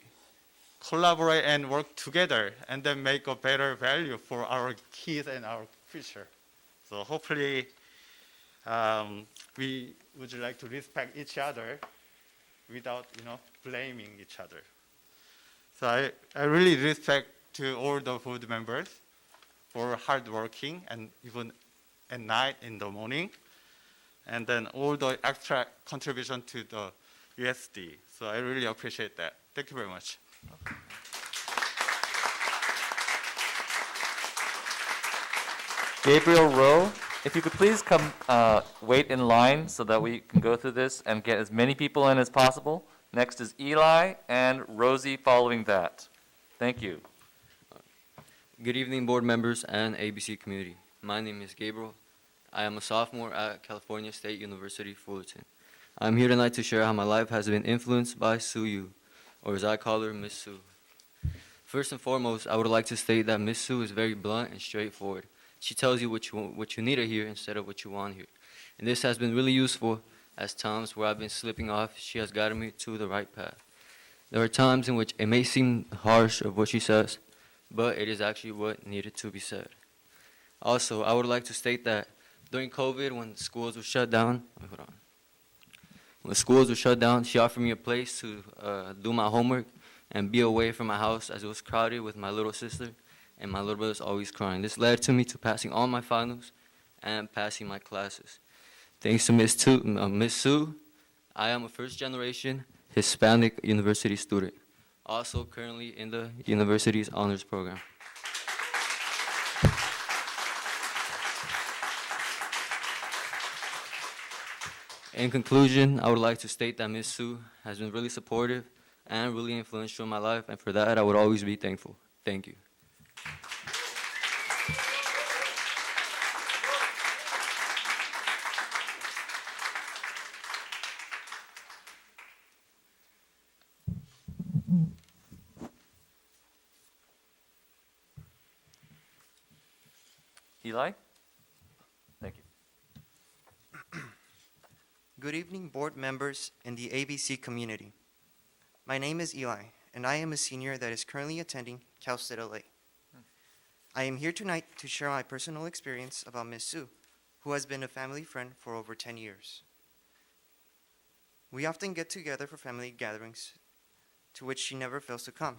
collaborate and work together and then make a better value for our kids and our future. So hopefully we would like to respect each other without blaming each other. So I really respect to all the board members for hard working and even at night in the morning, and then all the extra contribution to the USD. So I really appreciate that. Thank you very much. Gabriel Rowe, if you could please come wait in line so that we can go through this and get as many people in as possible. Next is Eli and Rosie following that. Thank you. Good evening, board members and ABC community. My name is Gabriel. I am a sophomore at California State University, Fullerton. I'm here tonight to share how my life has been influenced by Sue Yu, or as I call her, Miss Sue. First and foremost, I would like to state that Miss Sue is very blunt and straightforward. She tells you what you need to hear instead of what you want to hear. And this has been really useful as times where I've been slipping off. She has guided me to the right path. There are times in which it may seem harsh of what she says, but it is actually what needed to be said. Also, I would like to state that during COVID, when schools were shut down, she offered me a place to do my homework and be away from my house as it was crowded with my little sister, and my little brother's always crying. This led to me to passing all my finals and passing my classes. Thanks to Miss Sue, I am a first-generation Hispanic university student, also currently in the university's honors program. In conclusion, I would like to state that Miss Sue has been really supportive and really influential in my life, and for that I would always be thankful. Thank you. Eli? Thank you. Good evening, board members and the ABC community. My name is Eli, and I am a senior that is currently attending Cal State LA. I am here tonight to share my personal experience about Miss Sue, who has been a family friend for over 10 years. We often get together for family gatherings, to which she never fails to come.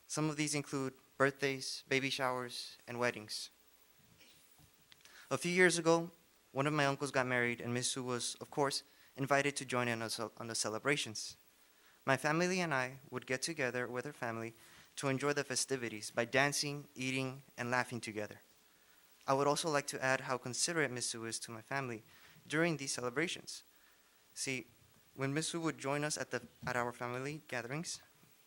Some of these include birthdays, baby showers, and weddings. A few years ago, one of my uncles got married, and Miss Sue was, of course, invited to join in on the celebrations. My family and I would get together with her family to enjoy the festivities by dancing, eating, and laughing together. I would also like to add how considerate Miss Sue is to my family during these celebrations. See, when Miss Sue would join us at our family gatherings,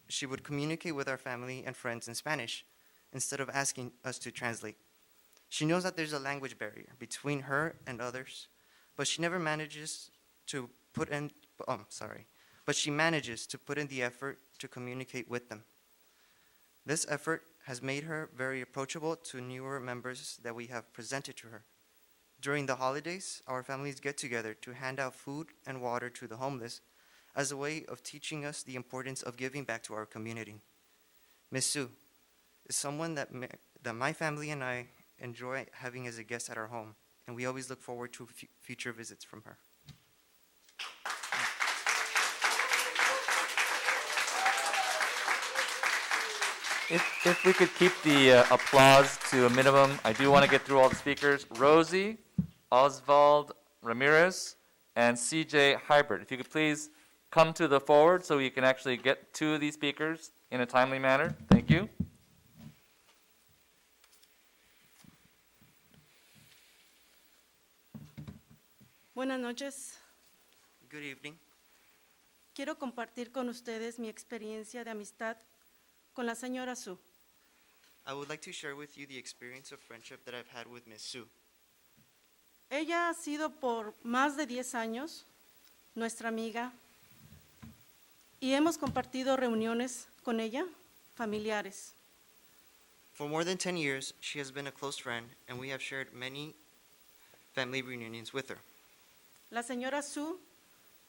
she would communicate with our family and friends in Spanish, instead of asking us to translate. She knows that there's a language barrier between her and others, but she never manages to put in, but she manages to put in the effort to communicate with them. This effort has made her very approachable to newer members that we have presented to her. During the holidays, our families get together to hand out food and water to the homeless as a way of teaching us the importance of giving back to our community. Miss Sue is someone that my family and I enjoy having as a guest at our home, and we always look forward to future visits from her. If we could keep the applause to a minimum, I do want to get through all the speakers. Rosie, Oswald Ramirez, and CJ Hybrid. If you could please come to the forward so we can actually get to these speakers in a timely manner. Thank you. Buenas noches. Good evening. Quiero compartir con ustedes mi experiencia de amistad con la señora Sue. I would like to share with you the experience of friendship that I've had with Miss Sue. Ella ha sido por más de 10 años nuestra amiga y hemos compartido reuniones con ella, familiares. For more than 10 years, she has been a close friend, and we have shared many family reunions with her. La señora Sue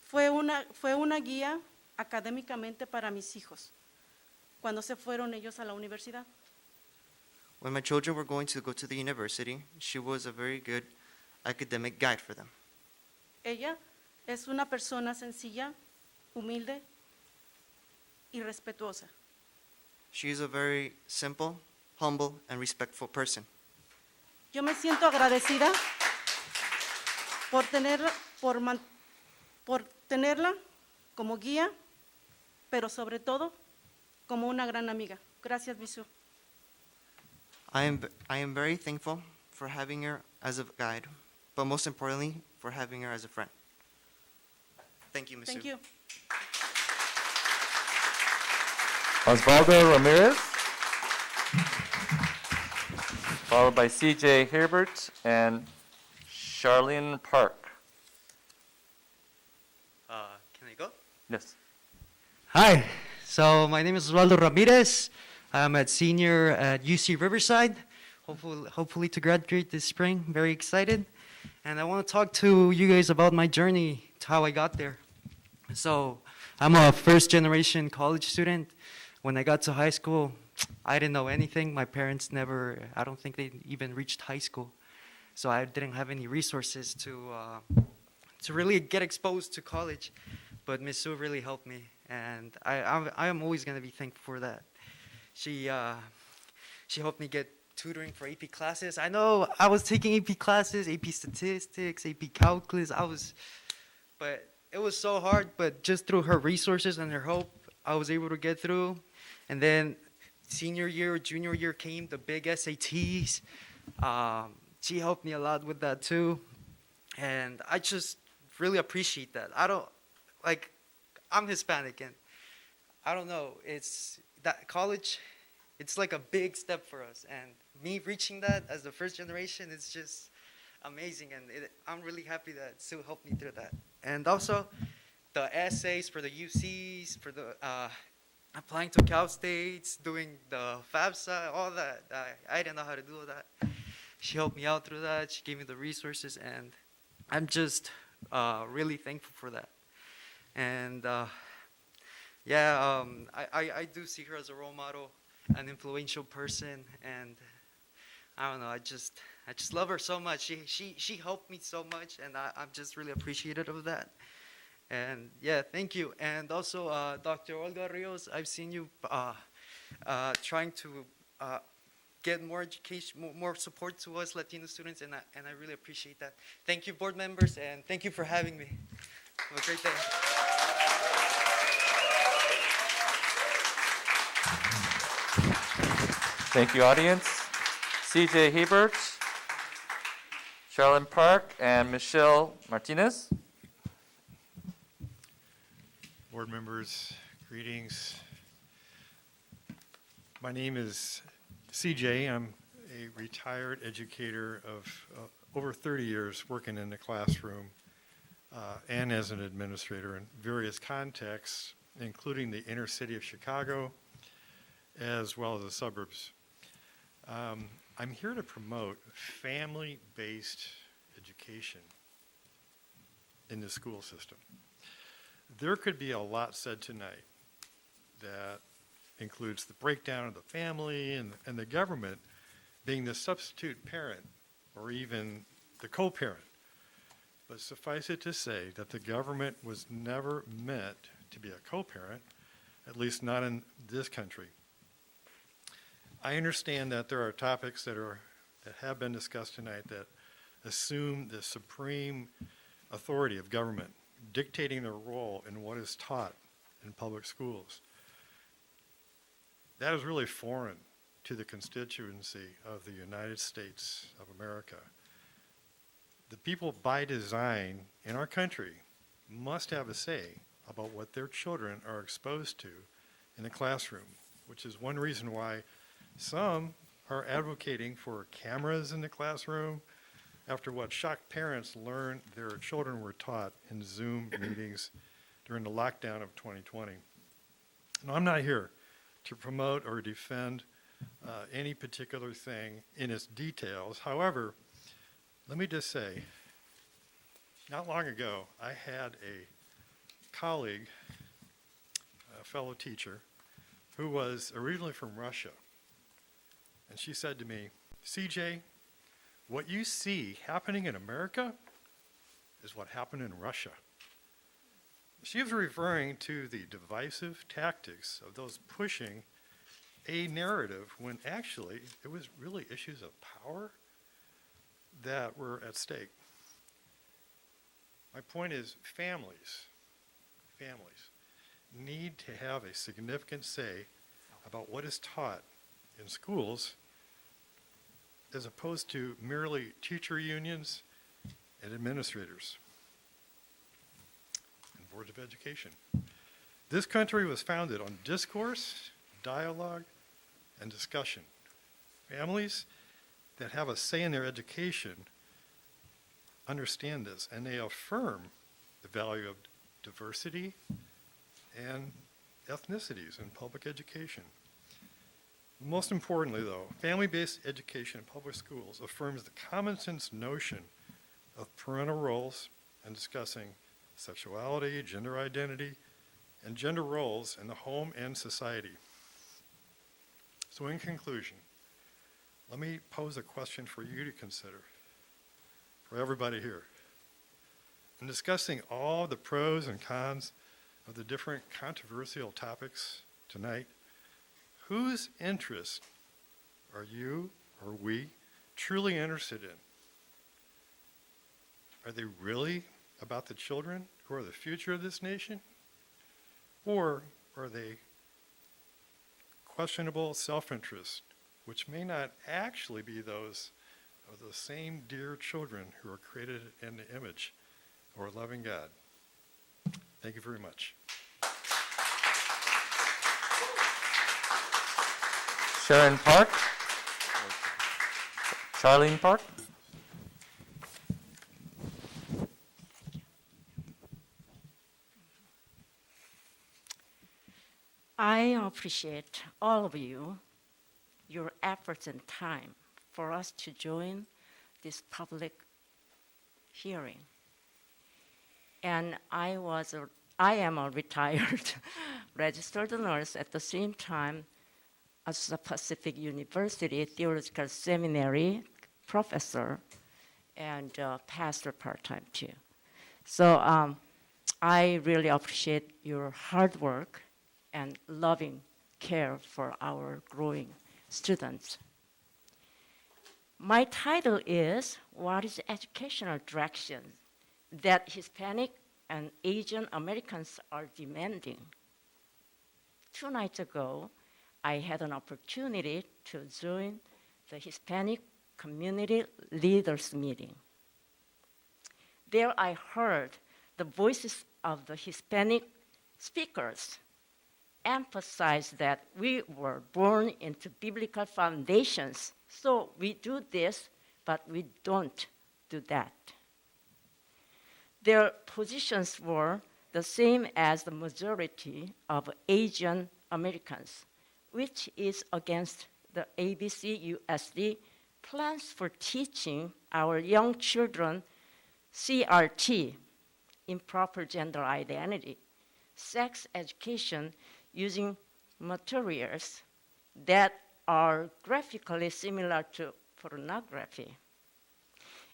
fue una guía académicamente para mis hijos cuando se fueron ellos a la universidad. When my children were going to go to the university, she was a very good academic guide for them. Ella es una persona sencilla, humilde y respetuosa. She is a very simple, humble, and respectful person. Yo me siento agradecida por tenerla como guía, pero sobre todo como una gran amiga. Gracias, Miss Sue. I am very thankful for having her as a guide, but most importantly, for having her as a friend. Thank you, Ms. Thank Sue. you. Osvaldo Ramirez, followed by CJ Herbert and Charlene Park. Can I go? Yes. Hi, so my name is Osvaldo Ramirez. I'm a senior at UC Riverside, hopefully to graduate this spring. Very excited. And I want to talk to you guys about my journey, to how I got there. So I'm a first-generation college student. When I got to high school, I didn't know anything. My parents I don't think they even reached high school. So I didn't have any resources to really get exposed to college. But Miss Sue really helped me, and I am always going to be thankful for that. She helped me get tutoring for AP classes. I know I was taking AP classes, AP statistics, AP calculus. But it was so hard. But just through her resources and her help, I was able to get through. And then senior year, junior year came, the big SATs. She helped me a lot with that too. And I just really appreciate that. I'm Hispanic, and I don't know, it's that college, it's like a big step for us. And me reaching that as the first generation is just amazing. And I'm really happy that Sue helped me through that. And also the essays for the UCs, for the applying to Cal States, doing the FAFSA, all that. I didn't know how to do all that. She helped me out through that. She gave me the resources, and I'm just really thankful for that. And I do see her as a role model, an influential person, and I don't know, I just love her so much. She helped me so much, and I'm just really appreciative of that. And yeah, thank you. And also, Dr. Olga Rios, I've seen you trying to get more education, more support to us Latino students, and I really appreciate that. Thank you, board members, and thank you for having me. Have a great day. Thank you, audience. CJ Hebert, Charlene Park, and Michelle Martinez. Board members, greetings. My name is CJ. I'm a retired educator of over 30 years working in the classroom and as an administrator in various contexts, including the inner city of Chicago, as well as the suburbs. I'm here to promote family-based education in the school system. There could be a lot said tonight that includes the breakdown of the family and the government being the substitute parent or even the co-parent. But suffice it to say that the government was never meant to be a co-parent, at least not in this country. I understand that there are topics that have been discussed tonight that assume the supreme authority of government, dictating their role in what is taught in public schools. That is really foreign to the constituency of the United States of America. The people by design in our country must have a say about what their children are exposed to in the classroom, which is one reason why some are advocating for cameras in the classroom after what shocked parents learned their children were taught in Zoom meetings during the lockdown of 2020. Now, I'm not here to promote or defend any particular thing in its details. However, let me just say, not long ago, I had a colleague, a fellow teacher, who was originally from Russia. And she said to me, CJ, what you see happening in America is what happened in Russia. She was referring to the divisive tactics of those pushing a narrative when actually it was really issues of power that were at stake. My point is families need to have a significant say about what is taught in schools as opposed to merely teacher unions and administrators and boards of education. This country was founded on discourse, dialogue, and discussion. Families that have a say in their education understand this, and they affirm the value of diversity and ethnicities in public education. Most importantly, though, family-based education in public schools affirms the common sense notion of parental roles and discussing sexuality, gender identity, and gender roles in the home and society. So in conclusion, let me pose a question for you to consider, for everybody here. In discussing all the pros and cons of the different controversial topics tonight, whose interest are you or we truly interested in? Are they really about the children who are the future of this nation? Or are they questionable self-interest, which may not actually be those of the same dear children who are created in the image of our loving God? Thank you very much. Sharon Park. Charlene Park. I appreciate all of you, your efforts and time for us to join this public hearing. And I am a retired registered nurse at the same time as a Pacific University Theological Seminary professor and pastor part-time too. So I really appreciate your hard work and loving care for our growing students. My title is, What is Educational Direction that Hispanic and Asian Americans are Demanding? 2 nights ago, I had an opportunity to join the Hispanic Community Leaders Meeting. There I heard the voices of the Hispanic speakers emphasize that we were born into biblical foundations. So we do this, but we don't do that. Their positions were the same as the majority of Asian Americans, which is against the ABCUSD plans for teaching our young children CRT, improper gender identity, sex education using materials that are graphically similar to pornography,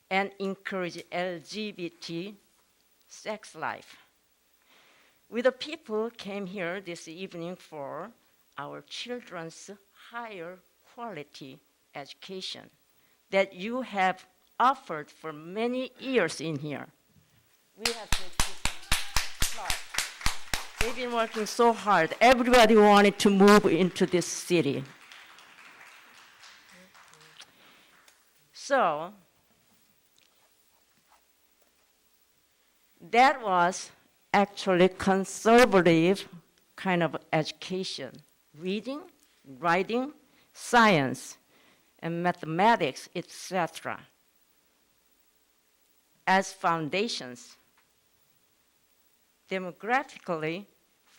and encourage LGBT sex life. We the people came here this evening for our children's higher quality education that you have offered for many years in here. We have to give them applause. They've been working so hard. Everybody wanted to move into this city. So, that was actually conservative kind of education. Reading, writing, science, and mathematics, etc. as foundations. Demographically,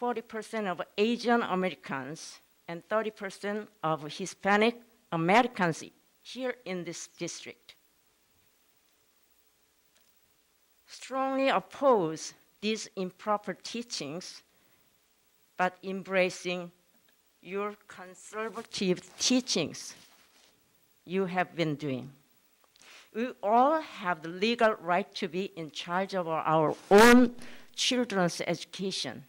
40% of Asian Americans and 30% of Hispanic Americans here in this district strongly oppose these improper teachings, but embracing your conservative teachings you have been doing. We all have the legal right to be in charge of our own children's education.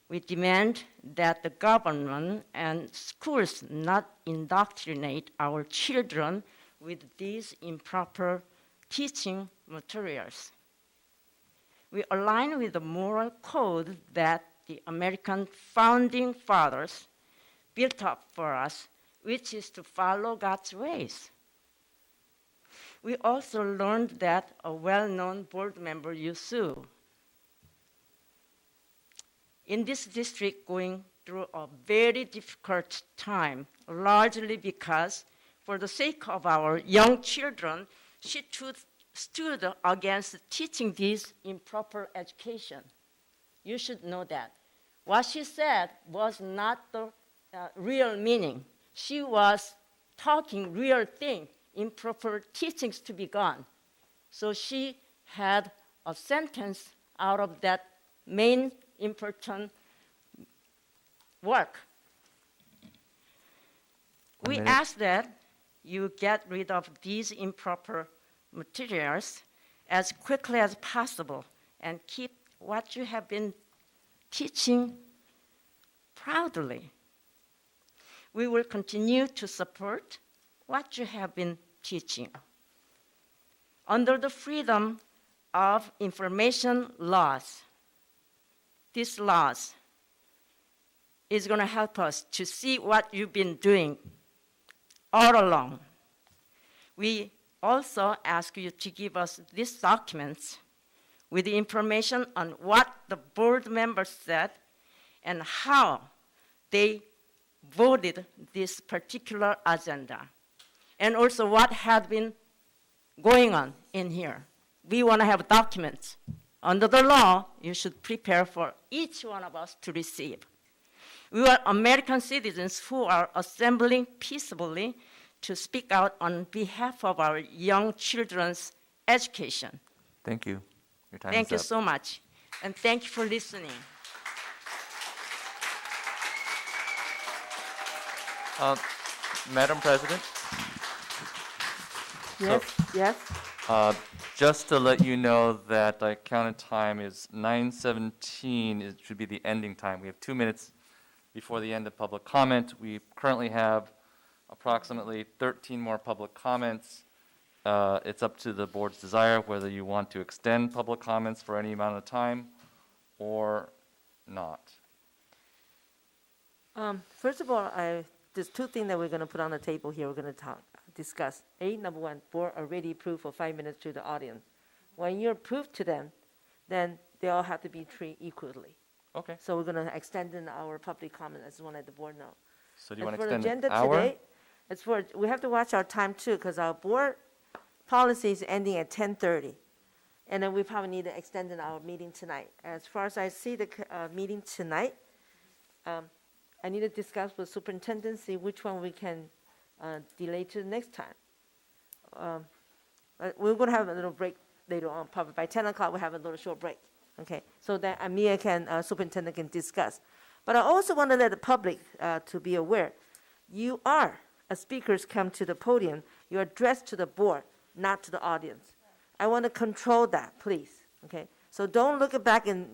We demand that the government and schools not indoctrinate our children with these improper teaching materials. We align with the moral code that the American founding fathers built up for us, which is to follow God's ways. We also learned that a well-known board member, Yusu, in this district going through a very difficult time, largely because for the sake of our young children, she stood against teaching this improper education. You should know that. What she said was not the real meaning. She was talking real thing, improper teachings to be gone. So she had a sentence out of that main important work. We ask that you get rid of these improper materials as quickly as possible and keep what you have been teaching proudly. We will continue to support what you have been teaching. Under the Freedom of Information laws, these laws is going to help us to see what you've been doing all along. We also ask you to give us these documents with the information on what the board members said and how they voted this particular agenda, and also what had been going on in here. We want to have documents. Under the law, you should prepare for each one of us to receive. We are American citizens who are assembling peaceably to speak out on behalf of our young children's education. Thank you. Your time Thank is you up. so much, and thank you for listening. Madam President? Yes, yes. Just to let you know that I counted time is 9:17. It should be the ending time. We have 2 minutes before the end of public comment. We currently have approximately 13 more public comments. It's up to the board's desire whether you want to extend public comments for any amount of time or not. First of all, there's two things that we're going to put on the table here. We're going to discuss. Number one, board already approved for 5 minutes to the audience. When you approve to them, then they all have to be treated equally. Okay. So we're going to extend in our public comment. I just want to let the board know. So do you As want to for the extend agenda an hour? today, it's for, we have to watch our time too, because our board policy is ending at 10:30. And then we probably need to extend in our meeting tonight. As far as I see the meeting tonight, I need to discuss with superintendent, see which one we can delay to the next time. We're going to have a little break later on, probably by 10 o'clock, we'll have a little short break. Okay, so that Amir can, superintendent can discuss. But I also want to let the public to be aware, you are, as speakers come to the podium, you're addressed to the board, not to the audience. I want to control that, please, okay? So don't look back and,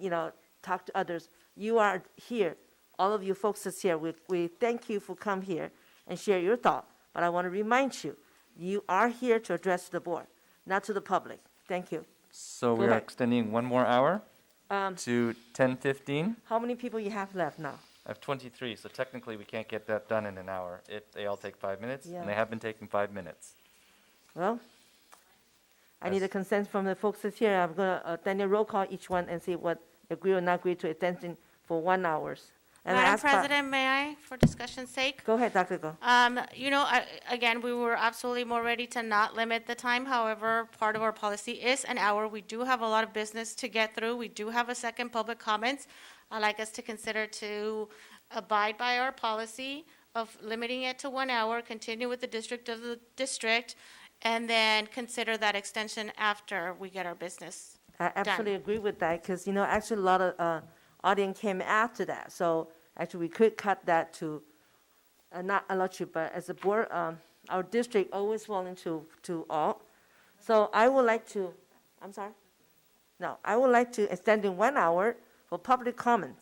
talk to others. You are here, all of you folks that's here, we thank you for come here and share your thought. But I want to remind you, you are here to address the board, not to the public. Thank you. So Go we're ahead. extending 1 more hour to 10:15. How many people you have left now? I have 23, so technically we can't get that done in an hour if they all take 5 minutes, Yeah. and they have been taking 5 minutes. Well, I need a consent from the folks that's here. I'm going to, Daniel, roll call each one and see what agree or not agree to extension for 1 hour. And Madam ask President, may I, for discussion's sake? Go ahead, Dr. Go. Again, we were absolutely more ready to not limit the time. However, part of our policy is an hour. We do have a lot of business to get through. We do have a second public comments. I'd like us to consider to abide by our policy of limiting it to 1 hour, continue with the district, and then consider that extension after we get our business I absolutely agree with that because, actually a lot of audience came after that. So actually we could cut that to, not a lot, but as a board, our district always willing to all. So I would like to, I'm sorry? No, I would like to extend in 1 hour for public comment.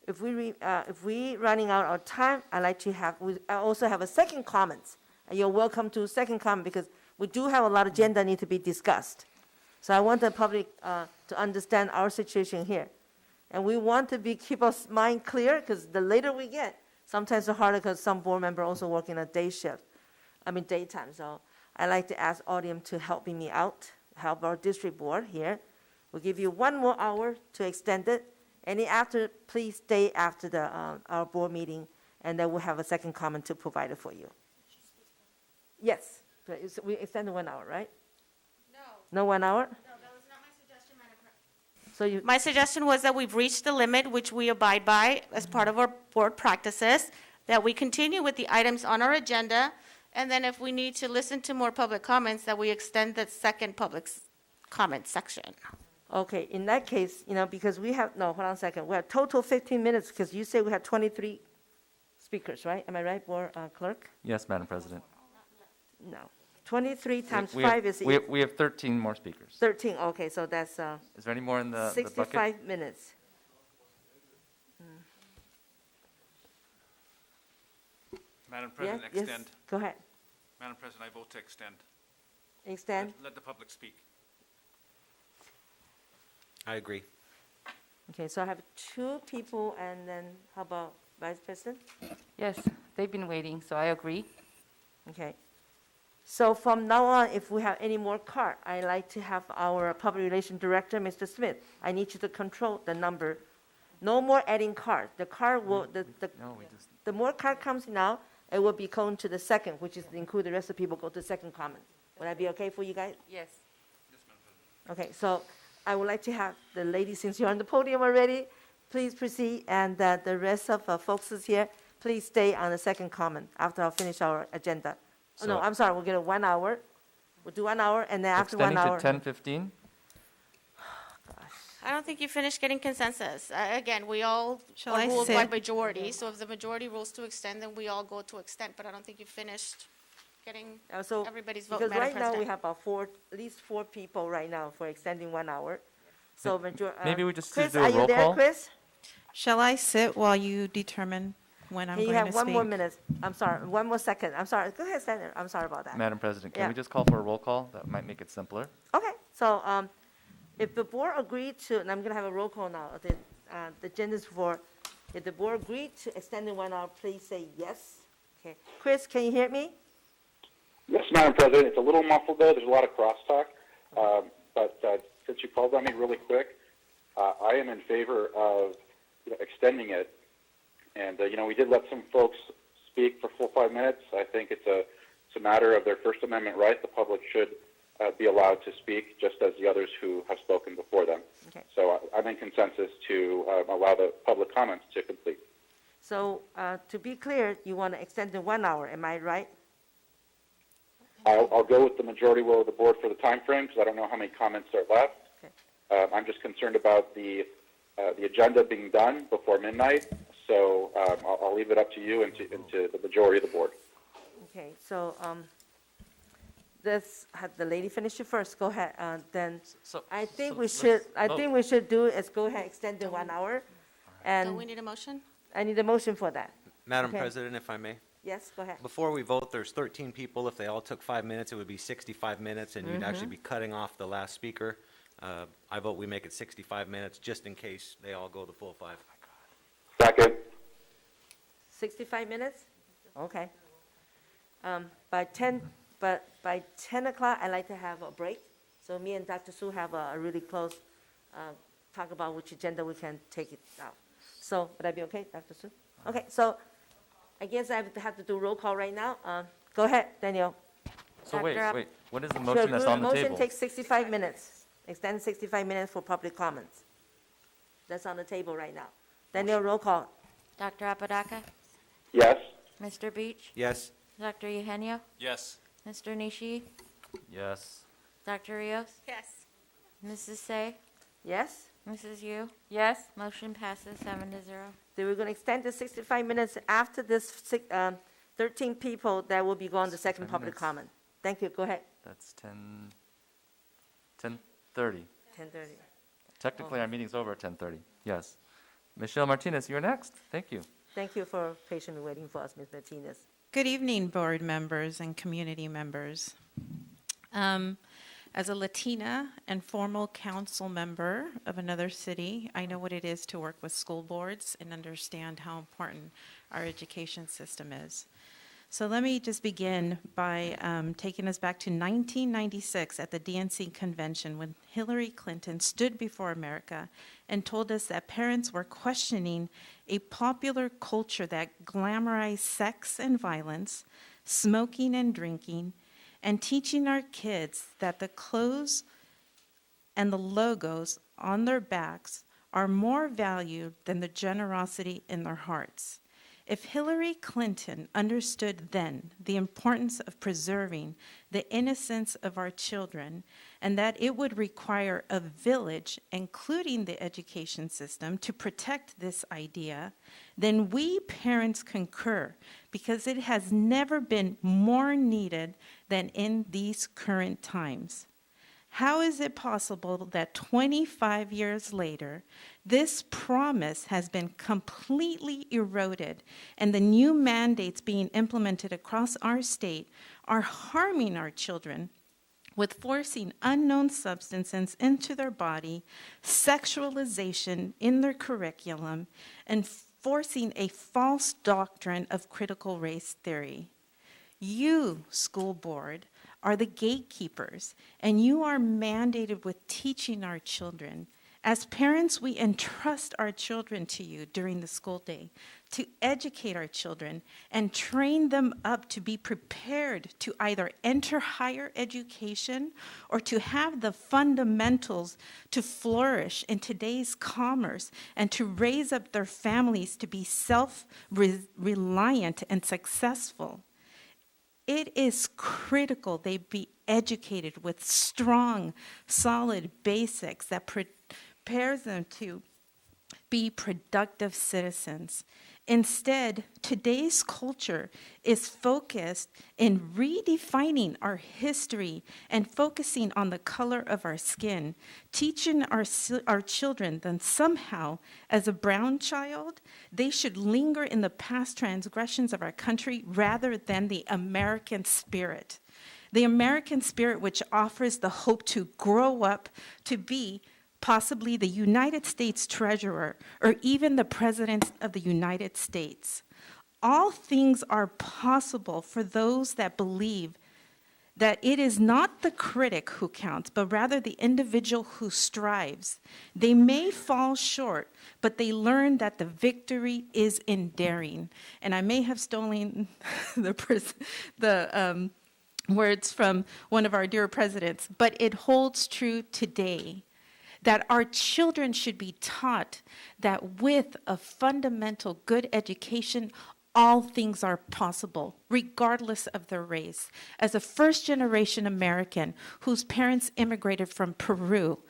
If we running out of time, I like to have, I also have a second comment. And you're welcome to second comment because we do have a lot of agenda need to be discussed. So I want the public to understand our situation here. And we want to keep our mind clear because the later we get, sometimes the harder because some board member also working a daytime. So I like to ask audience to help me out, help our district board here. We'll give you 1 more hour to extend it. Any after, please stay after our board meeting, and then we'll have a second comment to provide it for you. Yes, we extended 1 hour, right? No 1 hour? No, that was not my suggestion, Madam President. My suggestion was that we've reached the limit, which we abide by as part of our board practices, that we continue with the items on our agenda, and then if we need to listen to more public comments, that we extend the second public comment section. Okay, in that case, because we have, no, hold on a second. We have total 15 minutes because you say we have 23 speakers, right? Am I right, board clerk? Yes, Madam President. No. 23 times We 5 have, is we have 13 more speakers. 13, okay, so that's Is there any more in the bucket? 65 minutes. Madam President, Yes, extend. go ahead. Madam President, I vote to extend. Extend? Let the public speak. I agree. Okay, so I have 2 people, and then how about Vice President? Yes, they've been waiting, so I agree. Okay. So from now on, if we have any more card, I like to have our Public Relations Director, Mr. Smith. I need you to control the number. No more adding card. The card will, the more card comes now, it will be going to the second, which is to include the rest of the people go to second comment. Would that be okay for you guys? Yes. Okay, so I would like to have the lady, since you're on the podium already, please proceed, and the rest of folks is here, please stay on the second comment after I finish our agenda. Oh, no, So- I'm sorry, we'll get a 1 hour. We'll do 1 hour, and then after 1 hour. Extending to 10:15? I don't think you finished getting consensus. Again, we all Shall are I ruled by sit? majority, so if the majority rules to extend, then we all go to extend, but I don't think you finished getting So, everybody's vote, because Madam right now, we President. have about at least 4 people right now for extending 1 hour. So Maybe we just Chris, do a are you roll there, call? Chris? Shall I sit while you determine when I'm Can you going to have speak? 1 more minute? I'm sorry, 1 more second. I'm sorry. Go ahead, Senator. I'm sorry about that. Madam President, Yeah. can we just call for a roll call? That might make it simpler. Okay, so if the board agreed to, and I'm going to have a roll call now, the agenda is for, if the board agreed to extending 1 hour, please say yes. Okay, Chris, can you hear me? Yes, Madam President. It's a little muffled, though. There's a lot of crosstalk. But since you called on me really quick, I am in favor of extending it. And, we did let some folks speak for full 5 minutes. I think it's a matter of their First Amendment right. The public should be allowed to speak just as the others who have spoken before them. Okay. So I'm in consensus to allow the public comments to complete. So to be clear, you want to extend to 1 hour, am I right? I'll go with the majority will of the board for the time frame because I don't know how many comments are left. Okay. I'm just concerned about the agenda being done before midnight. So I'll leave it up to you and to the majority of the board. Okay, so let's have the lady finish it first. Go ahead. Then I think we should do is go ahead, extend to 1 hour. And Do we need a motion? I need a motion for that. Madam Okay. President, if I may. Yes, go ahead. Before we vote, there's 13 people. If they all took 5 minutes, it would be 65 minutes, and you'd actually be cutting off the last speaker. I vote we make it 65 minutes, just in case they all go the full 5. Second. 65 minutes? Okay. By 10 o'clock, I'd like to have a break. So me and Dr. Su have a really close talk about which agenda we can take it out. So would that be okay, Dr. Su? Okay, so I guess I have to do roll call right now. Go ahead, Daniel. So wait, Dr. wait, what is the motion that's on the table? Motion takes 65 minutes. Extend 65 minutes for public comments. That's on the table right now. Daniel, roll call. Dr. Apodaca? Yes. Mr. Beach? Yes. Dr. Eugenio? Yes. Mr. Nishi? Yes. Dr. Rios? Yes. Mrs. Say? Yes? Mrs. Yu? Yes? Motion passes 7-0. Then we're going to extend the 65 minutes after this 13 people that will be going to second 10 public minutes. comment. Thank you, go ahead. That's 10:30. 10:30. Technically, our meeting's over at 10:30. Yes. Michelle Martinez, you're next. Thank you. Thank you for patiently waiting for us, Ms. Martinez. Good evening, board members and community members. As a Latina and formal council member of another city, I know what it is to work with school boards and understand how important our education system is. So let me just begin by taking us back to 1996 at the DNC convention when Hillary Clinton stood before America and told us that parents were questioning a popular culture that glamorized sex and violence, smoking and drinking, and teaching our kids that the clothes and the logos on their backs are more valued than the generosity in their hearts. If Hillary Clinton understood then the importance of preserving the innocence of our children and that it would require a village, including the education system, to protect this idea, then we parents concur because it has never been more needed than in these current times. How is it possible that 25 years later, this promise has been completely eroded and the new mandates being implemented across our state are harming our children with forcing unknown substances into their body, sexualization in their curriculum, and forcing a false doctrine of critical race theory? You, school board, are the gatekeepers, and you are mandated with teaching our children. As parents, we entrust our children to you during the school day to educate our children and train them up to be prepared to either enter higher education or to have the fundamentals to flourish in today's commerce and to raise up their families to be self-reliant and successful. It is critical they be educated with strong, solid basics that prepares them to be productive citizens. Instead, today's culture is focused in redefining our history and focusing on the color of our skin, teaching our children that somehow, as a brown child, they should linger in the past transgressions of our country rather than the American spirit. The American spirit which offers the hope to grow up to be possibly the United States Treasurer, or even the President of the United States. All things are possible for those that believe that it is not the critic who counts, but rather the individual who strives. They may fall short, but they learn that the victory is in daring. And I may have stolen the words from one of our dear presidents, but it holds true today that our children should be taught that with a fundamental good education, all things are possible, regardless of their race. As a first-generation American whose parents immigrated from Peru,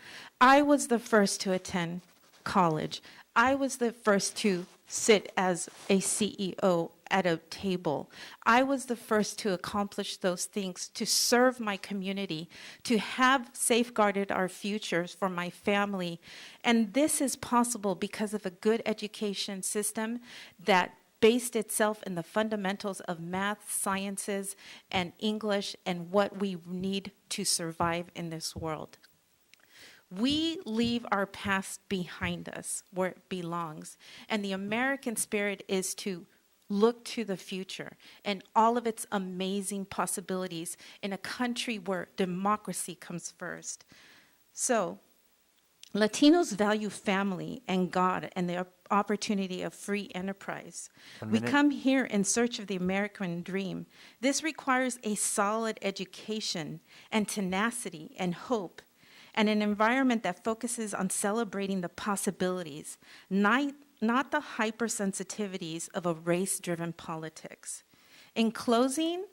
I was the first to attend college. I was the first to sit as a CEO at a table. I was the first to accomplish those things, to serve my community, to have safeguarded our futures for my family. And this is possible because of a good education system that based itself in the fundamentals of math, sciences, and English, and what we need to survive in this world. We leave our past behind us where it belongs, and the American spirit is to look to the future and all of its amazing possibilities in a country where democracy comes first. So, Latinos value family and God and the opportunity of free enterprise. We come here in search of the American dream. This requires a solid education and tenacity and hope, and an environment that focuses on celebrating the possibilities, not the hypersensitivities of a race-driven politics. In closing,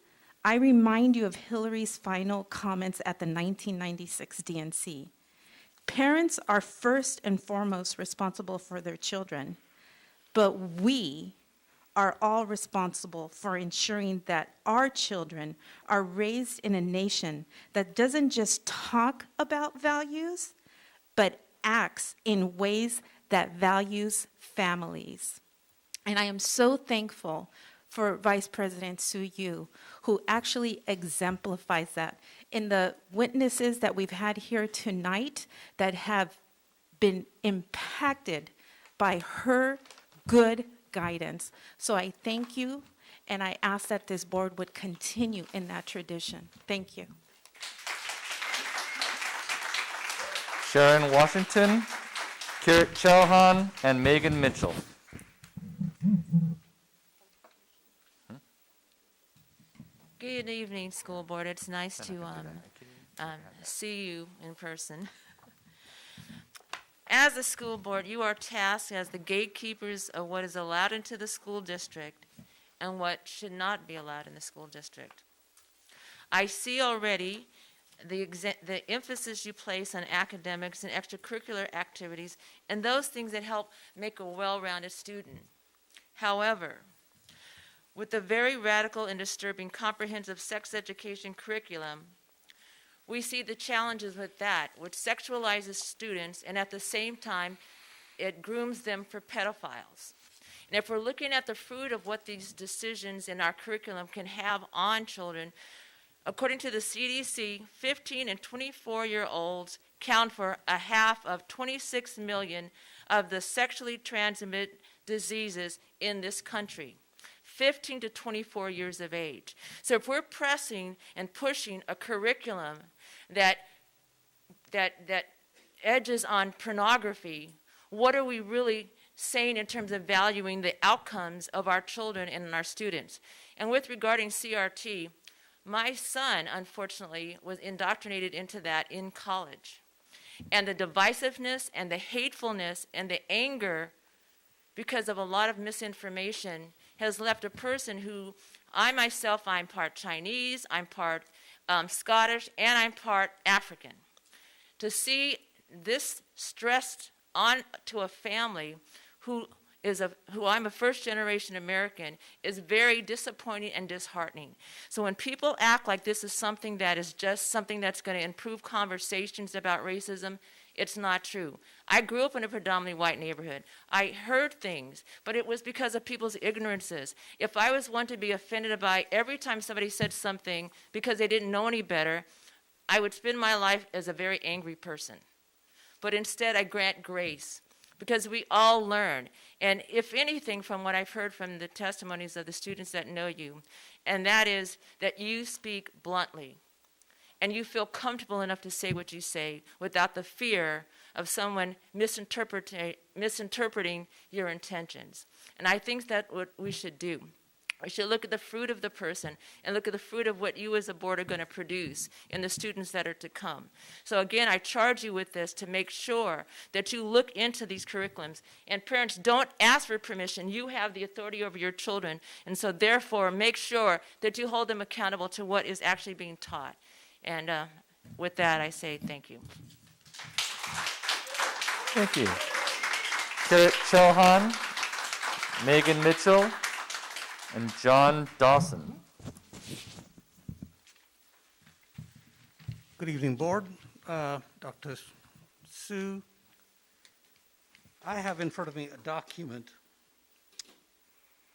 I remind you of Hillary's final comments at the 1996 DNC. Parents are first and foremost responsible for their children, but we are all responsible for ensuring that our children are raised in a nation that doesn't just talk about values, but acts in ways that values families. And I am so thankful for Vice President Su Yu, who actually exemplifies that in the witnesses that we've had here tonight that have been impacted by her good guidance. So I thank you, and I ask that this board would continue in that tradition. Thank you. Sharon Washington, Kirit Chauhan, and Megan Mitchell. Good evening, school board. It's nice to see you in person. As a school board, you are tasked as the gatekeepers of what is allowed into the school district and what should not be allowed in the school district. I see already the emphasis you place on academics and extracurricular activities and those things that help make a well-rounded student. However, with the very radical and disturbing comprehensive sex education curriculum, we see the challenges with that, which sexualizes students and at the same time, it grooms them for pedophiles. And if we're looking at the fruit of what these decisions in our curriculum can have on children, according to the CDC, 15 and 24-year-olds count for a half of 26 million of the sexually transmitted diseases in this country. 15 to 24 years of age. So if we're pressing and pushing a curriculum that edges on pornography, what are we really saying in terms of valuing the outcomes of our children and our students? And with regarding CRT, my son, unfortunately, was indoctrinated into that in college. And the divisiveness and the hatefulness and the anger because of a lot of misinformation has left a person who, I'm part Chinese, I'm part Scottish, and I'm part African. To see this stressed on to a family who I'm a first-generation American is very disappointing and disheartening. So when people act like this is something that is just something that's going to improve conversations about racism, it's not true. I grew up in a predominantly white neighborhood. I heard things, but it was because of people's ignorances. If I was one to be offended by every time somebody said something because they didn't know any better, I would spend my life as a very angry person. But instead, I grant grace because we all learn. And if anything, from what I've heard from the testimonies of the students that know you, and that is that you speak bluntly. and you feel comfortable enough to say what you say without the fear of someone misinterpreting your intentions. And I think that's what we should do. We should look at the fruit of the person and look at the fruit of what you as a board are going to produce in the students that are to come. So again, I charge you with this to make sure that you look into these curriculums. And parents, don't ask for permission. You have the authority over your children. And so therefore, make sure that you hold them accountable to what is actually being taught. And with that, I say thank you. Thank you. Garrett Chohan, Megan Mitchell, and John Dawson. Good evening, Board. Dr. Sue, I have in front of me a document.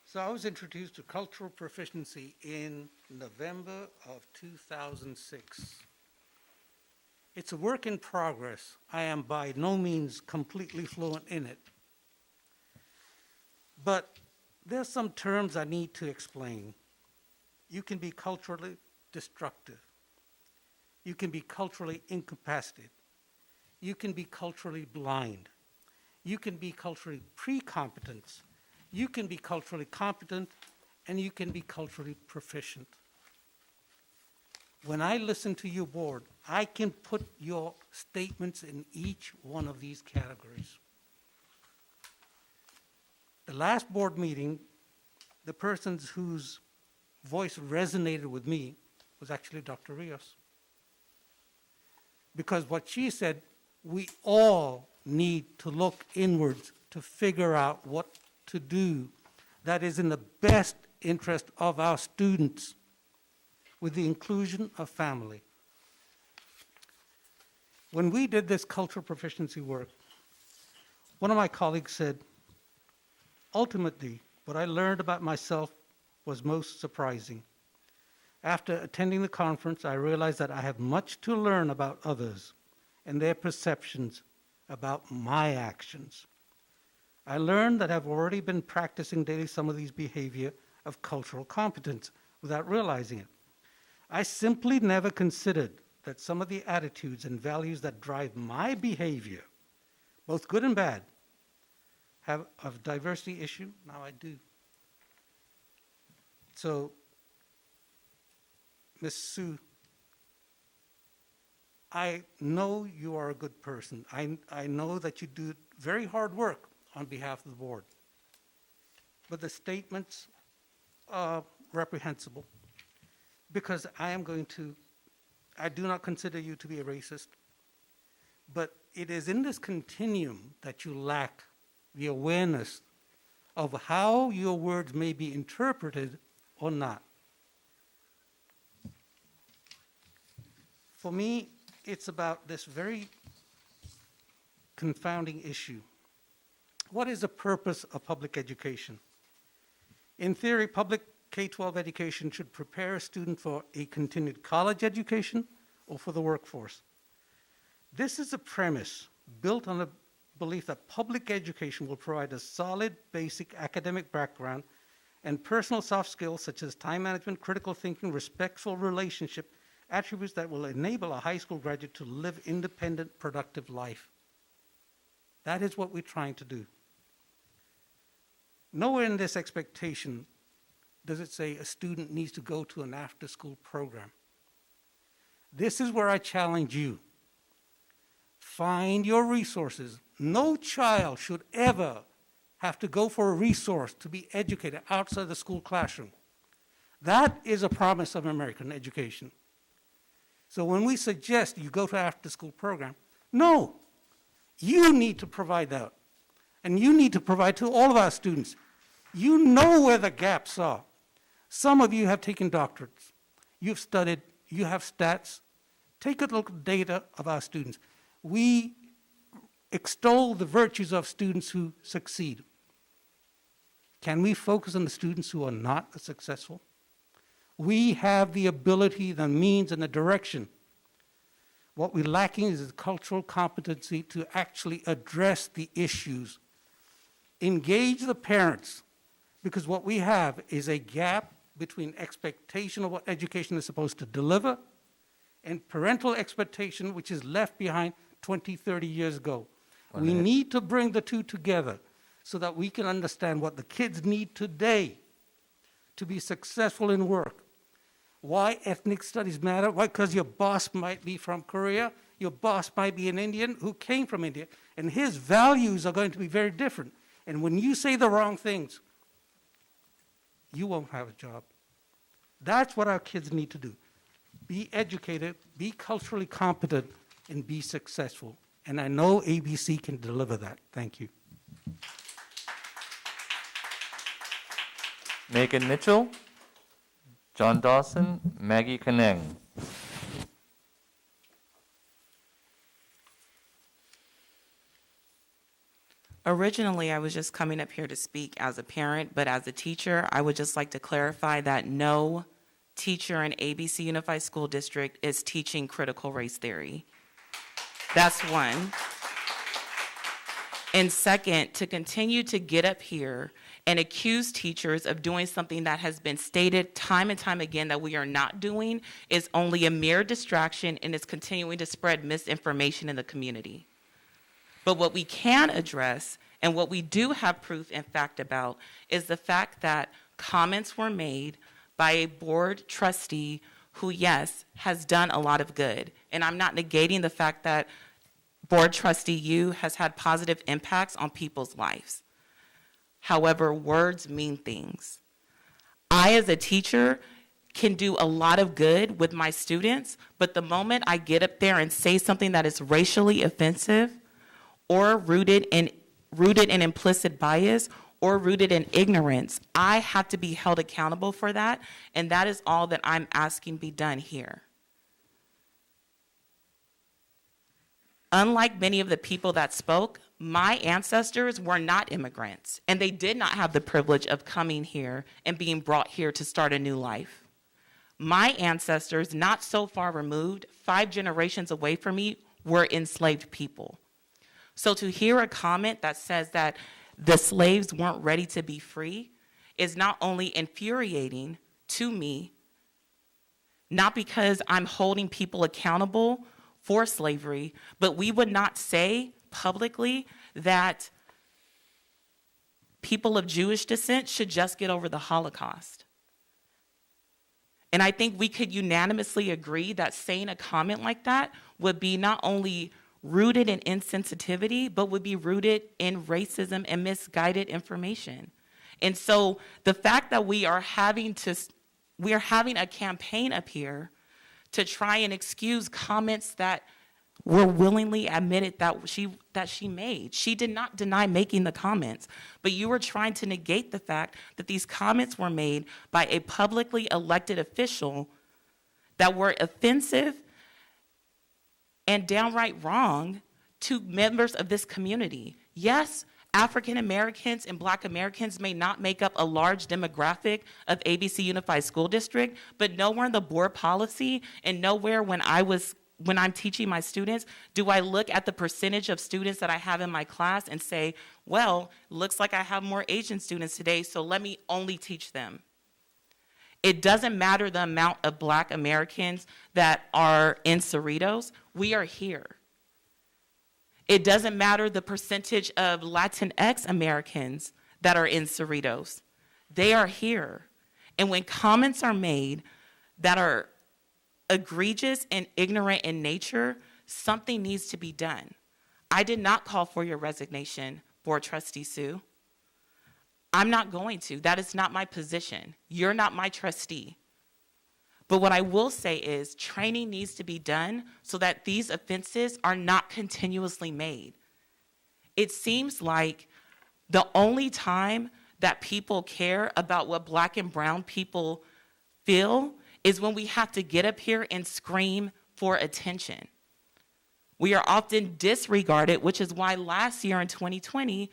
So I was introduced to cultural proficiency in November of 2006. It's a work in progress. I am by no means completely fluent in it. But there's some terms I need to explain. You can be culturally destructive. You can be culturally incapacitated. You can be culturally blind. You can be culturally pre-competent. You can be culturally competent, and you can be culturally proficient. When I listen to your board, I can put your statements in each one of these categories. The last board meeting, the person whose voice resonated with me was actually Dr. Rios. Because what she said, we all need to look inwards to figure out what to do that is in the best interest of our students with the inclusion of family. When we did this cultural proficiency work, one of my colleagues said, ultimately, what I learned about myself was most surprising. After attending the conference, I realized that I have much to learn about others and their perceptions about my actions. I learned that I've already been practicing daily some of these behavior of cultural competence without realizing it. I simply never considered that some of the attitudes and values that drive my behavior, both good and bad, have a diversity issue. Now I do. So, Ms. Sue, I know you are a good person. I know that you do very hard work on behalf of the board. But the statements are reprehensible because I do not consider you to be a racist, but it is in this continuum that you lack the awareness of how your words may be interpreted or not. For me, it's about this very confounding issue. What is the purpose of public education? In theory, public K-12 education should prepare a student for a continued college education or for the workforce. This is a premise built on the belief that public education will provide a solid, basic academic background and personal soft skills such as time management, critical thinking, respectful relationship, attributes that will enable a high school graduate to live independent, productive life. That is what we're trying to do. Nowhere in this expectation does it say a student needs to go to an after-school program. This is where I challenge you. Find your resources. No child should ever have to go for a resource to be educated outside the school classroom. That is a promise of American education. So when we suggest you go to after-school program, no, you need to provide that. And you need to provide to all of our students. You know where the gaps are. Some of you have taken doctorates. You've studied, you have stats. Take a look at the data of our students. We extol the virtues of students who succeed. Can we focus on the students who are not successful? We have the ability, the means, and the direction. What we're lacking is the cultural competency to actually address the issues. Engage the parents, because what we have is a gap between expectation of what education is supposed to deliver and parental expectation, which is left behind 20, 30 years ago. One We minute. need to bring the two together so that we can understand what the kids need today to be successful in work. Why ethnic studies matter? Why? Because your boss might be from Korea, your boss might be an Indian who came from India, and his values are going to be very different. And when you say the wrong things, you won't have a job. That's what our kids need to do. Be educated, be culturally competent, and be successful. And I know ABC can deliver that. Thank you. Megan Mitchell, John Dawson, Maggie Kaneng. Originally, I was just coming up here to speak as a parent, but as a teacher, I would just like to clarify that no teacher in ABC Unified School District is teaching critical race theory. That's one. And second, to continue to get up here and accuse teachers of doing something that has been stated time and time again that we are not doing is only a mere distraction and is continuing to spread misinformation in the community. But what we can address and what we do have proof and fact about is the fact that comments were made by a board trustee who, yes, has done a lot of good. And I'm not negating the fact that Board Trustee Yu has had positive impacts on people's lives. However, words mean things. I, as a teacher, can do a lot of good with my students, but the moment I get up there and say something that is racially offensive or rooted in implicit bias or rooted in ignorance, I have to be held accountable for that, and that is all that I'm asking be done here. Unlike many of the people that spoke, my ancestors were not immigrants, and they did not have the privilege of coming here and being brought here to start a new life. My ancestors, not so far removed, 5 generations away from me, were enslaved people. So to hear a comment that says that the slaves weren't ready to be free is not only infuriating to me, not because I'm holding people accountable for slavery, but we would not say publicly that people of Jewish descent should just get over the Holocaust. And I think we could unanimously agree that saying a comment like that would be not only rooted in insensitivity, but would be rooted in racism and misguided information. And so the fact that we are having a campaign up here to try and excuse comments that were willingly admitted that she made. She did not deny making the comments, but you were trying to negate the fact that these comments were made by a publicly elected official that were offensive and downright wrong to members of this community. Yes, African Americans and Black Americans may not make up a large demographic of ABC Unified School District, but nowhere in the board policy and nowhere when I'm teaching my students, do I look at the percentage of students that I have in my class and say, well, looks like I have more Asian students today, so let me only teach them. It doesn't matter the amount of Black Americans that are in Cerritos, we are here. It doesn't matter the percentage of Latinx Americans that are in Cerritos, they are here. And when comments are made that are egregious and ignorant in nature, something needs to be done. I did not call for your resignation, Board Trustee Sue. I'm not going to. That is not my position. You're not my trustee. But what I will say is training needs to be done so that these offenses are not continuously made. It seems like the only time that people care about what Black and brown people feel is when we have to get up here and scream for attention. We are often disregarded, which is why last year in 2020,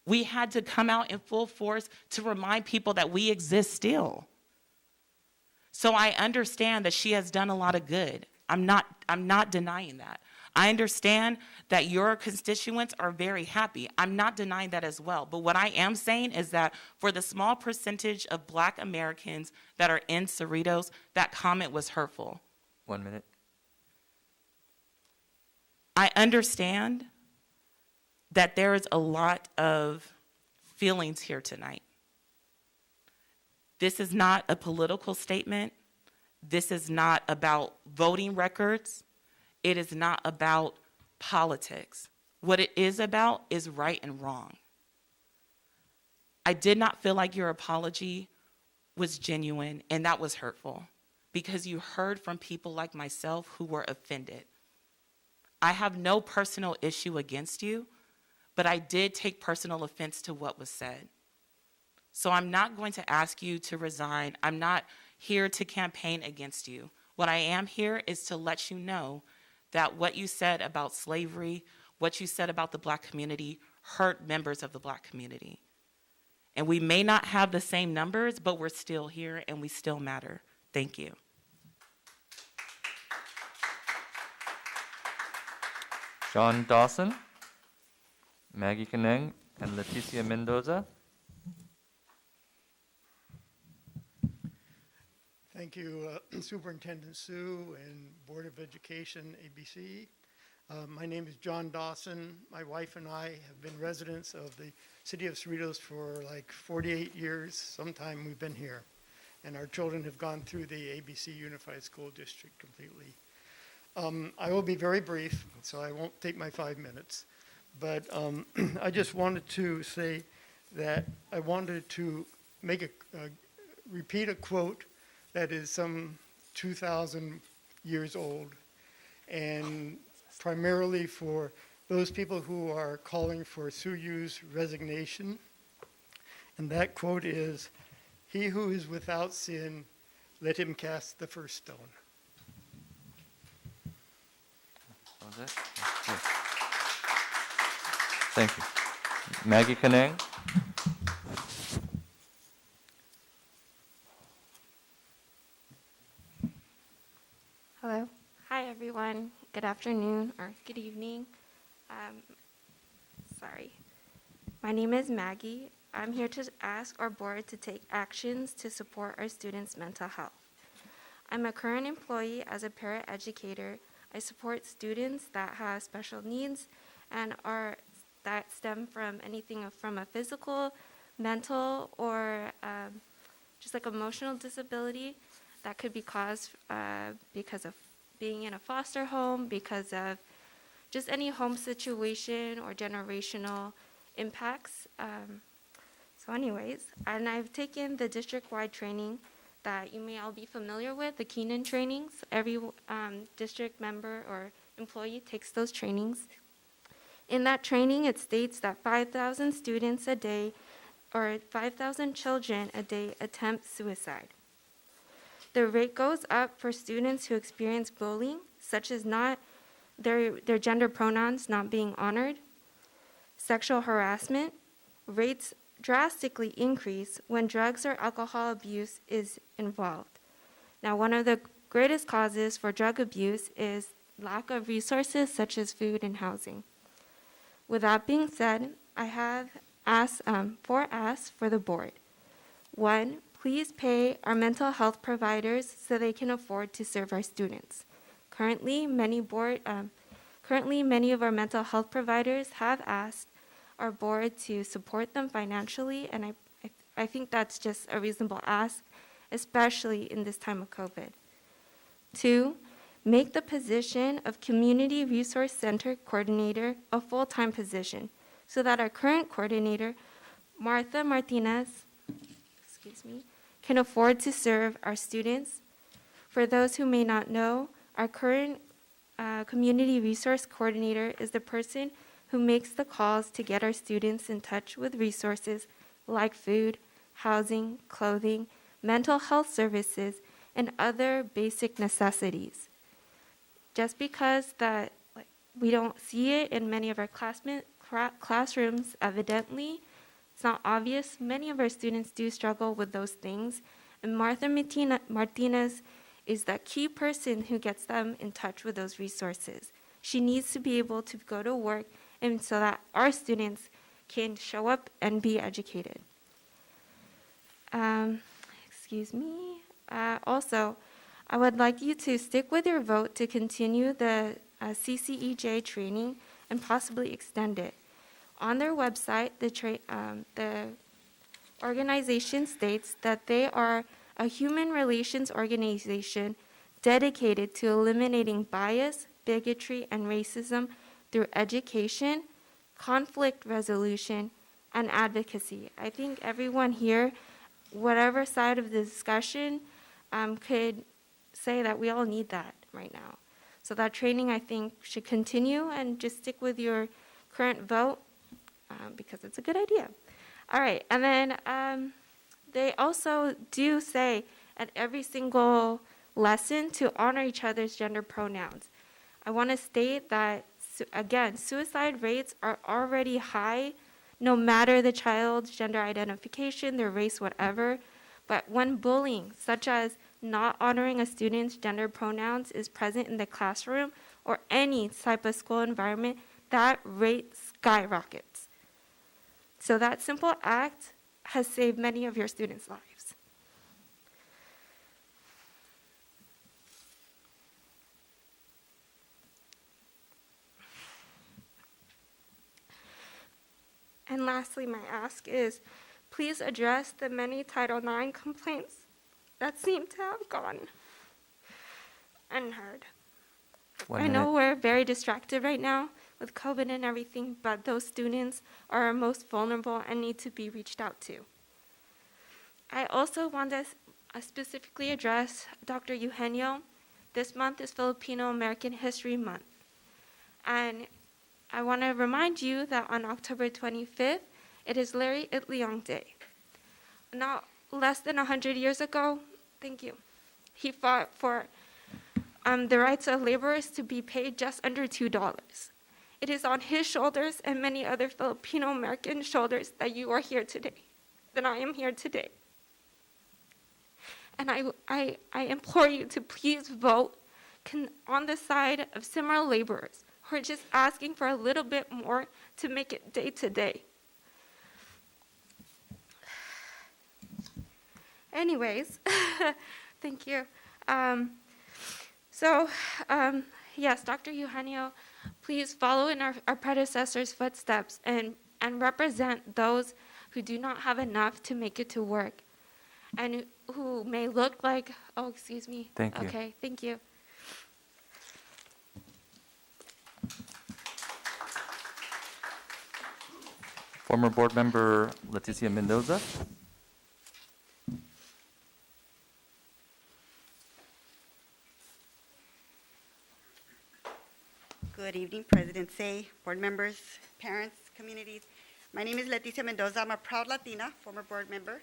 we had to come out in full force to remind people that we exist still. So I understand that she has done a lot of good. I'm not denying that. I understand that your constituents are very happy. I'm not denying that as well. But what I am saying is that for the small percentage of Black Americans that are in Cerritos, that comment was hurtful. 1 minute. I understand that there is a lot of feelings here tonight. This is not a political statement. This is not about voting records. It is not about politics. What it is about is right and wrong. I did not feel like your apology was genuine, and that was hurtful because you heard from people like myself who were offended. I have no personal issue against you, but I did take personal offense to what was said. So I'm not going to ask you to resign. I'm not here to campaign against you. What I am here is to let you know that what you said about slavery, what you said about the Black community hurt members of the Black community. And we may not have the same numbers, but we're still here and we still matter. Thank you. John Dawson, Maggie Caneng, and Leticia Mendoza. Thank you, Superintendent Sue and Board of Education, ABC. My name is John Dawson. My wife and I have been residents of the city of Cerritos for like 48 years. Sometime we've been here. And our children have gone through the ABC Unified School District completely. I will be very brief, so I won't take my 5 minutes. But I just wanted to say that I wanted to make repeat a quote that is some 2,000 years old, and primarily for those people who are calling for Sue Yu's resignation. And that quote is, "He who is without sin, let him cast the first stone." That was it? Yes. Thank you. Maggie Caneng. Hello. Hi, everyone. Good afternoon or good evening. Sorry. My name is Maggie. I'm here to ask our board to take actions to support our students' mental health. I'm a current employee as a paraeducator. I support students that have special needs and that stem from anything from a physical, mental, or just like emotional disability that could be caused because of being in a foster home, because of just any home situation or generational impacts. So anyways, and I've taken the district-wide training that you may all be familiar with, the Keenan trainings. Every district member or employee takes those trainings. In that training, it states that 5,000 students a day or 5,000 children a day attempt suicide. The rate goes up for students who experience bullying, such as not their gender pronouns not being honored. Sexual harassment rates drastically increase when drugs or alcohol abuse is involved. Now, one of the greatest causes for drug abuse is lack of resources such as food and housing. With that being said, I have four asks for the board. 1, please pay our mental health providers so they can afford to serve our students. Currently, many of our mental health providers have asked our board to support them financially, and I think that's just a reasonable ask, especially in this time of COVID. 2, make the position of Community Resource Center Coordinator a full-time position so that our current coordinator, Martha Martinez, can afford to serve our students. For those who may not know, our current Community Resource Coordinator is the person who makes the calls to get our students in touch with resources like food, housing, clothing, mental health services, and other basic necessities. Just because that we don't see it in many of our classrooms, evidently, it's not obvious. Many of our students do struggle with those things, and Martha Martinez is that key person who gets them in touch with those resources. She needs to be able to go to work and so that our students can show up and be educated. Also, I would like you to stick with your vote to continue the CCEJ training and possibly extend it. On their website, the organization states that they are a human relations organization dedicated to eliminating bias, bigotry, and racism through education, conflict resolution, and advocacy. I think everyone here, whatever side of the discussion, could say that we all need that right now. So that training, I think, should continue, and just stick with your current vote because it's a good idea. All right, and then they also do say at every single lesson to honor each other's gender pronouns. I want to state that, again, suicide rates are already high, no matter the child's gender identification, their race, whatever. But when bullying, such as not honoring a student's gender pronouns, is present in the classroom or any type of school environment, that rate skyrockets. So that simple act has saved many of your students' lives. And lastly, my ask is, please address the many Title IX complaints that seem to have gone unheard. I know we're very distracted right now with COVID and everything, but those students are our most vulnerable and need to be reached out to. I also want to specifically address Dr. Eugenio. This month is Filipino American History Month. And I want to remind you that on October 25th, it is Larry Itliong Day. Not less than 100 years ago, thank you, he fought for the rights of laborers to be paid just under $2. It is on his shoulders and many other Filipino American shoulders that you are here today, that I am here today. And I implore you to please vote on the side of similar laborers who are just asking for a little bit more to make it day to day. Anyways, thank you. Yes, Dr. Eugenio, please follow in our predecessors' footsteps and represent those who do not have enough to make it to work and who may look like, oh, excuse me. Thank you. Okay, thank you. Former board member Leticia Mendoza. Good evening, President Say, board members, parents, communities. My name is Leticia Mendoza. I'm a proud Latina, former board member.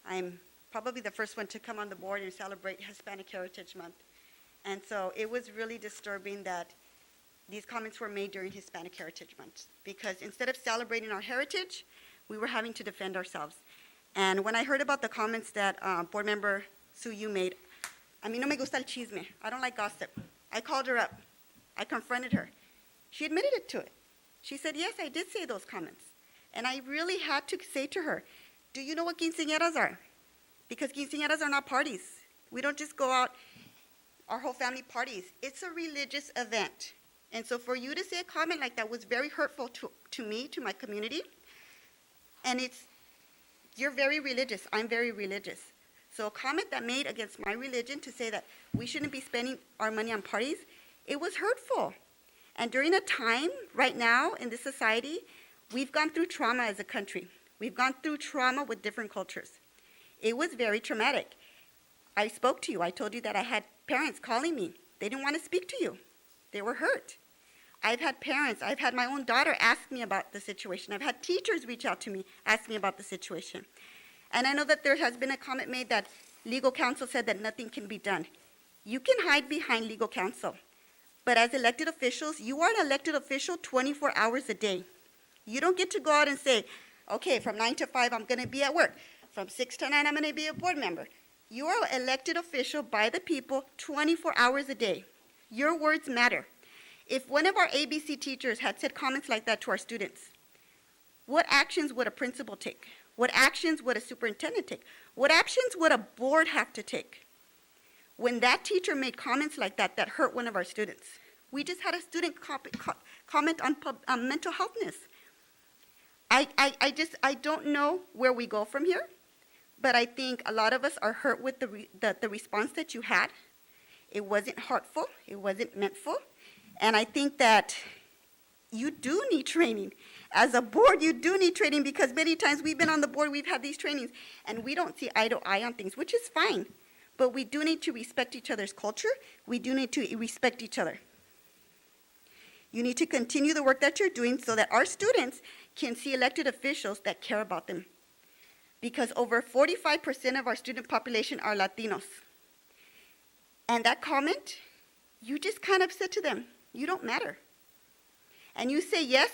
I'm probably the first one to come on the board and celebrate Hispanic Heritage Month. And so it was really disturbing that these comments were made during Hispanic Heritage Month, because instead of celebrating our heritage, we were having to defend ourselves. And when I heard about the comments that board member Sue Yu made, a mí no me gusta el chisme. I don't like gossip. I called her up. I confronted her. She admitted it to it. She said, yes, I did say those comments. And I really had to say to her, do you know what quinceañeras are? Because quinceañeras are not parties. We don't just go out, our whole family parties. It's a religious event. And so for you to say a comment like that was very hurtful to me, to my community. And you're very religious. I'm very religious. So a comment that made against my religion to say that we shouldn't be spending our money on parties, it was hurtful. And during a time right now in this society, we've gone through trauma as a country. We've gone through trauma with different cultures. It was very traumatic. I spoke to you. I told you that I had parents calling me. They didn't want to speak to you. They were hurt. I've had parents, I've had my own daughter ask me about the situation. I've had teachers reach out to me, ask me about the situation. And I know that there has been a comment made that legal counsel said that nothing can be done. You can hide behind legal counsel. But as elected officials, you are an elected official 24 hours a day. You don't get to go out and say, okay, from 9 to 5, I'm going to be at work. From 6 to 9, I'm going to be a board member. You are an elected official by the people 24 hours a day. Your words matter. If one of our ABC teachers had said comments like that to our students, what actions would a principal take? What actions would a superintendent take? What actions would a board have to take? When that teacher made comments like that that hurt one of our students, We just had a student comment on mental healthness. I don't know where we go from here, but I think a lot of us are hurt with the response that you had. It wasn't heartful, it wasn't meantful, and I think that you do need training. As a board, you do need training because many times we've been on the board, we've had these trainings, and we don't see eye to eye on things, which is fine. But we do need to respect each other's culture. We do need to respect each other. You need to continue the work that you're doing so that our students can see elected officials that care about them. Because over 45% of our student population are Latinos. And that comment, you just kind of said to them, you don't matter. And you say, yes,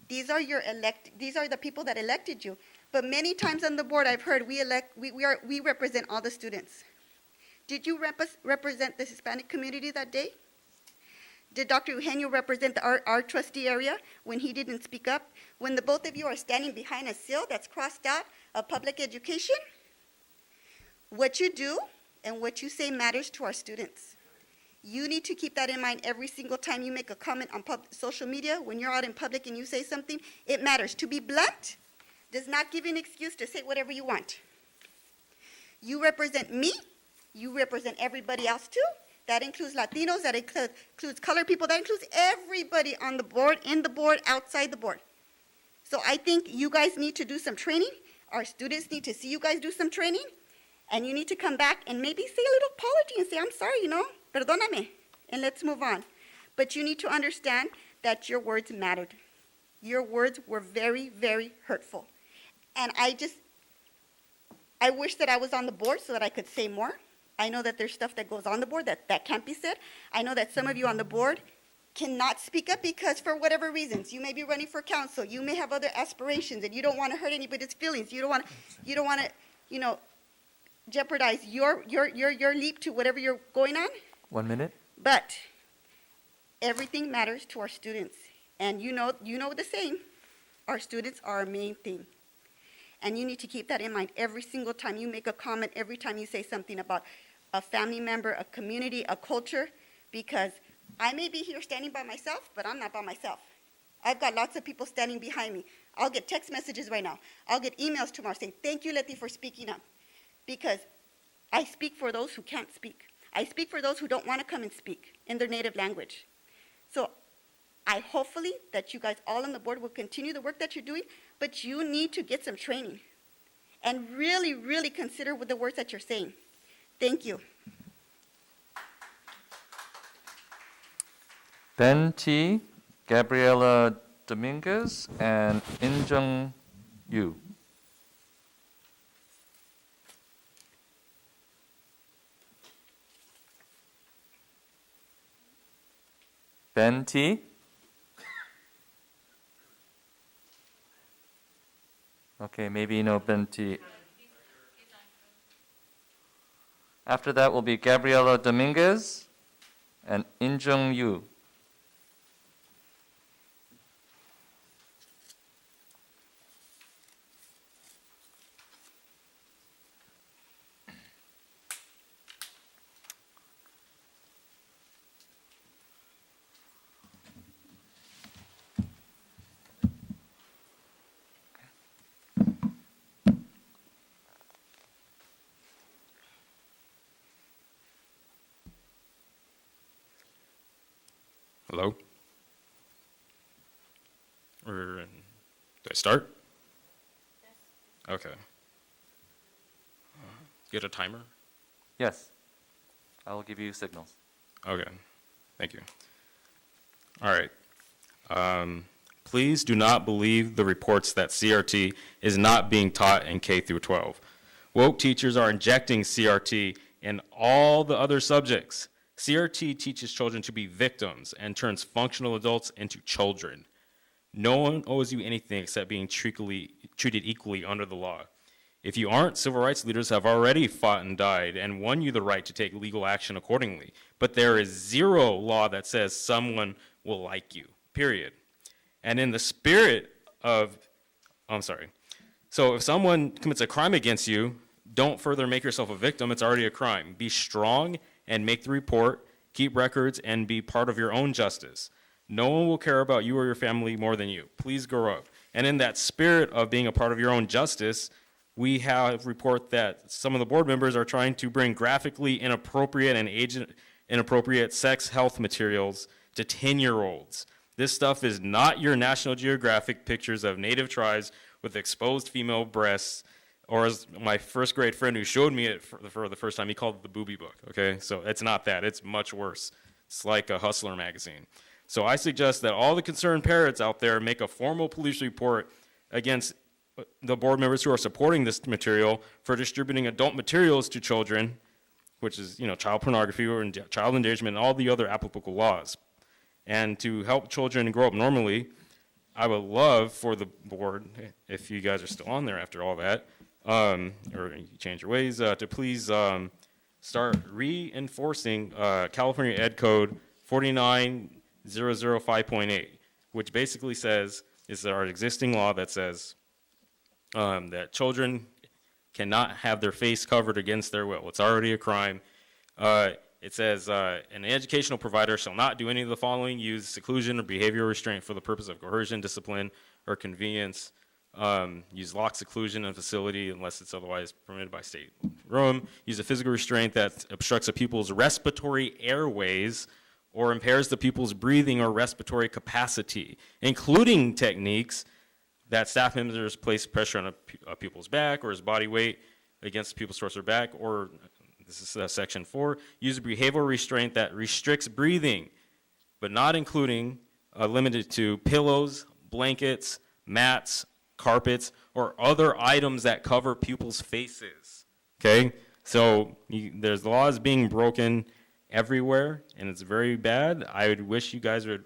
these are the people that elected you. But many times on the board, I've heard we represent all the students. Did you represent the Hispanic community that day? Did Dr. Eugenio represent our trustee area when he didn't speak up? When the both of you are standing behind a seal that's crossed out of public education? What you do and what you say matters to our students. You need to keep that in mind every single time you make a comment on social media. When you're out in public and you say something, it matters. To be blunt does not give you an excuse to say whatever you want. You represent me. You represent everybody else too. That includes Latinos, that includes colored people, that includes everybody on the board, in the board, outside the board. So I think you guys need to do some training. Our students need to see you guys do some training. And you need to come back and maybe say a little apology and say, I'm sorry, perdóname, and let's move on. But you need to understand that your words mattered. Your words were very, very hurtful. And I wish that I was on the board so that I could say more. I know that there's stuff that goes on the board that can't be said. I know that some of you on the board cannot speak up because for whatever reasons, you may be running for council, you may have other aspirations, and you don't want to hurt anybody's feelings. You don't want to, jeopardize your leap to whatever you're going on. 1 minute. But everything matters to our students. And you know the saying, our students are our main thing. And you need to keep that in mind every single time you make a comment, every time you say something about a family member, a community, a culture, because I may be here standing by myself, but I'm not by myself. I've got lots of people standing behind me. I'll get text messages right now. I'll get emails tomorrow saying, thank you, Letty, for speaking up. Because I speak for those who can't speak. I speak for those who don't want to come and speak in their native language. So I hopefully that you guys all on the board will continue the work that you're doing, but you need to get some training and really, really consider with the words that you're saying. Thank you. Ben T, Gabriela Dominguez, and Injung Yu. Ben T. Okay, maybe no Ben T. After that will be Gabriela Dominguez and Injung Yu. Hello? Do I start? Yes. Okay. Get a timer? Yes. I will give you signals. Okay. Thank you. All right. Please do not believe the reports that CRT is not being taught in K through 12. Woke teachers are injecting CRT in all the other subjects. CRT teaches children to be victims and turns functional adults into children. No one owes you anything except being treated equally under the law. If you aren't, civil rights leaders have already fought and died and won you the right to take legal action accordingly. But there is zero law that says someone will like you, period. And in the spirit of, so if someone commits a crime against you, don't further make yourself a victim. It's already a crime. Be strong and make the report keep records, and be part of your own justice. No one will care about you or your family more than you. Please grow up. And in that spirit of being a part of your own justice, we have report that some of the board members are trying to bring graphically inappropriate and age-inappropriate sex health materials to 10-year-olds. This stuff is not your National Geographic pictures of native tribes with exposed female breasts, or as my first grade friend who showed me it for the first time, he called it the booby book, okay? So it's not that, it's much worse. It's like a Hustler magazine. So I suggest that all the concerned parents out there make a formal police report against the board members who are supporting this material for distributing adult materials to children, which is, child pornography or child endangerment and all the other applicable laws. And to help children grow up normally, I would love for the board, if you guys are still on there after all that, or you change your ways, to please start reinforcing California Ed Code 49005.8, which basically says, is our existing law that says that children cannot have their face covered against their will. It's already a crime. It says, an educational provider shall not do any of the following: use seclusion or behavioral restraint for the purpose of coercion, discipline, or convenience. Use locked seclusion in a facility unless it's otherwise permitted by state room. Use a physical restraint that obstructs a pupil's respiratory airways or impairs the pupil's breathing or respiratory capacity, including techniques that staff members place pressure on a pupil's back or his body weight against the pupil's torso or back, or this is section 4, use a behavioral restraint that restricts breathing, but not including, limited to pillows, blankets, mats, carpets, or other items that cover pupils' faces, okay? So there's laws being broken everywhere, and it's very bad. I would wish you guys would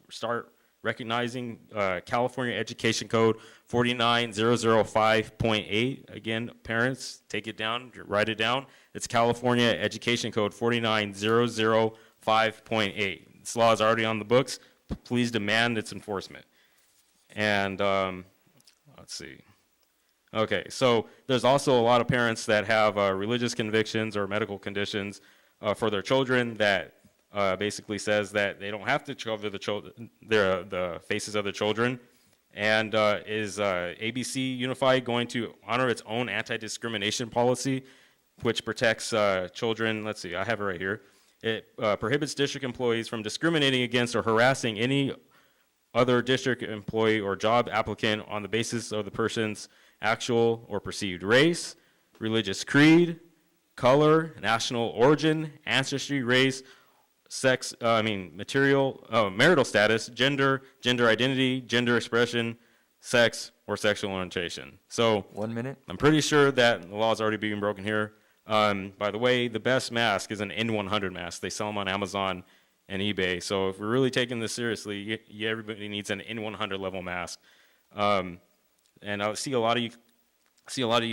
start recognizing California Education Code 49005.8. Again, parents, take it down, write it down. It's California Education Code 49005.8. This law is already on the books. Please demand its enforcement. And let's see. Okay, so there's also a lot of parents that have religious convictions or medical conditions for their children that basically says that they don't have to cover the faces of their children. And is ABC Unified going to honor its own anti-discrimination policy, which protects children? Let's see, I have it right here. It prohibits district employees from discriminating against or harassing any other district employee or job applicant on the basis of the person's actual or perceived race, religious creed, color, national origin, ancestry, race, sex, marital status, gender identity, gender expression, sex, or sexual orientation. So 1 minute. I'm pretty sure that the law is already being broken here. By the way, the best mask is an N100 mask. They sell them on Amazon and eBay. So if we're really taking this seriously, everybody needs an N100 level mask. And I see a lot of you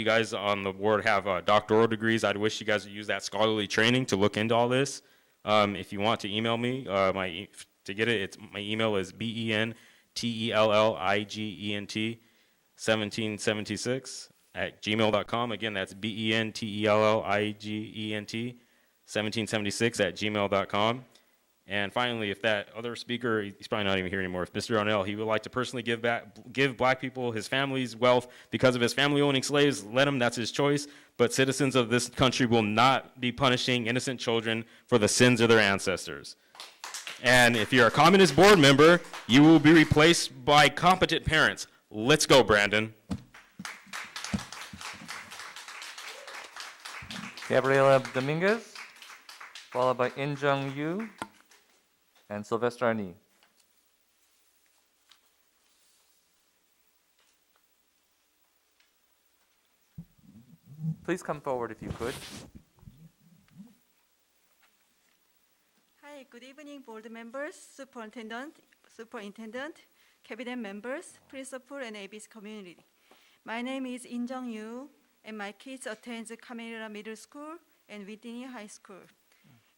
guys on the board have doctoral degrees. I'd wish you guys would use that scholarly training to look into all this. If you want to email me, to get it, my email is bentelligent1776 at gmail.com. Again, that's bentelligent1776 at gmail.com. And finally, if that other speaker, he's probably not even here anymore, if Mr. Darnell, he would like to personally give black people, his family's wealth because of his family owning slaves, let him, that's his choice. But citizens of this country will not be punishing innocent children for the sins of their ancestors. And if you're a communist board member, you will be replaced by competent parents. Let's go, Brandon. Gabriela Dominguez, followed by In Jung Yu and Sylvester Arni. Please come forward if you could. Hi, good evening, board members, superintendent, cabinet members, principal, and ABC community. My name is In Jung Yu, and my kids attend Camellia Middle School and Whitney High School.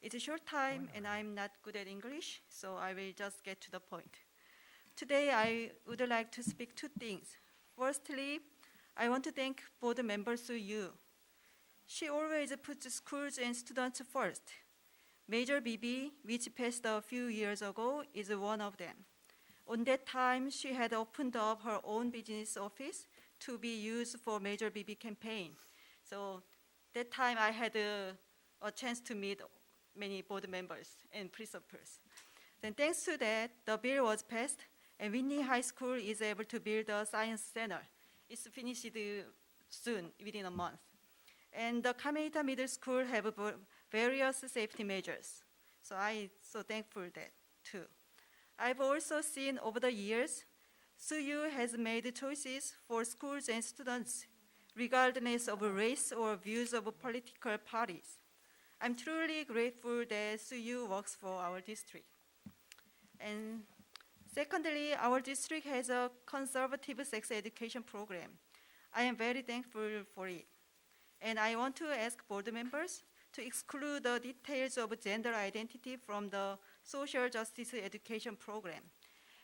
It's a short time, and I'm not good at English, so I will just get to the point. Today, I would like to speak two things. Firstly, I want to thank board member Su Yu. She always puts schools and students first. Major BB, which passed a few years ago, is one of them. On that time, she had opened up her own business office to be used for Major BB campaign. So that time I had a chance to meet many board members and principals. Then thanks to that, the bill was passed, and Whitney High School is able to build a science center. It's finished soon, within a month. And the Kameita Middle School have various safety measures. So I'm so thankful that too. I've also seen over the years, SUU has made choices for schools and students, regardless of race or views of political parties. I'm truly grateful that SUU works for our district. And secondly, our district has a conservative sex education program. I am very thankful for it. And I want to ask board members to exclude the details of gender identity from the social justice education program.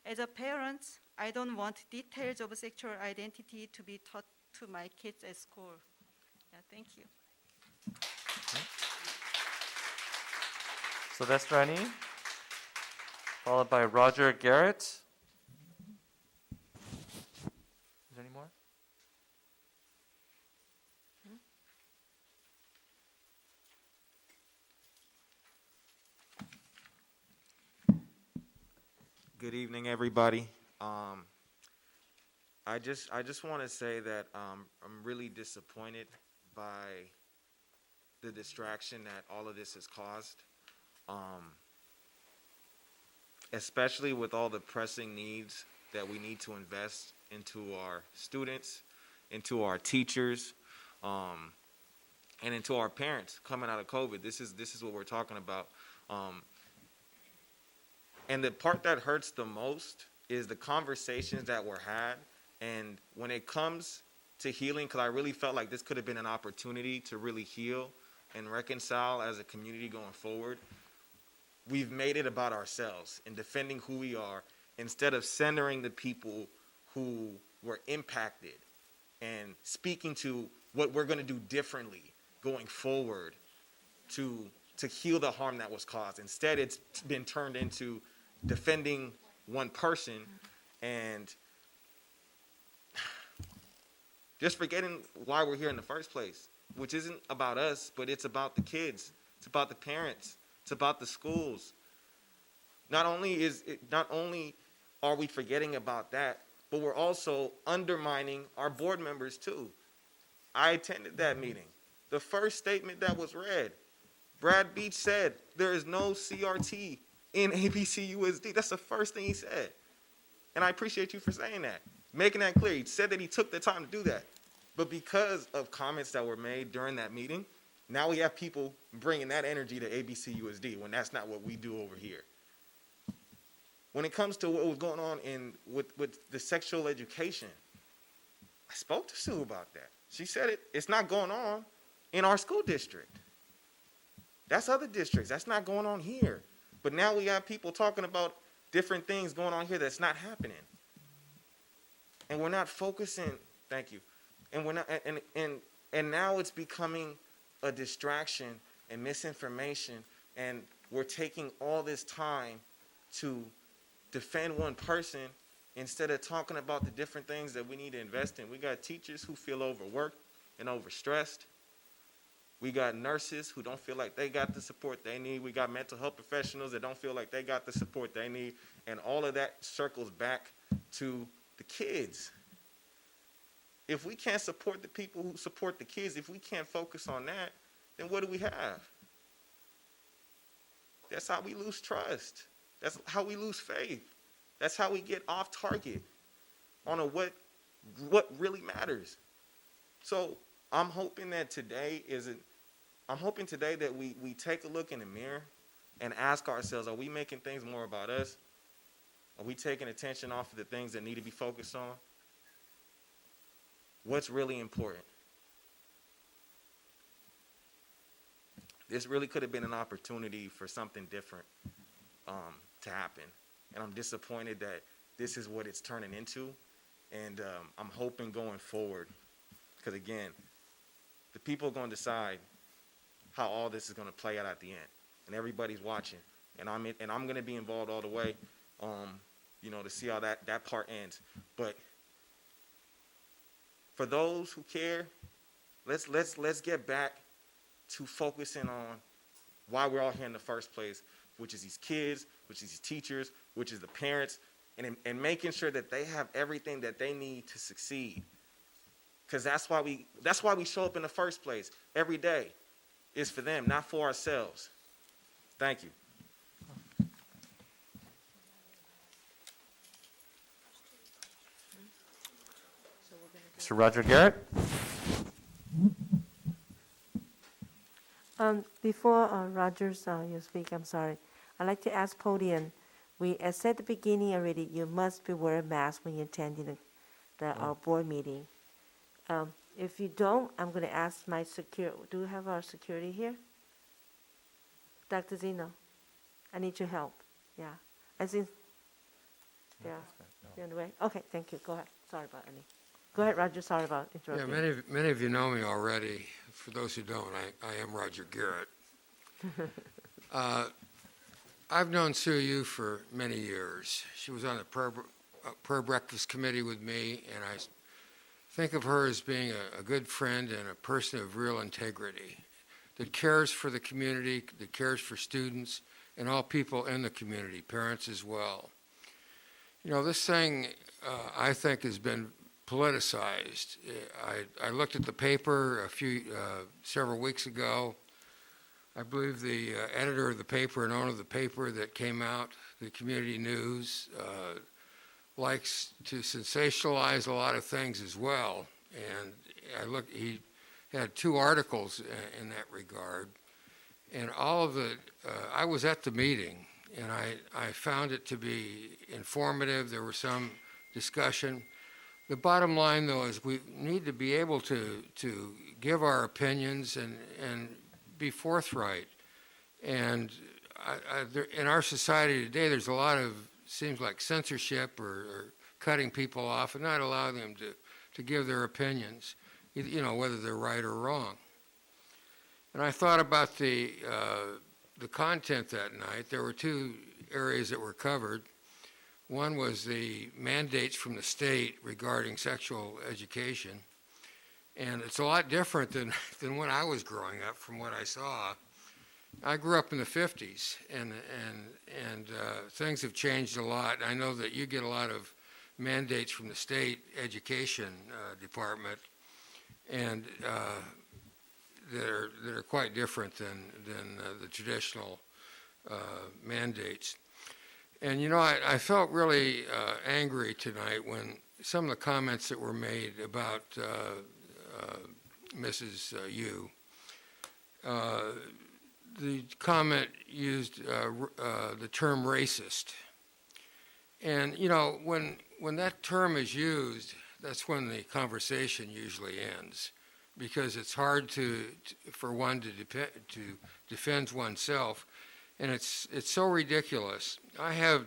As a parent, I don't want details of sexual identity to be taught to my kids at school. Yeah, thank you. Sylvester Ani, followed by Roger Garrett. Is there any more? Good evening, everybody. I just want to say that I'm really disappointed by the distraction that all of this has caused, especially with all the pressing needs that we need to invest into our students, into our teachers, and into our parents coming out of COVID. This is what we're talking about. And the part that hurts the most is the conversations that were had. And when it comes to healing, because I really felt like this could have been an opportunity to really heal and reconcile as a community going forward, we've made it about ourselves and defending who we are instead of centering the people who were impacted and speaking to what we're going to do differently going forward to heal the harm that was caused. Instead, it's been turned into defending one person and just forgetting why we're here in the first place, which isn't about us, but it's about the kids, it's about the parents, it's about the schools. Not only are we forgetting about that, but we're also undermining our board members too. I attended that meeting. The first statement that was read, Brad Beach said, there is no CRT in ABCUSD. That's the first thing he said. And I appreciate you for saying that, making that clear. He said that he took the time to do that. But because of comments that were made during that meeting, now we have people bringing that energy to ABCUSD when that's not what we do over here. When it comes to what was going on with the sexual education, I spoke to Sue about that. She said it's not going on in our school district. That's other districts. That's not going on here. But now we have people talking about different things going on here that's not happening. And we're not focusing, thank you. And we're not and now it's becoming a distraction and misinformation, and we're taking all this time to defend one person instead of talking about the different things that we need to invest in. We got teachers who feel overworked and overstressed. We got nurses who don't feel like they got the support they need. We got mental health professionals that don't feel like they got the support they need. And all of that circles back to the kids. If we can't support the people who support the kids, if we can't focus on that, then what do we have? That's how we lose trust. That's how we lose faith. That's how we get off target on what really matters. So I'm hoping that today that we take a look in the mirror and ask ourselves, are we making things more about us? Are we taking attention off of the things that need to be focused on? What's really important? This really could have been an opportunity for something different to happen. And I'm disappointed that this is what it's turning into. And I'm hoping going forward, because again, the people are going to decide how all this is going to play out at the end. and everybody's watching. And I'm going to be involved all the way, to see how that part ends. But for those who care, let's get back to focusing on why we're all here in the first place, which is these kids, which is these teachers, which is the parents, and making sure that they have everything that they need to succeed. Because that's why we show up in the first place every day. It's for them, not for ourselves. Thank you. Mr. Roger Garrett? Before Rogers, you speak, I'm sorry. I'd like to ask podium, I said at the beginning already, you must be wearing a mask when you're attending our board meeting. If you don't, I'm going to ask my security. Do we have our security here? Dr. Zeno, I need your help. Yeah. I think, yeah. You on the way? Okay, thank you. Go ahead. Sorry about any. Go ahead, Roger. Sorry about interrupting. Yeah, many of you know me already. For those who don't, I am Roger Garrett. I've known Sue Yu for many years. She was on the prayer breakfast committee with me, and I think of her as being a good friend and a person of real integrity that cares for the community, that cares for students and all people in the community, parents as well. This thing, I think, has been politicized. I looked at the paper several weeks ago. I believe the editor of the paper and owner of the paper that came out, the Community News, likes to sensationalize a lot of things as well. And he had 2 articles in that regard. And all of it, I was at the meeting, and I found it to be informative. There was some discussion. The bottom line, though, is we need to be able to give our opinions and be forthright. And in our society today, there's a lot of, seems like censorship or cutting people off and not allowing them to give their opinions, whether they're right or wrong. And I thought about the content that night. There were 2 areas that were covered. One was the mandates from the state regarding sexual education. And it's a lot different than when I was growing up from what I saw. I grew up in the 50s, and things have changed a lot. I know that you get a lot of mandates from the state education department, and that are quite different than the traditional mandates. And I felt really angry tonight when some of the comments that were made about Mrs. Yu. The comment used the term racist. And, when that term is used, that's when the conversation usually ends, because it's hard for one to defend oneself, and it's so ridiculous. I have,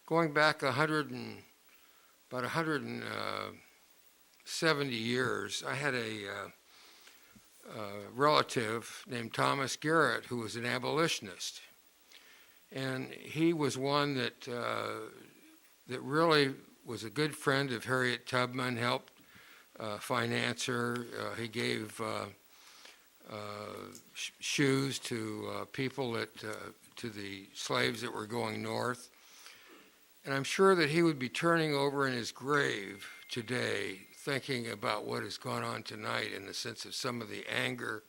going back about 170 years, I had a relative named Thomas Garrett who was an abolitionist, and he was one that really was a good friend of Harriet Tubman, helped finance her. He gave shoes to people to the slaves that were going north. And I'm sure that he would be turning over in his grave today thinking about what has gone on tonight in the sense of some of the anger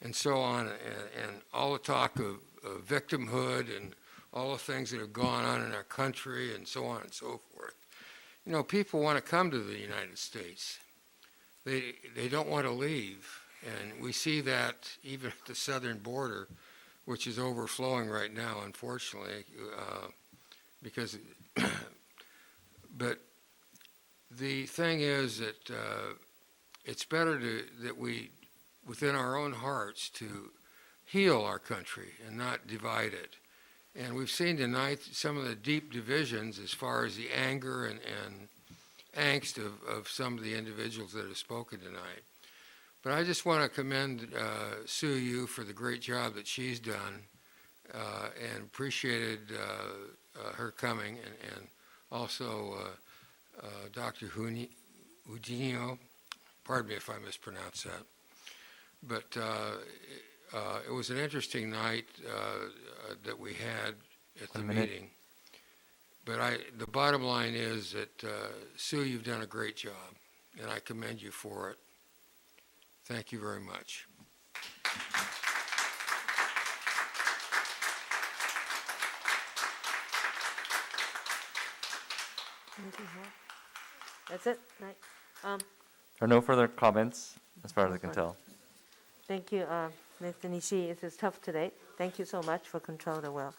and so on, and all the talk of victimhood and all the things that have gone on in our country and so on and so forth. People want to come to the United States. They don't want to leave. And we see that even at the southern border, which is overflowing right now, unfortunately, because, but the thing is that it's better that we, within our own hearts, to heal our country and not divide it. And we've seen tonight some of the deep divisions as far as the anger and angst of some of the individuals that have spoken tonight. But I just want to commend Sue Yu for the great job that she's done and appreciated her coming, and also Dr. Eugenio, pardon me if I mispronounce that. But it was an interesting night that we had at the meeting. But the bottom line is that, Sue, you've done a great job, and I commend you for it. Thank you very much. That's it? Right. There are no further comments, as far as I can tell. Thank you, Mr. Nishi. It is tough today. Thank you so much for control the well.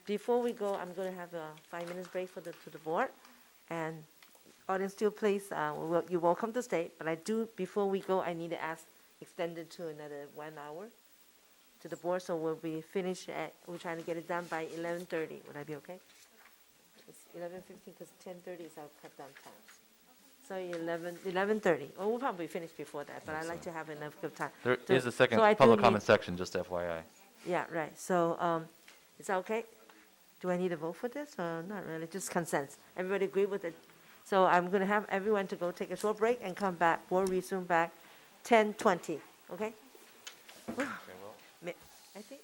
Before we go, I'm going to have a 5 minutes break to the board. And audience still, please, you're welcome to stay. But before we go, I need to ask extended to another 1 hour to the board. So we'll be finished we're trying to get it done by 11:30. Would that be okay? It's 11:15 because 10:30 is our cut down time. So 11:30. Well, we'll probably finish before that, but I'd like to have enough good time. There is a second so I do public need- comment section, just FYI. Yeah, right. So is that okay? Do I need to vote for this or not really? Just consent. Everybody agree with it? So I'm going to have everyone to go take a short break and come back. We'll resume back 10:20. Okay? I think.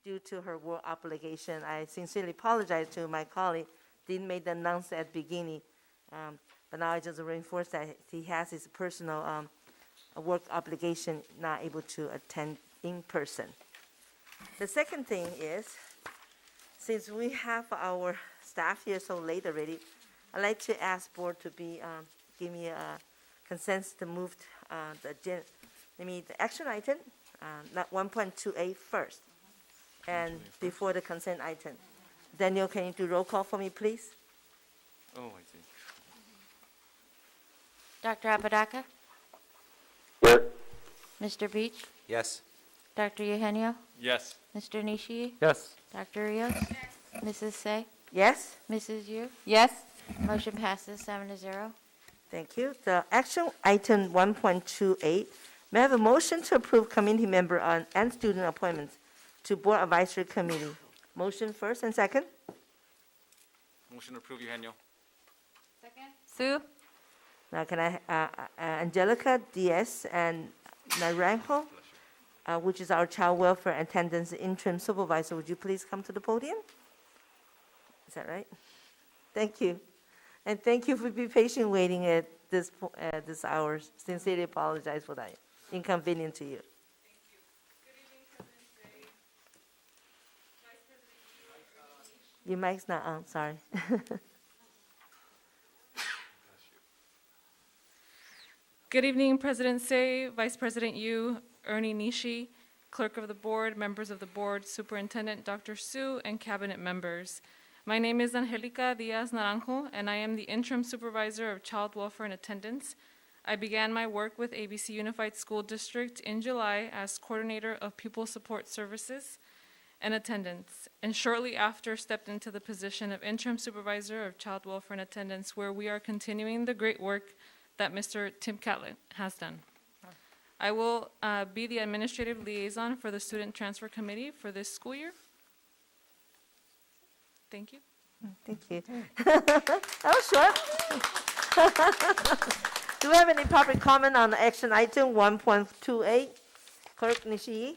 due to her work obligation. I sincerely apologize to my colleague, didn't make the announcement at the beginning. But now I just reinforce that he has his personal work obligation, not able to attend in person. The second thing is, since we have our staff here so late already, I'd like to ask board to give me a consensus to move the action item, not 1.28 first, and before the consent item. Daniel, can you do roll call for me, please? Oh, I see. Dr. Apodaca? Here. Mr. Beach? Yes. Dr. Eugenio? Yes. Mr. Nishii? Yes. Dr. Rios? Mrs. Say? Yes? Mrs. Yu? Yes. Motion passes 7-0. Thank you. The action item 1.28, may I have a motion to approve committee member and student appointments to Board Advisory Committee? Motion first and second. Motion to approve, Eugenio. Sue? Now can I, Angelica Diaz and Naranjo, which is our Child Welfare Attendance Interim Supervisor, would you please come to the podium? Is that right? Thank you. And thank you for being patient waiting at this hour. Sincerely apologize for that inconvenience to you. Your mic's not on, sorry. Good evening, President Say, Vice President Yu, Ernie Nishi, Clerk of the Board, members of the Board, Superintendent Dr. Su, and Cabinet members. My name is Angelica Diaz Naranjo, and I am the Interim Supervisor of Child Welfare and Attendance. I began my work with ABC Unified School District in July as Coordinator of Pupil Support Services and Attendance, and shortly after stepped into the position of Interim Supervisor of Child Welfare and Attendance, where we are continuing the great work that Mr. Tim Catlett has done. I will be the administrative liaison for the Student Transfer Committee for this school year. Thank you. Thank you. That was short. Do we have any public comment on action item 1.28? Clerk Nishii?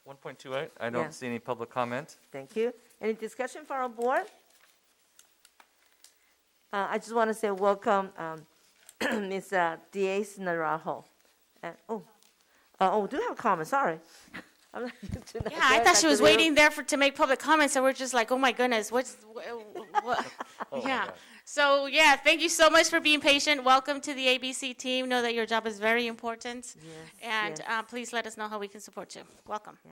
1.28, I don't Yeah. see any public comment. Thank you. Any discussion for our board? I just want to say welcome, Ms. Diaz Naranjo. Do you have a comment? Sorry. I'm not used to that. Yeah, I thought she was waiting there to make public comments, and we're just like, oh my goodness, what? Yeah. So, yeah, thank you so much for being patient. Welcome to the ABC team. Know that your job is very important. Yes, And please let us know how we can support you. Welcome. Yeah.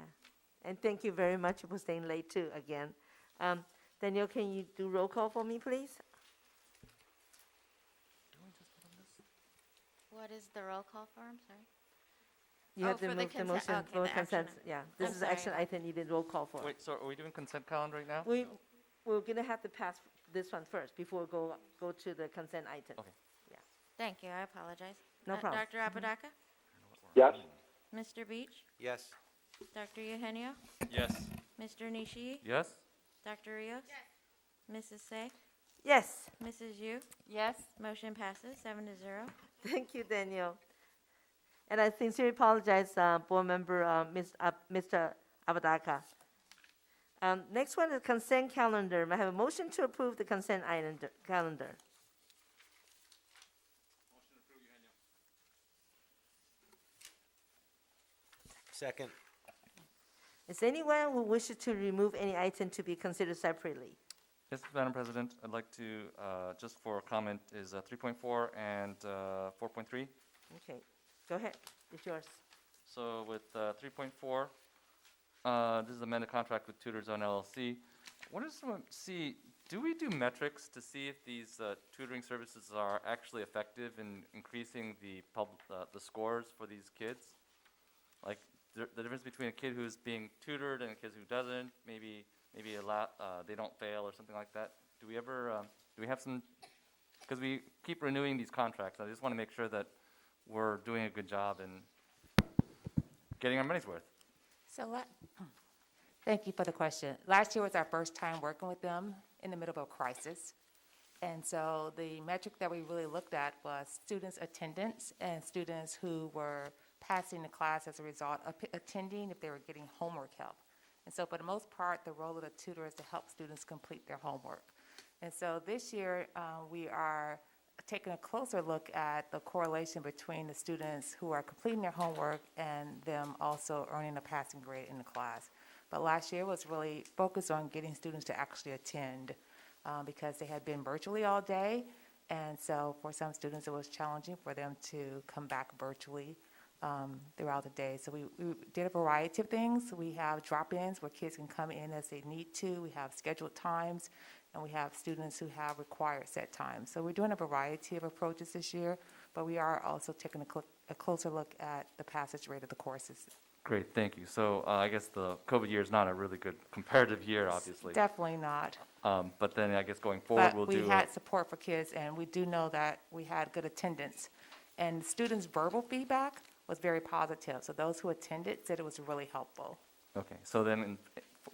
And thank you very much for staying late too, again. Daniel, can you do roll call for me, please? What is the roll call for? I'm sorry. You have to for the move the consent- motion okay, for the action consent. item. Yeah, I'm this is the action sorry. item needed roll call for. Wait, so are we doing consent calendar right now? We're gonna have to pass this one first before we go to the consent item. Okay. Thank you. I apologize. No problem. Dr. Apodaca? Yes. Mr. Beach? Yes. Dr. Eugenio? Yes. Mr. Nishii? Yes? Dr. Rios? Mrs. Say? Yes, Mrs. Yu? Yes. Motion passes 7-0. thank you, Daniel. And I sincerely apologize, board member, Mr. Apodaca. Next one is consent calendar. May I have a motion to approve the consent item calendar? Second. Is anyone who wishes to remove any item to be considered separately? Yes, Madam President, I'd like to, just for a comment, is 3.4 and 4.3. Okay, go ahead, it's yours. So with 3.4, this is amended contract with Tutors on LLC. I wanted to see, do we do metrics to see if these tutoring services are actually effective in increasing the scores for these kids? Like the difference between a kid who's being tutored and a kid who doesn't, maybe a lot, they don't fail or something like that. Do we ever, do we have some, because we keep renewing these contracts, I just want to make sure that we're doing a good job and getting our money's worth. So what? Thank you for the question. Last year was our first time working with them in the middle of a crisis. And so the metric that we really looked at was students' attendance and students who were passing the class as a result of attending if they were getting homework help. And so for the most part, the role of the tutor is to help students complete their homework. And so this year, we are taking a closer look at the correlation between the students who are completing their homework and them also earning a passing grade in the class. But last year was really focused on getting students to actually attend because they had been virtually all day. And so for some students, it was challenging for them to come back virtually throughout the day. So we did a variety of things. We have drop-ins where kids can come in as they need to. We have scheduled times, and we have students who have required set times. So we're doing a variety of approaches this year, but we are also taking a closer look at the passage rate of the courses. Great, thank you. So I guess the COVID year is not a really good comparative year, obviously. Definitely not. But then I guess going forward, But we had support for kids, and we do know that we had good attendance. And students' verbal feedback was very positive. So those who attended said it was really helpful. Okay, so then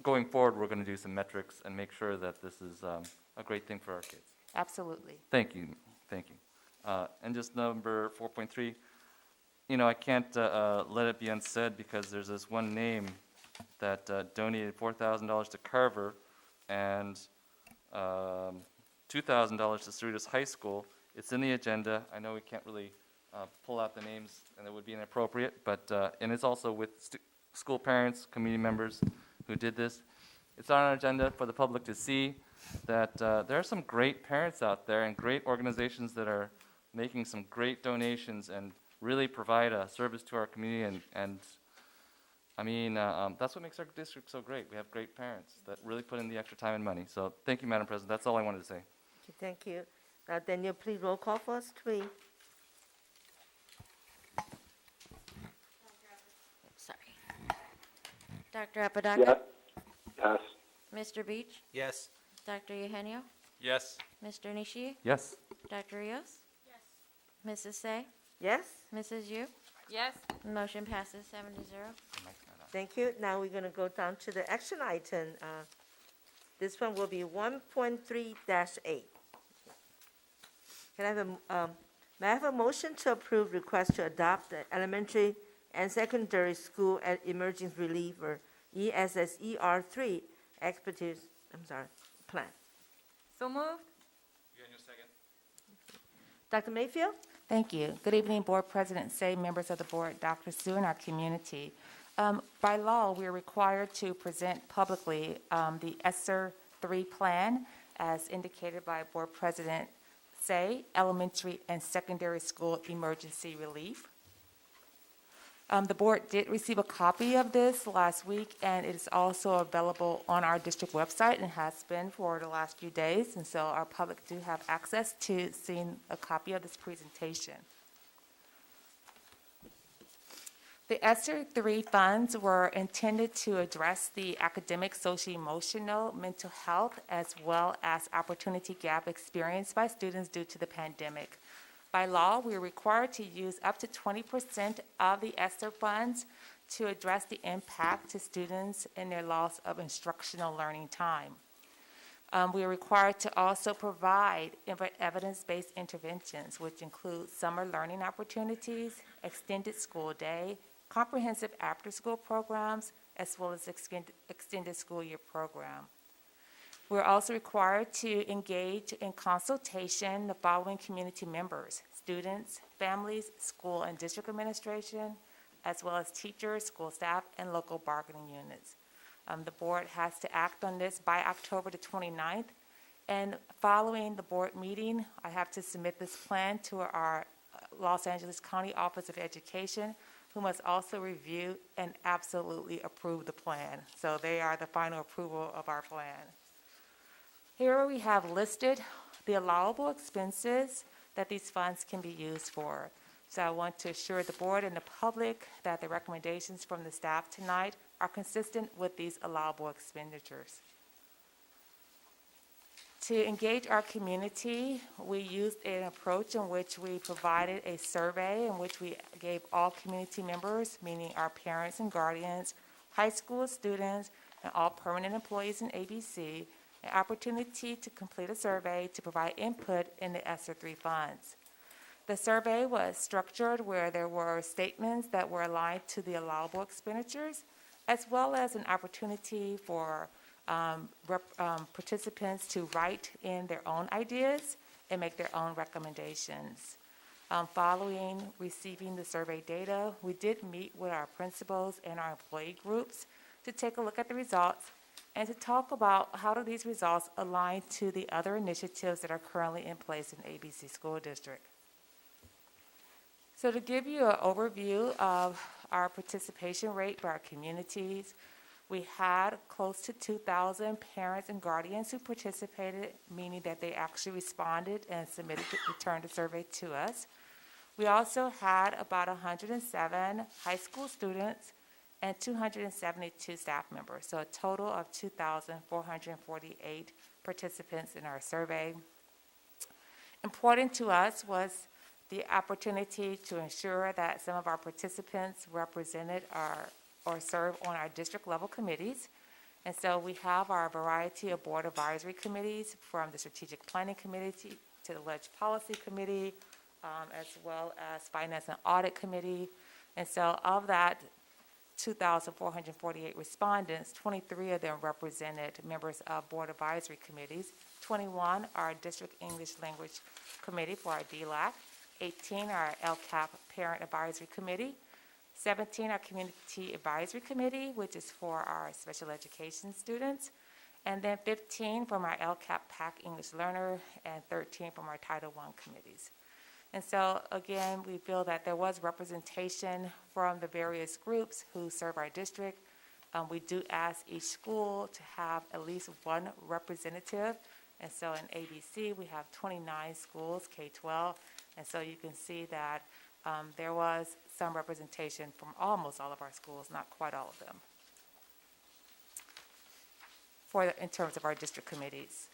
going forward, we're going to do some metrics and make sure that this is a great thing for our kids. Absolutely. Thank you, thank you. And just number 4.3, you know, I can't let it be unsaid because there's this one name that donated $4,000 to Carver and $2,000 to Cerritos High School. It's in the agenda. I know we can't really pull out the names, and it would be inappropriate, but, and it's also with school parents, community members who did this. It's on our agenda for the public to see that there are some great parents out there and great organizations that are making some great donations and really provide a service to our community. And I mean, that's what makes our district so great. We have great parents that really put in the extra time and money. So thank you, Madam President. That's all I wanted to say. Thank you. Now, Daniel, please roll call for us, please. Sorry. Dr. Apodaca? Yes. Mr. Beach? Yes. Dr. Eugenio? Yes. Mr. Nishi? Yes. Dr. Rios? Yes. Mrs. Say? Yes? Mrs. Yu? Yes. Motion passes 7-0. Thank you. Now we're going to go down to the action item. This one will be 1.3-8. Can I have may I have a motion to approve request to adopt the elementary and secondary school emergency relief or ESSER3 expertise, plan? So moved. Dr. Mayfield? Thank you. Good evening, Board President Say, members of the board, Dr. Sue, and our community. By law, we are required to present publicly the ESSER 3 plan as indicated by Board President Say, elementary and secondary school emergency relief. The board did receive a copy of this last week, and it is also available on our district website and has been for the last few days. And so our public do have access to seeing a copy of this presentation. The ESSER 3 funds were intended to address the academic, social-emotional, mental health, as well as opportunity gap experienced by students due to the pandemic. By law, we are required to use up to 20% of the ESSER funds to address the impact to students and their loss of instructional learning time. We are required to also provide evidence-based interventions, which include summer learning opportunities, extended school day, comprehensive after-school programs, as well as extended school year program. We're also required to engage in consultation the following community members: students, families, school and district administration, as well as teachers, school staff, and local bargaining units. The board has to act on this by October the 29th, and following the board meeting, I have to submit this plan to our Los Angeles County Office of Education, who must also review and absolutely approve the plan. So they are the final approval of our plan. Here we have listed the allowable expenses that these funds can be used for. So I want to assure the board and the public that the recommendations from the staff tonight are consistent with these allowable expenditures. To engage our community, we used an approach in which we provided a survey in which we gave all community members, meaning our parents and guardians, high school students, and all permanent employees in ABC, an opportunity to complete a survey to provide input in the ESSER 3 funds. The survey was structured where there were statements that were aligned to the allowable expenditures, as well as an opportunity for participants to write in their own ideas and make their own recommendations. Following receiving the survey data, we did meet with our principals and our employee groups to take a look at the results and to talk about how do these results align to the other initiatives that are currently in place in ABC School District. So to give you an overview of our participation rate by our communities, we had close to 2,000 parents and guardians who participated, meaning that they actually responded and returned the survey to us. We also had about 107 high school students and 272 staff members, so a total of 2,448 participants in our survey. Important to us was the opportunity to ensure that some of our participants represented or serve on our district level committees. And so we have our variety of board advisory committees, from the strategic planning committee to the Ledge Policy Committee, as well as finance and audit committee. And so of that 2,448 respondents, 23 of them represented members of board advisory committees, 21 are district English language committee for our DLAC, 18 are LCAP parent advisory committee, 17 are community advisory committee, which is for our special education students, and then 15 from our LCAP PAC English learner, and 13 from our Title I committees. And so, again, we feel that there was representation from the various groups who serve our district. We do ask each school to have at least one representative. And so in ABC, we have 29 schools, K-12. And so you can see that there was some representation from almost all of our schools, not quite all of them, in terms of our district committees.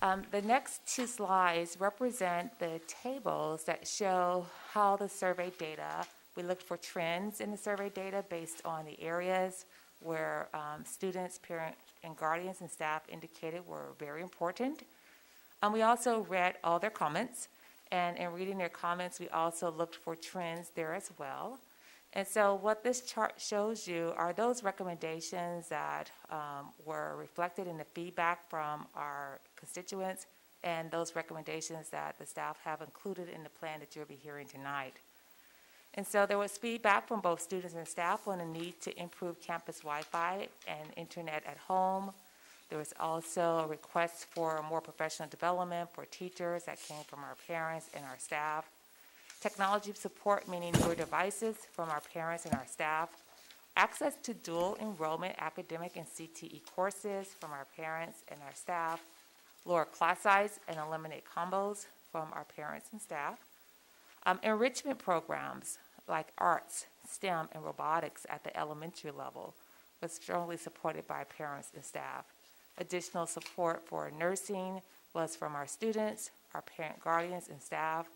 The next two slides represent the tables that show how the survey data, we looked for trends in the survey data based on the areas where students, parents, and guardians and staff indicated were very important. We also read all their comments, and in reading their comments, we also looked for trends there as well. And so what this chart shows you are those recommendations that were reflected in the feedback from our constituents, and those recommendations that the staff have included in the plan that you'll be hearing tonight. And so there was feedback from both students and staff on the need to improve campus Wi-Fi and internet at home. There was also a request for more professional development for teachers that came from our parents and our staff. Technology support, meaning newer devices, from our parents and our staff. Access to dual enrollment academic and CTE courses from our parents and our staff. Lower class size and eliminate combos from our parents and staff. Enrichment programs like arts, STEM, and robotics at the elementary level was strongly supported by parents and staff. Additional support for nursing was from our students, our parent guardians, and staff.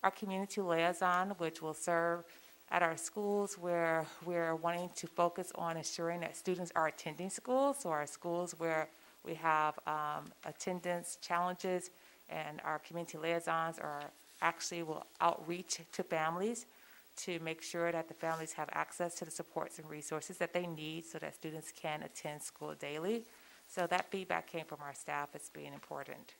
Our community liaison, which will serve at our schools where we're wanting to focus on ensuring that students are attending schools, so our schools where we have attendance challenges, and our community liaisons will outreach to families to make sure that the families have access to the supports and resources that they need so that students can attend school daily. So that feedback came from our staff as being important.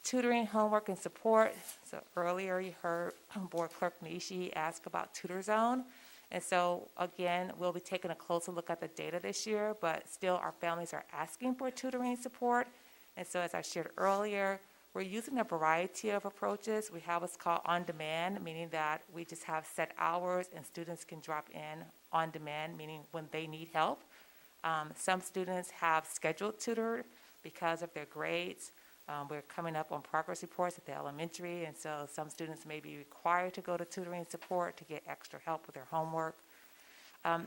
Tutoring, homework, and support. So earlier you heard Board Clerk Nishi ask about Tutor Zone. And so again, we'll be taking a closer look at the data this year, but still our families are asking for tutoring support. And so as I shared earlier, we're using a variety of approaches. We have what's called on-demand, meaning that we just have set hours and students can drop in on demand, meaning when they need help. Some students have scheduled tutor because of their grades. We're coming up on progress reports at the elementary, and so some students may be required to go to tutoring support to get extra help with their homework.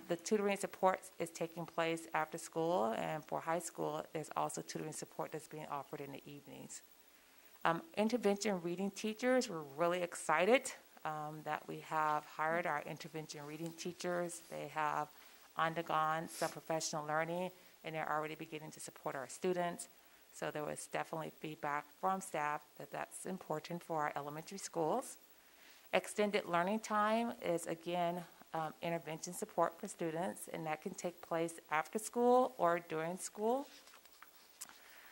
The tutoring support is taking place after school, and for high school, there's also tutoring support that's being offered in the evenings. Intervention reading teachers, we're really excited that we have hired our intervention reading teachers. They have undergone some professional learning, and they're already beginning to support our students. So there was definitely feedback from staff that that's important for our elementary schools. Extended learning time is, again, intervention support for students, and that can take place after school or during school.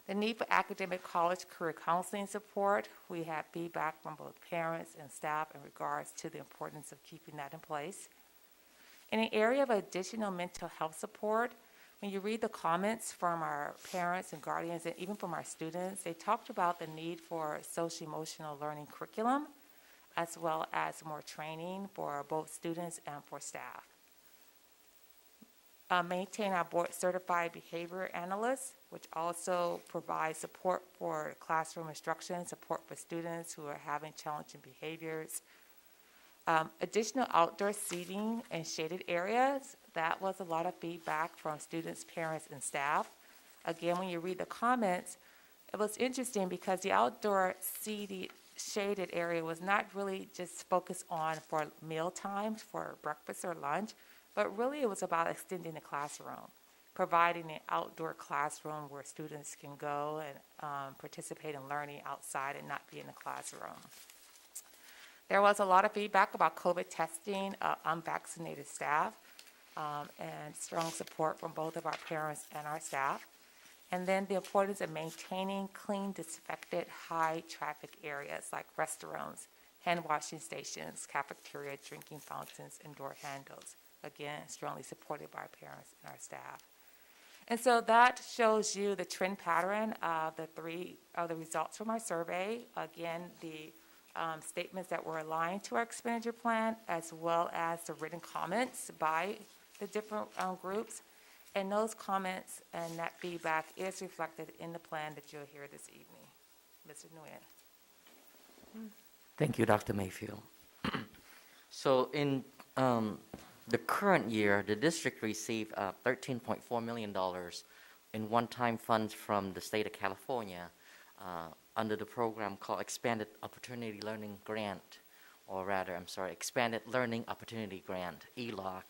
The need for academic college career counseling support, we had feedback from both parents and staff in regards to the importance of keeping that in place. In the area of additional mental health support, when you read the comments from our parents and guardians and even from our students, they talked about the need for social-emotional learning curriculum as well as more training for both students and for staff. Maintain our board-certified behavior analysts, which also provides support for classroom instruction, support for students who are having challenging behaviors. Additional outdoor seating and shaded areas, that was a lot of feedback from students, parents, and staff. Again, when you read the comments, it was interesting because the outdoor seated, shaded area was not really just focused on for meal times, for breakfast or lunch, but really it was about extending the classroom, providing an outdoor classroom where students can go and participate in learning outside and not be in the classroom. There was a lot of feedback about COVID testing, unvaccinated staff, and strong support from both of our parents and our staff. And then the importance of maintaining clean, disinfected, high-traffic areas like restrooms, hand washing stations, cafeteria, drinking fountains, and door handles. Again, strongly supported by our parents and our staff. And so that shows you the trend pattern of the results from our survey. Again, the statements that were aligned to our expenditure plan, as well as the written comments by the different groups. And those comments and that feedback is reflected in the plan that you'll hear this evening. Mr. Nguyen. Thank you, Dr. Mayfield. So in the current year, the district received $13.4 million in one-time funds from the state of California under the program called Expanded Opportunity Learning Grant, or rather, Expanded Learning Opportunity Grant, ELOC.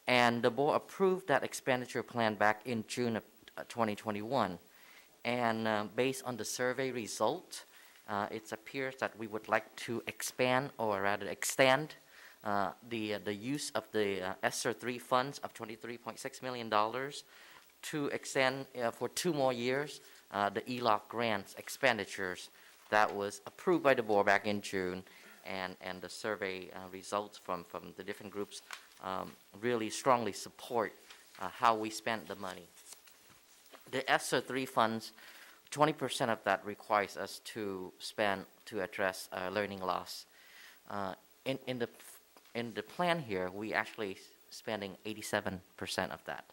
And the board approved that expenditure plan back in June of 2021. And based on the survey result, it appears that we would like to expand, or rather extend, the use of the ESSER 3 funds of $23.6 million to extend for 2 more years the ELOC grants expenditures that was approved by the board back in June, and the survey results from the different groups really strongly support how we spent the money. The ESSER 3 funds, 20% of that requires us to spend to address learning loss. In the plan here, we actually spending 87% of that,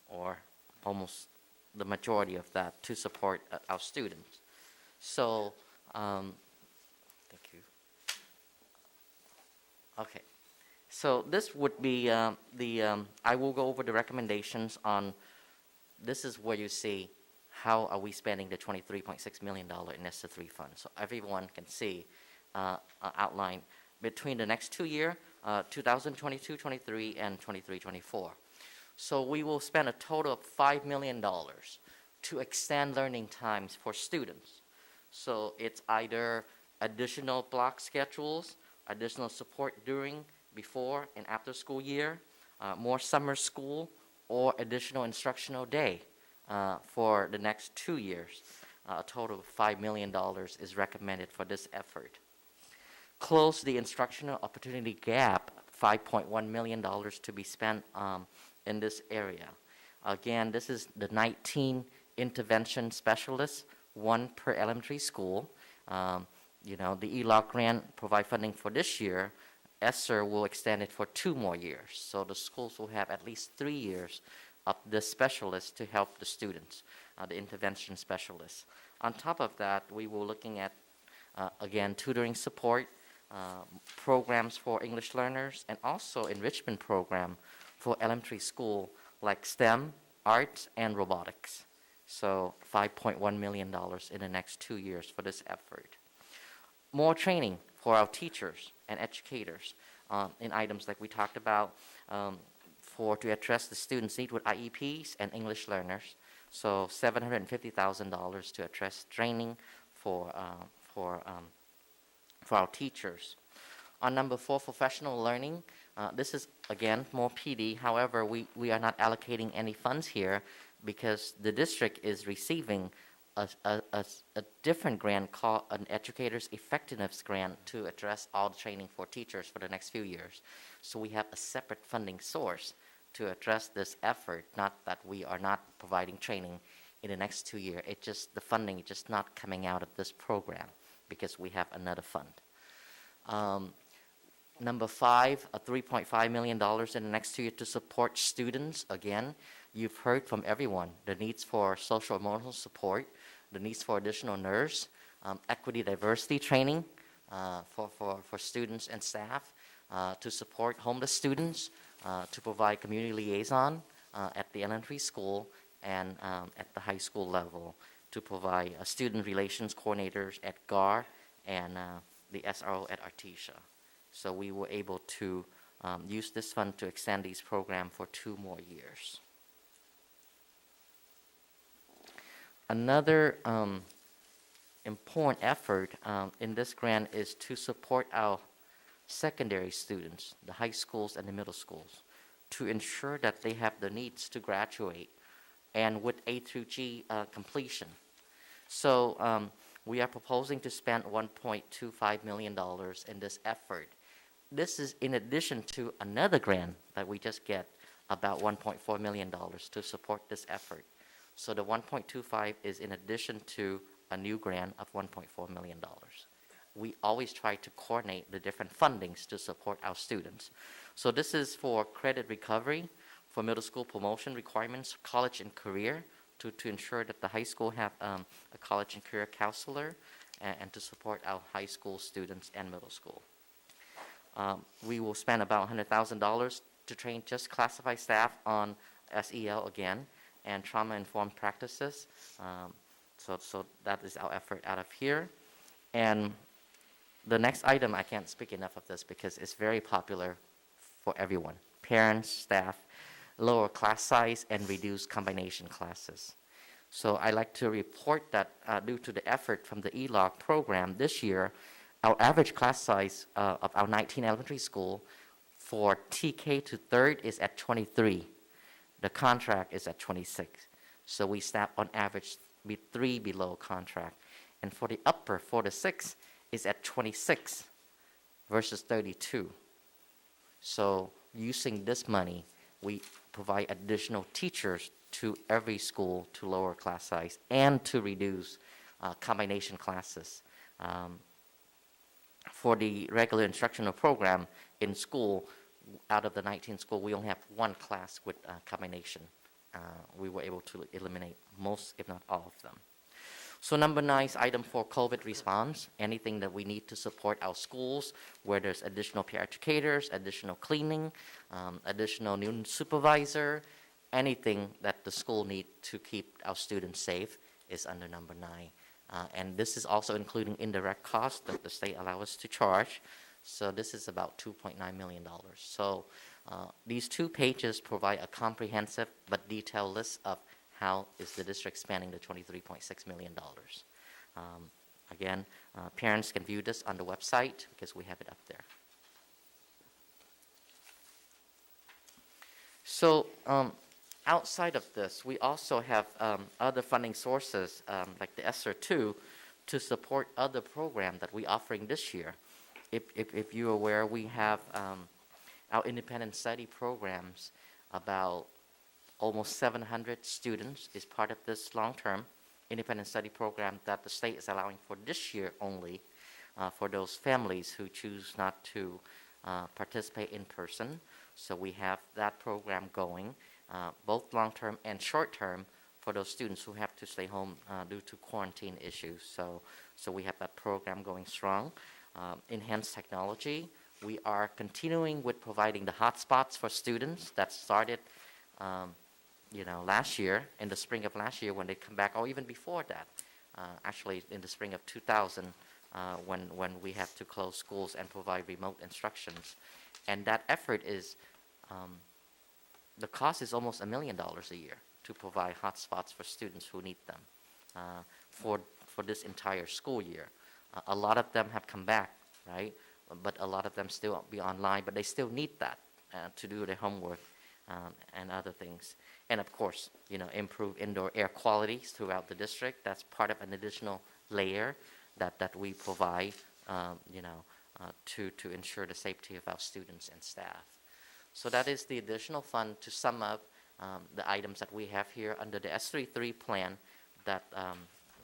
or almost the majority of that, to support our students. So, thank you. Okay. So this would be I will go over the recommendations on, this is where you see how are we spending the $23.6 million in ESSER 3 funds. So everyone can see outline between the next 2 years, 2022-23 and 23-24. So we will spend a total of $5 million to extend learning times for students. So it's either additional block schedules, additional support during, before, and after school year, more summer school, or additional instructional day for the next 2 years. A total of $5 million is recommended for this effort. Close the instructional opportunity gap, $5.1 million to be spent in this area. Again, this is the 19 intervention specialists, 1 per elementary school. The ELOC grant provide funding for this year. ESSER will extend it for 2 more years. So the schools will have at least 3 years of the specialists to help the students, the intervention specialists. On top of that, we will looking at, again, tutoring support, programs for English learners, and also enrichment program for elementary school like STEM, arts, and robotics. So $5.1 million in the next 2 years for this effort. More training for our teachers and educators in items like we talked about to address the students' need with IEPs and English learners. So $750,000 to address training for our teachers. On number 4, professional learning, this is, again, more PD. However, we are not allocating any funds here because the district is receiving a different grant called an Educators Effectiveness Grant to address all the training for teachers for the next few years. So we have a separate funding source to address this effort, not that we are not providing training in the next 2 years. It just, the funding is just not coming out of this program because we have another fund. Number 5, a $3.5 million in the next 2 years to support students. Again, you've heard from everyone, the needs for social emotional support, the needs for additional nurse, equity diversity training for students and staff, to support homeless students, to provide community liaison at the elementary school and at the high school level, to provide student relations coordinators at GAR and the SRO at Artesia. So we were able to use this fund to extend these programs for 2 more years. Another important effort in this grant is to support our secondary students, the high schools and the middle schools, to ensure that they have the needs to graduate and with A through G completion. So we are proposing to spend $1.25 million in this effort. This is in addition to another grant that we just get, about $1.4 million to support this effort. So the 1.25 is in addition to a new grant of $1.4 million. We always try to coordinate the different fundings to support our students. So this is for credit recovery, for middle school promotion requirements, college and career, to ensure that the high school have a college and career counselor, and to support our high school students and middle school. We will spend about $100,000 to train just classified staff on SEL again and trauma-informed practices. So that is our effort out of here. And the next item, I can't speak enough of this because it's very popular for everyone, parents, staff, lower class size, and reduced combination classes. So I like to report that due to the effort from the ELOC program this year, our average class size of our 19 elementary school for TK to 3rd is at 23. The contract is at 26. So we staff on average with 3 below contract. And for the upper 4 to 6 is at 26 versus 32. So using this money, we provide additional teachers to every school to lower class size and to reduce combination classes. For the regular instructional program in school, out of the 19 schools, we only have 1 class with combination. We were able to eliminate most, if not all of them. So number 9 is item for COVID response, anything that we need to support our schools, where there's additional peer educators, additional cleaning, additional new supervisor, anything that the school need to keep our students safe is under number 9. And this is also including indirect costs that the state allows us to charge. So this is about $2.9 million. So these 2 pages provide a comprehensive but detailed list of how is the district spending the $23.6 million. Again, parents can view this on the website because we have it up there. So outside of this, we also have other funding sources like the ESSER 2 to support other programs that we're offering this year. If you're aware, we have our independent study programs. About almost 700 students is part of this long-term independent study program that the state is allowing for this year only for those families who choose not to participate in person. So we have that program going, both long-term and short-term, for those students who have to stay home due to quarantine issues. So we have that program going strong. Enhanced technology, we are continuing with providing the hotspots for students that started last year, in the spring of last year when they come back, or even before that, actually in the spring of 2000, when we had to close schools and provide remote instructions. And that effort is, the cost is almost $1 million a year to provide hotspots for students who need them for this entire school year. A lot of them have come back, right? But a lot of them still be online, but they still need that to do their homework and other things. And of course, improve indoor air quality throughout the district. That's part of an additional layer that we provide, to ensure the safety of our students and staff. So that is the additional fund to sum up the items that we have here under the S33 plan that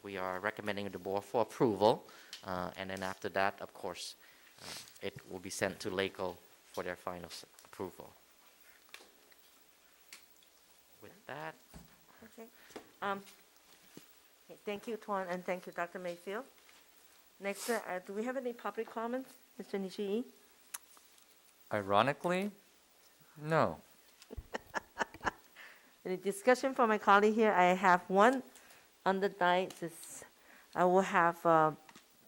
we are recommending to the board for approval. And then after that, of course, it will be sent to LACO for their final approval. With that. Okay. Okay, thank you, Tuan, and thank you, Dr. Mayfield. Next, do we have any public comments, Mr. Nishii? Ironically, no. Any discussion from my colleague here? I have one on the night. I will have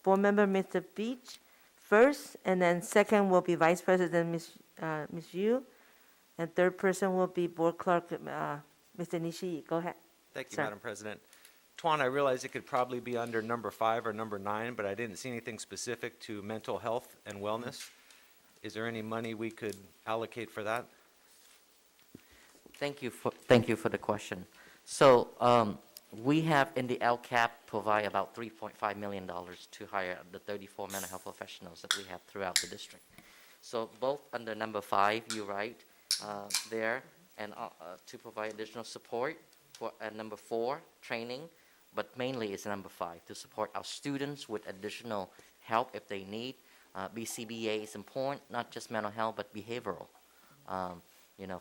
Board Member Mr. Beach first, and then second will be Vice President Ms. Yu, and third person will be Board Clerk Mr. Nishii. Go ahead. Thank you, Sir. Madam President. Tuan, I realize it could probably be under number 5 or number 9, but I didn't see anything specific to mental health and wellness. Is there any money we could allocate for that? Thank you for the question. So we have in the LCAP provide about $3.5 million to hire the 34 mental health professionals that we have throughout the district. So both under number 5, you're right, there, and to provide additional support for number 4, training, but mainly it's number 5, to support our students with additional help if they need. BCBA is important, not just mental health, but behavioral,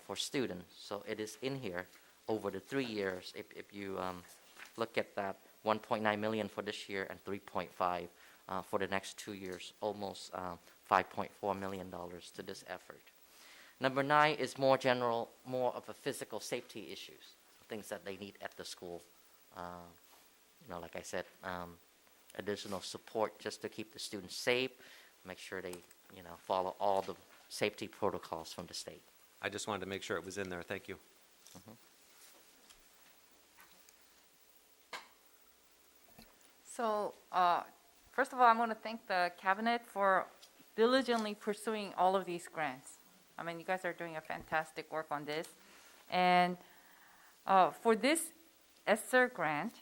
for students. So it is in here over the 3 years. If you look at that, 1.9 million for this year and 3.5 for the next 2 years, almost $5.4 million to this effort. Number 9 is more general, more of a physical safety issues, things that they need at the school. Like I said, additional support just to keep the students safe, make sure they, follow all the safety protocols from the state. I just wanted to make sure it was in there. Thank you. Mhm. So, first of all, I want to thank the cabinet for diligently pursuing all of these grants. I mean, you guys are doing a fantastic work on this. And for this ESSER grant,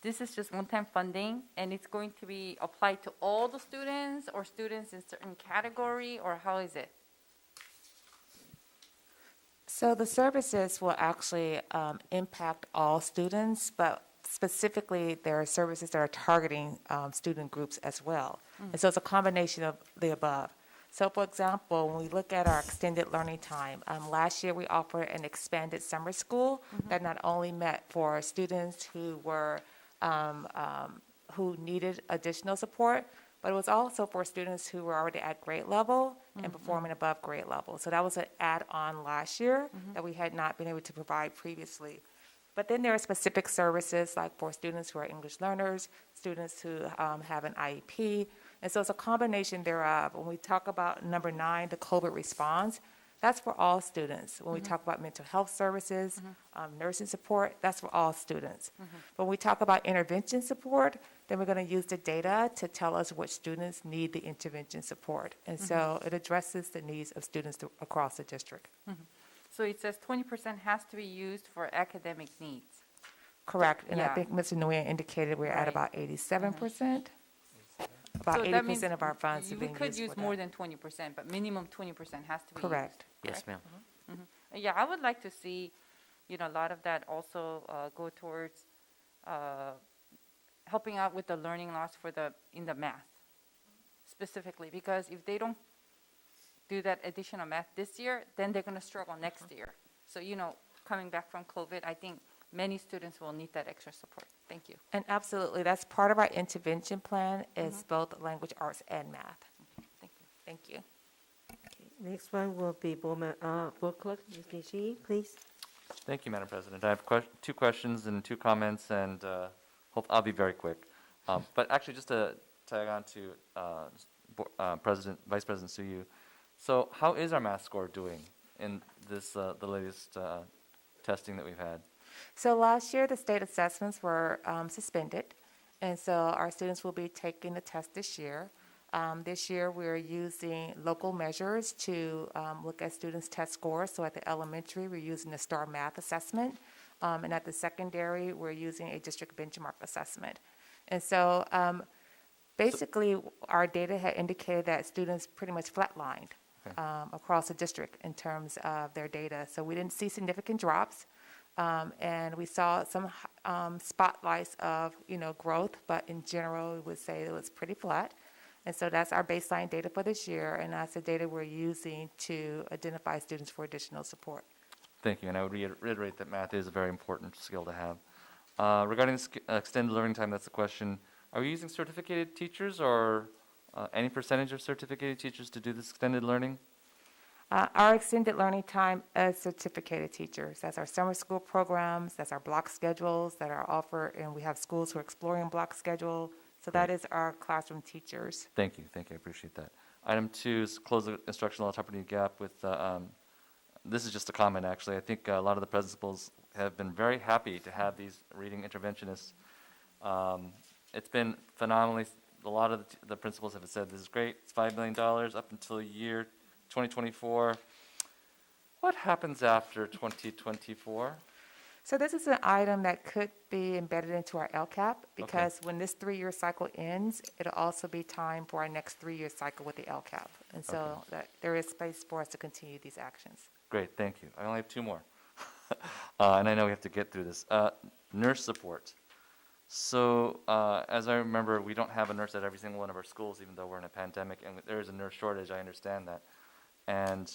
this is just one-time funding, and it's going to be applied to all the students or students in certain category, or how is it? So the services will actually impact all students, but specifically there are services that are targeting student groups as well. And so it's a combination of the above. So for example, when we look at our extended learning time, last year we offered an expanded summer school that not only met for students who were who needed additional support, but it was also for students who were already at grade level and performing above grade level. So that was an add-on last year that we had not been able to provide previously. But then there are specific services like for students who are English learners, students who have an IEP. And so it's a combination thereof. When we talk about number 9, the COVID response, that's for all students. When we talk about mental health services, nursing support, that's for all students. When we talk about intervention support, then we're going to use the data to tell us which students need the intervention support. And so it addresses the needs of students across the district. So it says 20% has to be used for academic needs. Correct. And I Yeah. think Mr. Nguyen indicated we're at Right. about 87%. About So that means 80% of our funds are we being could used use for more that. than 20%, but minimum 20% has to be Correct. used. Yes, ma'am. Yeah, I would like to see, a lot of that also go towards helping out with the learning loss in the math specifically, because if they don't do that additional math this year, then they're going to struggle next year. So, coming back from COVID, I think many students will need that extra support. Thank you. And absolutely, that's part of our intervention plan is both language arts and math. Thank you. Thank you. Next one will be Board Clerk Ms. Nishii, please. Thank you, Madam President. I have 2 questions and 2 comments, and hope I'll be very quick. But actually, just to tag on to Vice President Suyu, so how is our math score doing in this the latest testing that we've had? So last year, the state assessments were suspended, and so our students will be taking the test this year. This year, we're using local measures to look at students' test scores. So at the elementary, we're using the STAR math assessment, and at the secondary, we're using a district benchmark assessment. And so basically, our data had indicated that students pretty much flatlined across the district in terms of their data. So we didn't see significant drops. And we saw some spotlights of, growth, but in general, we would say it was pretty flat. And so that's our baseline data for this year, and that's the data we're using to identify students for additional support. Thank you, and I would reiterate that math is a very important skill to have. Regarding extended learning time, that's the question. Are we using certificated teachers or any percentage of certificated teachers to do this extended learning? Our extended learning time is certificated teachers. That's our summer school programs, that's our block schedules that are offered, and we have schools who are exploring block schedule. So that is our classroom teachers. Thank you, I appreciate that. Item 2 is close the instructional opportunity gap with, this is just a comment actually. I think a lot of the principals have been very happy to have these reading interventionists. It's been phenomenally, a lot of the principals have said this is great, it's $5 million up until year 2024. What happens after 2024? So this is an item that could be embedded into our LCAP because when this 3-year cycle ends, it'll also be time for our next 3-year cycle with the LCAP. And so that there is space for us to continue these actions. Great, thank you. I only have 2 more. And I know we have to get through this. Nurse support. So as I remember, we don't have a nurse at every single one of our schools, even though we're in a pandemic, and there is a nurse shortage, I understand that. And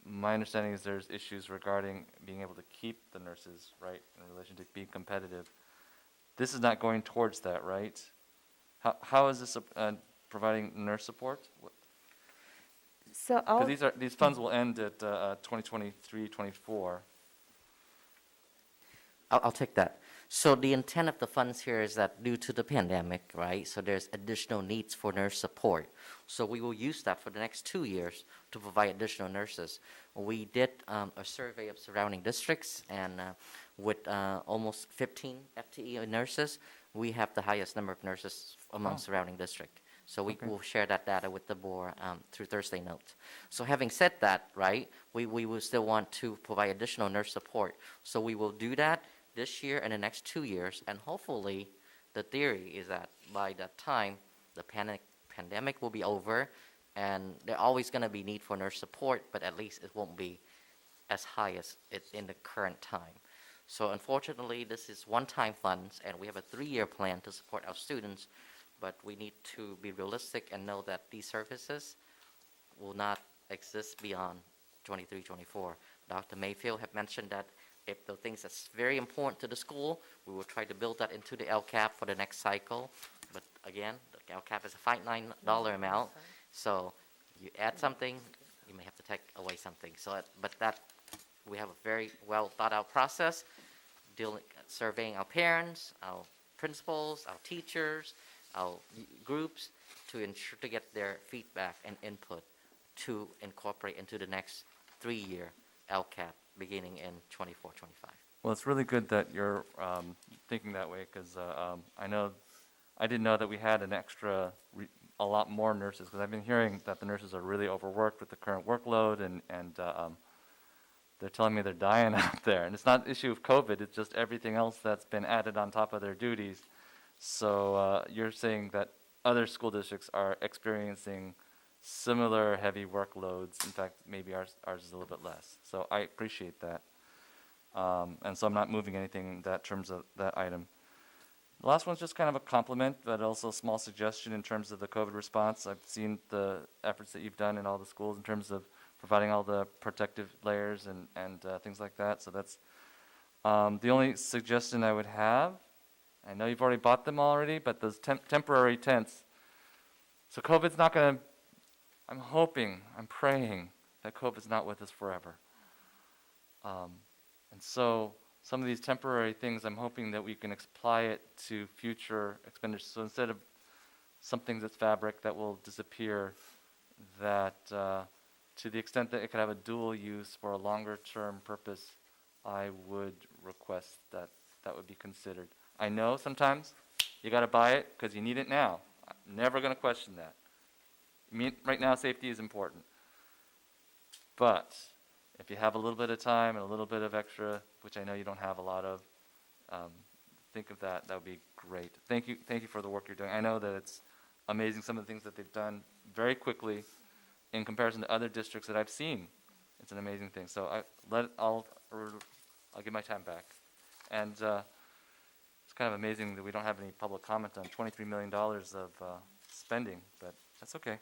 my understanding is there's issues regarding being able to keep the nurses, right, in relation to being competitive. This is not going towards that, right? How is this providing nurse support? So Because these funds will end at 2023-24. I'll take that. So the intent of the funds here is that due to the pandemic, right, so there's additional needs for nurse support. So we will use that for the next 2 years to provide additional nurses. We did a survey of surrounding districts, and with almost 15 FTE nurses, we have the highest number of nurses among surrounding districts. So we will share that data with the board through Thursday notes. So having said that, right, we will still want to provide additional nurse support. So we will do that this year and the next 2 years, and hopefully the theory is that by that time the pandemic will be over, and there's always going to be need for nurse support, but at least it won't be as high as it's in the current time. So unfortunately, this is one-time funds, and we have a 3-year plan to support our students, but we need to be realistic and know that these services will not exist beyond 23-24. Dr. Mayfield have mentioned that if the things that's very important to the school, we will try to build that into the LCAP for the next cycle. But again, the LCAP is a finite dollar amount, so you add something, you may have to take away something. So, but that we have a very well thought out process, surveying our parents, our principals, our teachers, our groups to ensure to get their feedback and input to incorporate into the next 3-year LCAP beginning in 24-25. Well, it's really good that you're thinking that way, because I didn't know that we had an extra, a lot more nurses, because I've been hearing that the nurses are really overworked with the current workload, and they're telling me they're dying out there. And it's not an issue of COVID, it's just everything else that's been added on top of their duties. So you're saying that other school districts are experiencing similar heavy workloads. In fact, maybe ours is a little bit less. So I appreciate that. And so I'm not moving anything in that terms of that item. The last one's just kind of a compliment, but also a small suggestion in terms of the COVID response. I've seen the efforts that you've done in all the schools in terms of providing all the protective layers and things like that. So that's the only suggestion I would have. I know you've already bought them already, but those temporary tents. So COVID's not going to, I'm hoping, I'm praying that COVID's not with us forever. And so some of these temporary things, I'm hoping that we can apply it to future expenditures. So instead of something that's fabric that will disappear, that to the extent that it could have a dual use for a longer term purpose, I would request that that would be considered. I know sometimes you got to buy it because you need it now. I'm never going to question that. I mean, right now, safety is important. But if you have a little bit of time and a little bit of extra, which I know you don't have a lot of, think of that. That would be great. Thank you for the work you're doing. I know that it's amazing some of the things that they've done very quickly in comparison to other districts that I've seen. It's an amazing thing. So I'll give my time back. And it's kind of amazing that we don't have any public comment on $23 million of spending, but that's okay.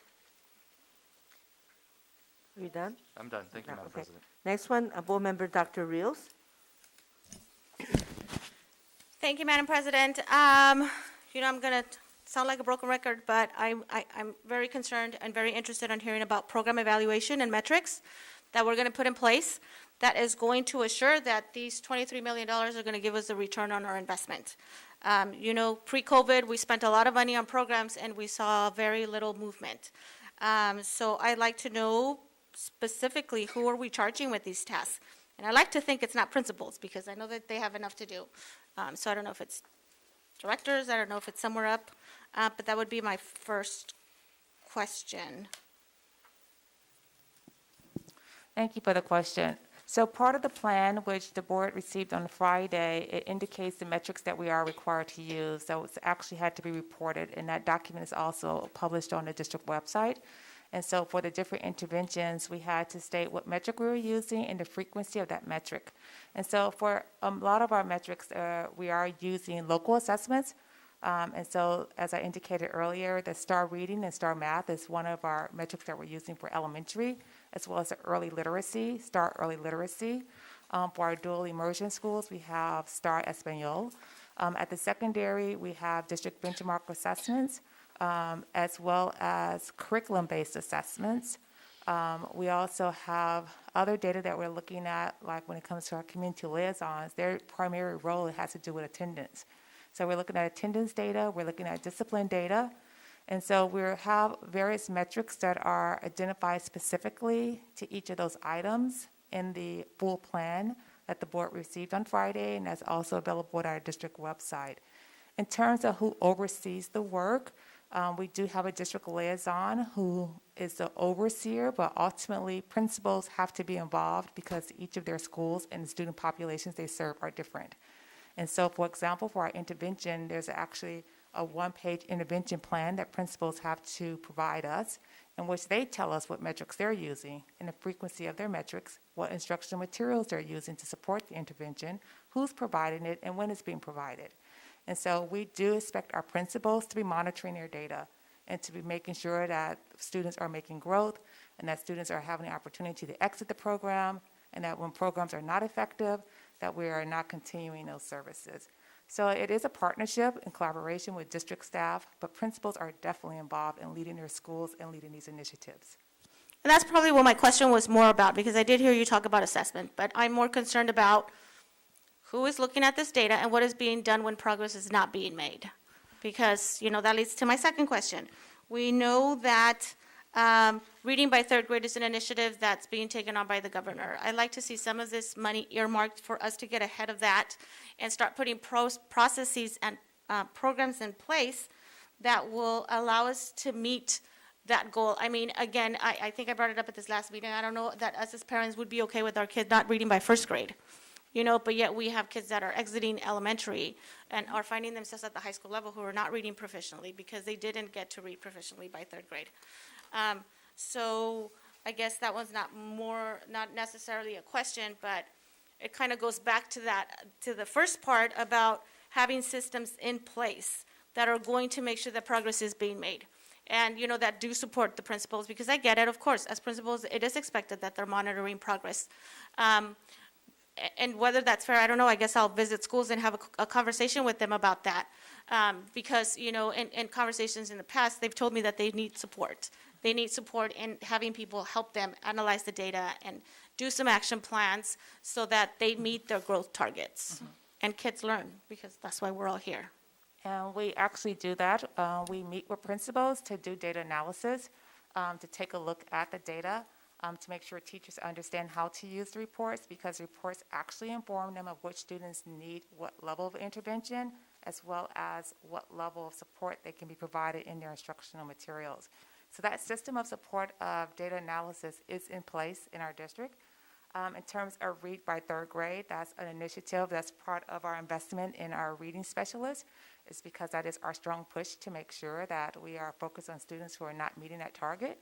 Are you done? I'm done. Thank you, No, Madam okay. President. Next one, Board Member Dr. Rios. Thank you, Madam President. I'm going to sound like a broken record, but I'm very concerned and very interested in hearing about program evaluation and metrics that we're going to put in place that is going to assure that these $23 million are going to give us a return on our investment. Pre-COVID, we spent a lot of money on programs and we saw very little movement. So I'd like to know specifically who are we charging with these tasks? And I like to think it's not principals because I know that they have enough to do. So I don't know if it's directors, I don't know if it's somewhere up, but that would be my first question. Thank you for the question. So part of the plan, which the board received on Friday, it indicates the metrics that we are required to use. So it's actually had to be reported, and that document is also published on the district website. And so for the different interventions, we had to state what metric we were using and the frequency of that metric. And so for a lot of our metrics, we are using local assessments. And so as I indicated earlier, the STAR reading and STAR math is one of our metrics that we're using for elementary, as well as the early literacy, STAR early literacy. For our dual immersion schools, we have STAR Espanol. At the secondary, we have district benchmark assessments, as well as curriculum-based assessments. We also have other data that we're looking at, like when it comes to our community liaisons, their primary role has to do with attendance. So we're looking at attendance data, we're looking at discipline data, and so we have various metrics that are identified specifically to each of those items in the full plan that the board received on Friday, and that's also available at our district website. In terms of who oversees the work, we do have a district liaison who is the overseer, but ultimately principals have to be involved because each of their schools and the student populations they serve are different. And so, for example, for our intervention, there's actually a one-page intervention plan that principals have to provide us, in which they tell us what metrics they're using and the frequency of their metrics, what instructional materials they're using to support the intervention, who's providing it, and when it's being provided. And so we do expect our principals to be monitoring their data and to be making sure that students are making growth and that students are having the opportunity to exit the program, and that when programs are not effective, that we are not continuing those services. So it is a partnership in collaboration with district staff, but principals are definitely involved in leading their schools and leading these initiatives. And that's probably what my question was more about, because I did hear you talk about assessment, but I'm more concerned about who is looking at this data and what is being done when progress is not being made. Because, that leads to my second question. We know that reading by third grade is an initiative that's being taken on by the governor. I'd like to see some of this money earmarked for us to get ahead of that and start putting processes and programs in place that will allow us to meet that goal. I mean, again, I think I brought it up at this last meeting. I don't know that us as parents would be okay with our kids not reading by first grade. But yet we have kids that are exiting elementary and are finding themselves at the high school level who are not reading proficiently because they didn't get to read proficiently by third grade. So I guess that one's not necessarily a question, but it kind of goes back to the first part about having systems in place that are going to make sure that progress is being made. And, that do support the principals, because I get it, of course, as principals, it is expected that they're monitoring progress. And whether that's fair, I don't know. I guess I'll visit schools and have a conversation with them about that. Because, in conversations in the past, they've told me that they need support. They need support in having people help them analyze the data and do some action plans so that they meet their growth targets. Mm-hmm. And kids learn, because that's why we're all here. And we actually do that. We meet with principals to do data analysis, to take a look at the data. to make sure teachers understand how to use the reports, because reports actually inform them of which students need what level of intervention, as well as what level of support they can be provided in their instructional materials. So that system of support of data analysis is in place in our district. In terms of Read by third grade, that's an initiative that's part of our investment in our reading specialists. It's because that is our strong push to make sure that we are focused on students who are not meeting that target.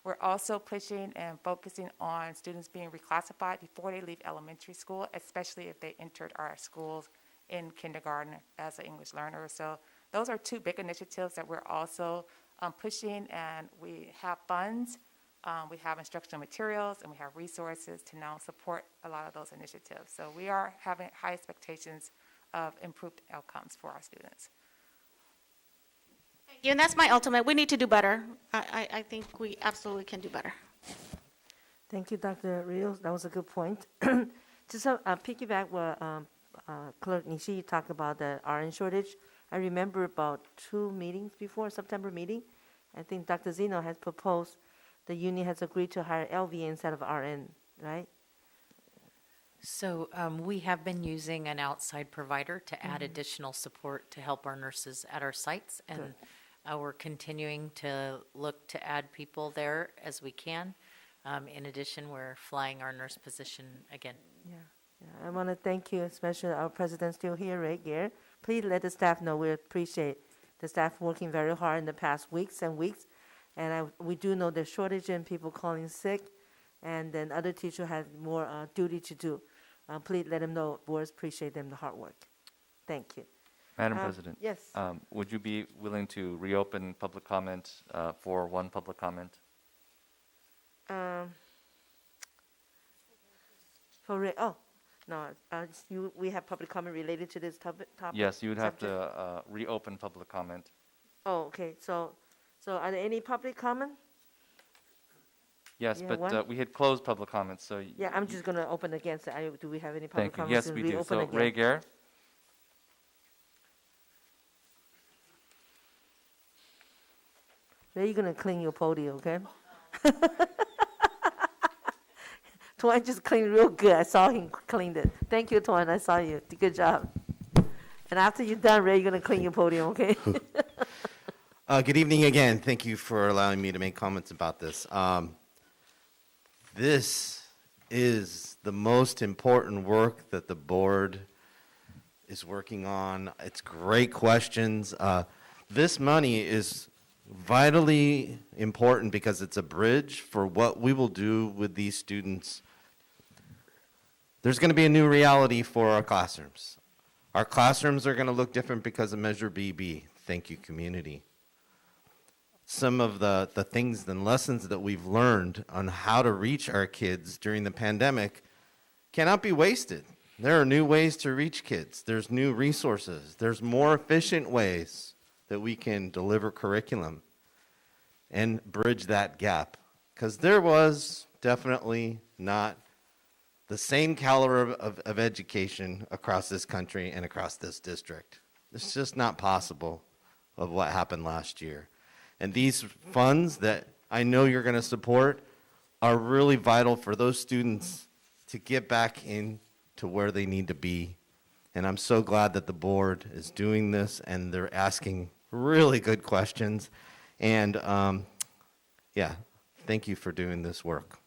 We're also pushing and focusing on students being reclassified before they leave elementary school, especially if they entered our schools in kindergarten as an English learner. So those are two big initiatives that we're also pushing, and we have funds, we have instructional materials, and we have resources to now support a lot of those initiatives. So we are having high expectations of improved outcomes for our students. Thank you, and that's my ultimate. We need to do better. I think we absolutely can do better. Thank you, Dr. Rios. That was a good point. Just piggyback what Clerk Nishi talked about the RN shortage. I remember about 2 meetings before, September meeting, I think Dr. Zeno has proposed, the union has agreed to hire LV instead of RN, right? So we have been using an outside provider to add additional support to help our nurses at our sites, and we're continuing to look to add people there as we can. In addition, we're flying our nurse position again. Yeah, I want to thank you, especially our president still here, Ray Gare. Please let the staff know we appreciate the staff working very hard in the past weeks and weeks. And we do know there's shortage and people calling sick, and then other teachers have more duty to do. Please let them know boards appreciate them, the hard work. Thank you. Madam President. Yes. Would you be willing to reopen public comment for one public comment? We have public comment related to this topic? Yes, you would have subject? to reopen public comment. Oh, okay, so are there any public comment? Yes, You have but one? we had closed public comments, so. Yeah, I'm just going to open again. So do we have any public Thank you. comments? Yes, to we do. reopen So again? Ray Gare. Ray, you're going to clean your podium, okay? Tuan just cleaned real good. I saw him cleaned it. Thank you, Tuan. I saw you. Good job. And after you're done, Ray, you're going to clean your podium, okay? Good evening again. Thank you for allowing me to make comments about this. This is the most important work that the board is working on. It's great questions. This money is vitally important because it's a bridge for what we will do with these students. There's going to be a new reality for our classrooms. Our classrooms are going to look different because of Measure BB. Thank you, community. Some of the things and lessons that we've learned on how to reach our kids during the pandemic cannot be wasted. There are new ways to reach kids. There's new resources. There's more efficient ways that we can deliver curriculum and bridge that gap. Because there was definitely not the same caliber of education across this country and across this district. It's just not possible of what happened last year. And these funds that I know you're going to support are really vital for those students to get back into where they need to be. And I'm so glad that the board is doing this and they're asking really good questions. And yeah, thank you for doing this work.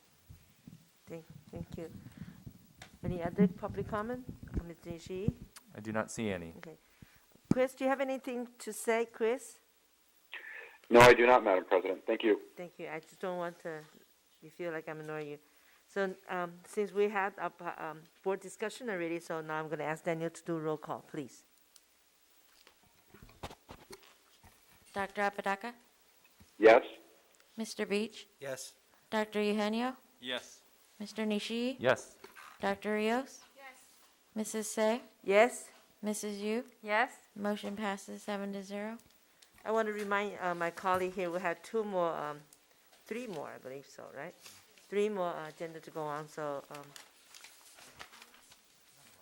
Thank you. Any other public comment? Ms. Nishi? I do not see any. Okay. Chris, do you have anything to say, Chris? No, I do not, Madam President. Thank you. Thank you. I just don't want you feel like I'm ignoring you. So since we had a board discussion already, so now I'm going to ask Daniel to do roll call, please. Dr. Apodaca? Yes. Mr. Beach? Yes. Dr. Eugenio? Yes. Mr. Nishi? Yes. Dr. Rios? Yes. Mrs. Say? Yes. Mrs. Yu? Yes. Motion passes 7-0. I want to remind my colleague here, we have three more, I believe so, right? 3 more agenda to go on, so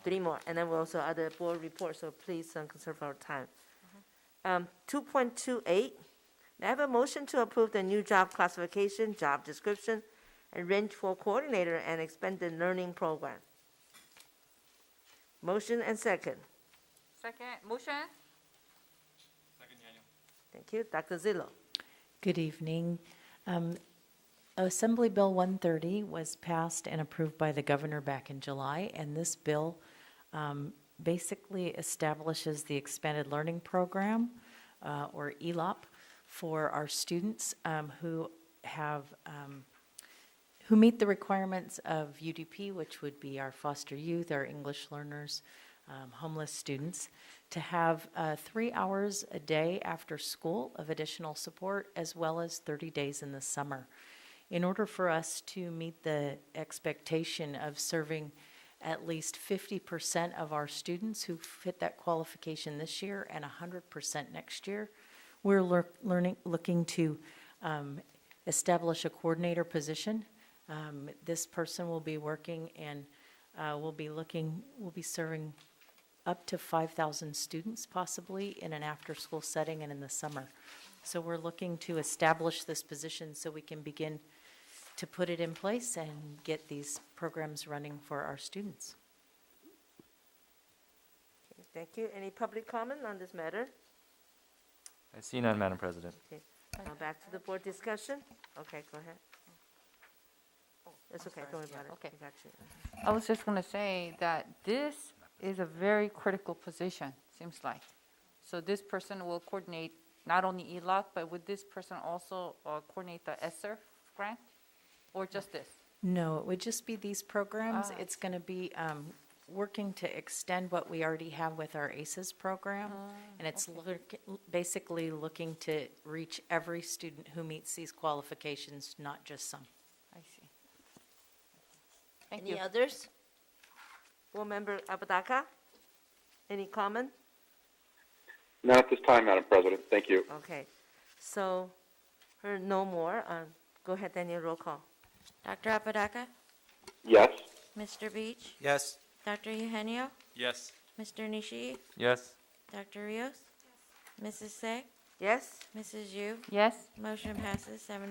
3 more. And then we also other board reports, so please conserve our time. 2.28, may I have a motion to approve the new job classification, job description, and range 4 coordinator and expanded learning program. Motion and second. Second, motion? Thank you. Dr. Zillo. Good evening. Assembly Bill 130 was passed and approved by the governor back in July, and this bill basically establishes the expanded learning program, or ELOP, for our students who meet the requirements of UDP, which would be our foster youth, our English learners, homeless students, to have 3 hours a day after school of additional support, as well as 30 days in the summer. In order for us to meet the expectation of serving at least 50% of our students who fit that qualification this year and 100% next year, we're looking to establish a coordinator position. This person will be working and will be serving up to 5,000 students possibly in an after-school setting and in the summer. So we're looking to establish this position so we can begin to put it in place and get these programs running for our students. Okay, thank you. Any public comment on this matter? I see none, Madam President. Okay. Now back to the board discussion. Okay, go ahead. It's okay, don't worry about it. Okay. I got you. I was just going to say that this is a very critical position, seems like. So this person will coordinate not only ELOC, but would this person also coordinate the ESSER grant? Or just this? No, it would just be these programs. Ah. It's going to be working to extend what we already have with our ACES program. And it's basically looking to reach every student who meets these qualifications, not just some. I see. Thank you. Any others? Board Member Apodaca? Any comment? Not at this time, Madam President. Thank you. Okay. So, heard no more. Go ahead, Daniel, roll call. Dr. Apodaca? Yes. Mr. Beach? Yes. Dr. Eugenio? Yes. Mr. Nishii? Yes. Dr. Rios? Mrs. Say? Yes? Mrs. Yu? Yes? Motion passes 7-0.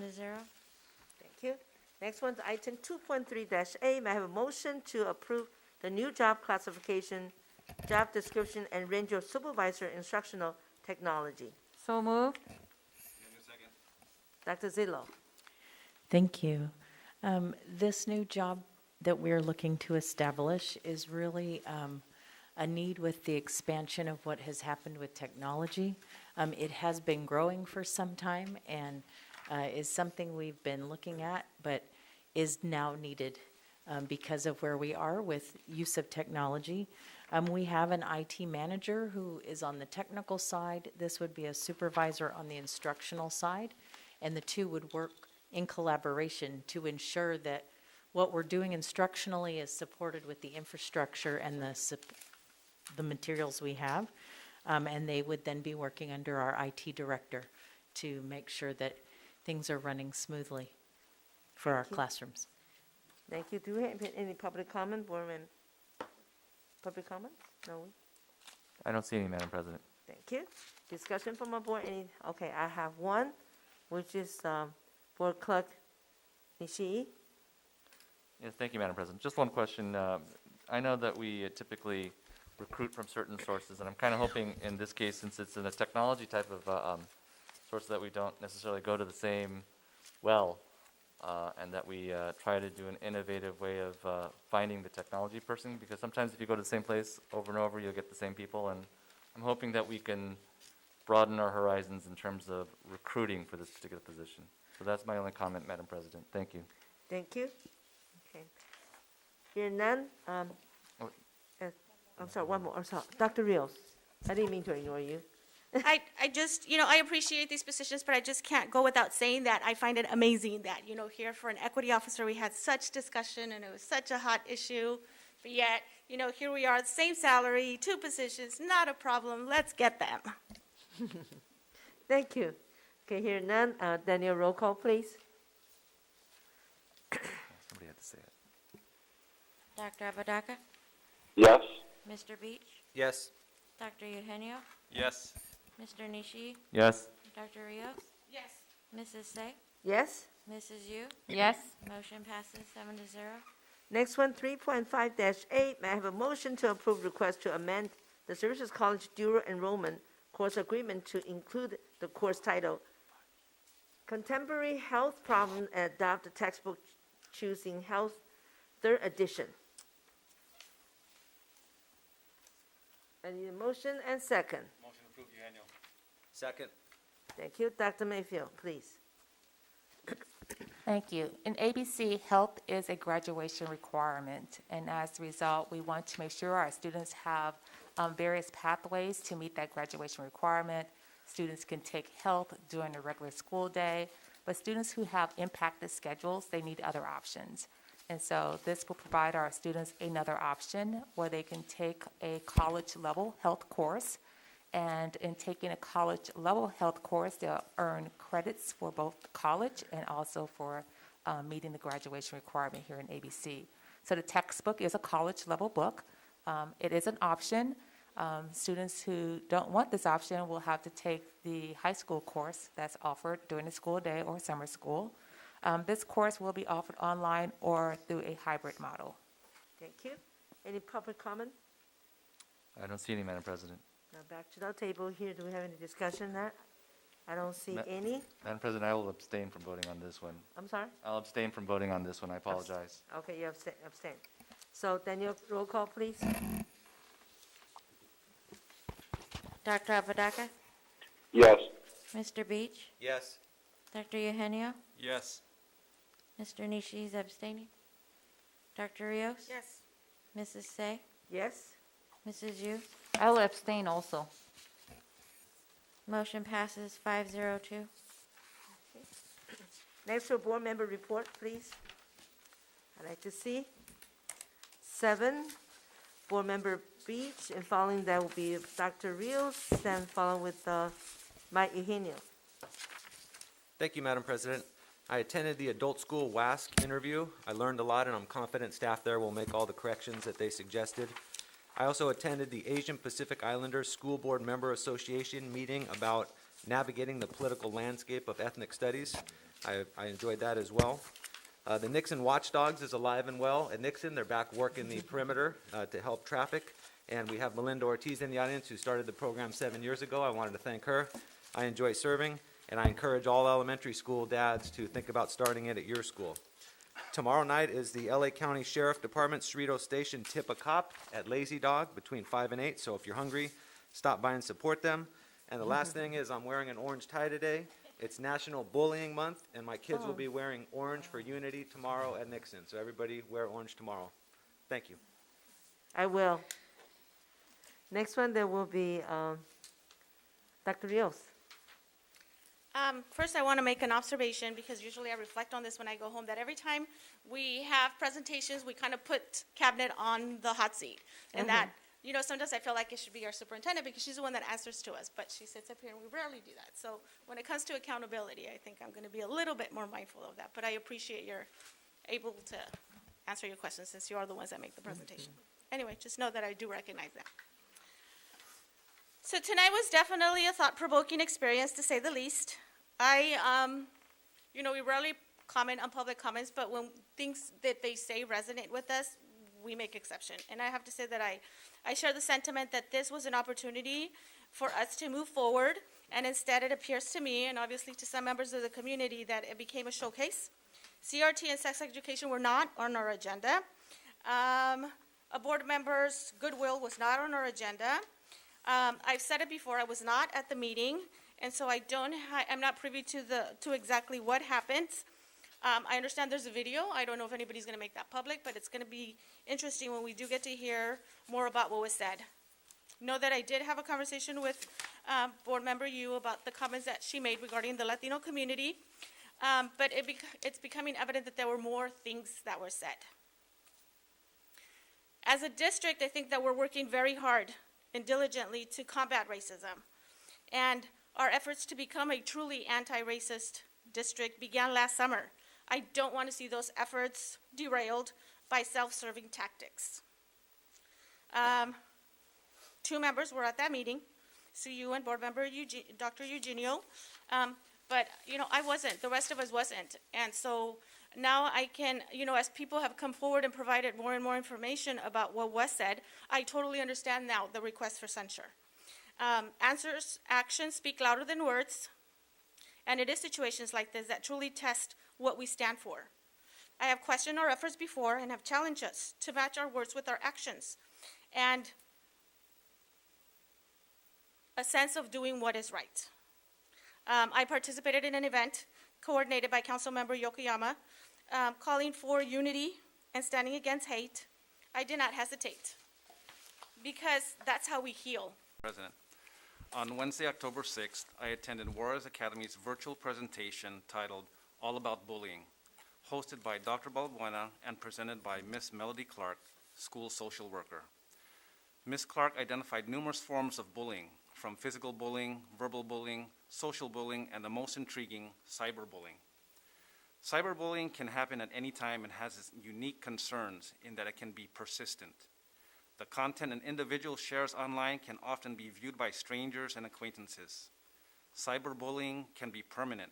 Thank you. Next one's item 2.3-A. May I have a motion to approve the new job classification, job description, and range of supervisor instructional technology? So moved? Dr. Zillo. Thank you. This new job that we're looking to establish is really a need with the expansion of what has happened with technology. It has been growing for some time and is something we've been looking at, but is now needed because of where we are with use of technology. We have an IT manager who is on the technical side. This would be a supervisor on the instructional side, and the two would work in collaboration to ensure that what we're doing instructionally is supported with the infrastructure and the materials we have. And they would then be working under our IT director to make sure that things are running smoothly for our classrooms. Thank you. Do we have any public comment, board member? Public comments? No? I don't see any, Madam President. Thank you. Discussion from our board? Okay, I have one, which is Board Clerk Nishii. Yes, thank you, Madam President. Just one question. I know that we typically recruit from certain sources, and I'm kind of hoping in this case, since it's in a technology type of source, that we don't necessarily go to the same well, and that we try to do an innovative way of finding the technology person, because sometimes if you go to the same place over and over, you'll get the same people, and I'm hoping that we can broaden our horizons in terms of recruiting for this particular position. So that's my only comment, Madam President. Thank you. Thank you. Okay. Hearing none, I'm sorry, one more. I'm sorry. Dr. Rios, I didn't mean to ignore you. I just, I appreciate these positions, but I just can't go without saying that I find it amazing that, here for an equity officer, we had such discussion and it was such a hot issue. But yet, here we are, same salary, 2 positions, not a problem. Let's get them. Thank you. Okay, hearing none, Daniel, roll call, please. Somebody had to say it. Dr. Apodaca? Yes. Mr. Beach? Yes. Dr. Eugenio? Yes. Mr. Nishii? Yes. Dr. Rios? Yes. Mrs. Say? Yes? Mrs. Yu? Yes. Motion passes 7-0. Next one, 3.5-8, may I have a motion to approve request to amend the Services College dual enrollment course agreement to include the course title, Contemporary Health Problem and Adopt the Textbook Choosing Health, 3rd edition. I need a motion and second. Motion to approve Eugenio. Second. Thank you. Dr. Mayfield, please. Thank you. In ABC, health is a graduation requirement, and as a result, we want to make sure our students have various pathways to meet that graduation requirement. Students can take health during a regular school day, but students who have impacted schedules, they need other options. And so this will provide our students another option where they can take a college-level health course. And in taking a college-level health course, they'll earn credits for both college and also for meeting the graduation requirement here in ABC. So the textbook is a college-level book. It is an option. Students who don't want this option will have to take the high school course that's offered during the school day or summer school. This course will be offered online or through a hybrid model. Thank you. Any public comment? I don't see any, Madam President. Now back to the table here. Do we have any discussion on that? I don't see Ma- any. Madam President, I will abstain from voting on this one. I'm sorry? I'll abstain from voting on this one. I apologize. Okay, you abstain. So Daniel, roll call, please. Dr. Apodaca? Yes. Mr. Beach? Yes. Dr. Eugenio? Yes. Mr. Nishi is abstaining. Dr. Rios? Yes. Mrs. Say? Yes? Mrs. Yu? I will abstain also. Motion passes 502. Next to a board member report, please. I'd like to see 7, board member Beach, and following that will be Dr. Rios, then followed with Mike Eugenio. Thank you, Madam President. I attended the adult school WASC interview. I learned a lot, and I'm confident staff there will make all the corrections that they suggested. I also attended the Asian Pacific Islanders School Board Member Association meeting about navigating the political landscape of ethnic studies. I enjoyed that as well. The Nixon Watchdogs is alive and well at Nixon. They're back working the perimeter to help traffic. And we have Melinda Ortiz in the audience, who started the program 7 years ago. I wanted to thank her. I enjoy serving, and I encourage all elementary school dads to think about starting it at your school. Tomorrow night is the LA County Sheriff Department Cerritos Station Tip a Cop at Lazy Dog between 5 and 8. So if you're hungry, stop by and support them. And the last thing is I'm wearing an orange tie today. It's National Bullying Month, and my kids will be wearing orange for unity tomorrow at Nixon. So everybody wear orange tomorrow. Thank you. I will. Next one, there will be Dr. Rios. First, I want to make an observation, because usually I reflect on this when I go home, that every time we have presentations, we kind of put cabinet on the hot seat. And that, you know, sometimes I feel like it should be our superintendent, because she's the one that answers to us, but she sits up here and we rarely do that. So when it comes to accountability, I think I'm going to be a little bit more mindful of that. But I appreciate you're able to answer your questions, since you are the ones that make the presentation. Anyway, just know that I do recognize that. So tonight was definitely a thought-provoking experience, to say the least. You know, we rarely comment on public comments, but when things that they say resonate with us, we make exception. And I have to say that I share the sentiment that this was an opportunity for us to move forward, and instead it appears to me, and obviously to some members of the community, that it became a showcase. CRT and sex education were not on our agenda. A board member's goodwill was not on our agenda. I've said it before, I was not at the meeting, and so I'm not privy to exactly what happened. I understand there's a video. I don't know if anybody's going to make that public, but it's going to be interesting when we do get to hear more about what was said. Know that I did have a conversation with board member Yu about the comments that she made regarding the Latino community, but it's becoming evident that there were more things that were said. As a district, I think that we're working very hard and diligently to combat racism. And our efforts to become a truly anti-racist district began last summer. I don't want to see those efforts derailed by self-serving tactics. 2 members were at that meeting, Sue Yu and board member Dr. Eugenio. But, I wasn't, the rest of us wasn't. And so now I can, as people have come forward and provided more and more information about what was said, I totally understand now the request for censure. Actions speak louder than words, and it is situations like this that truly test what we stand for. I have questioned our efforts before and have challenged us to match our words with our actions, and a sense of doing what is right. I participated in an event coordinated by Councilmember Yokoyama, calling for unity and standing against hate. I did not hesitate, because that's how we heal. President. On Wednesday, October 6th, I attended Juarez Academy's virtual presentation titled All About Bullying, hosted by Dr. Balbuena and presented by Miss Melody Clark, school social worker. Ms. Clark identified numerous forms of bullying, from physical bullying, verbal bullying, social bullying, and the most intriguing, cyberbullying. Cyberbullying can happen at any time and has its unique concerns in that it can be persistent. The content an individual shares online can often be viewed by strangers and acquaintances. Cyberbullying can be permanent.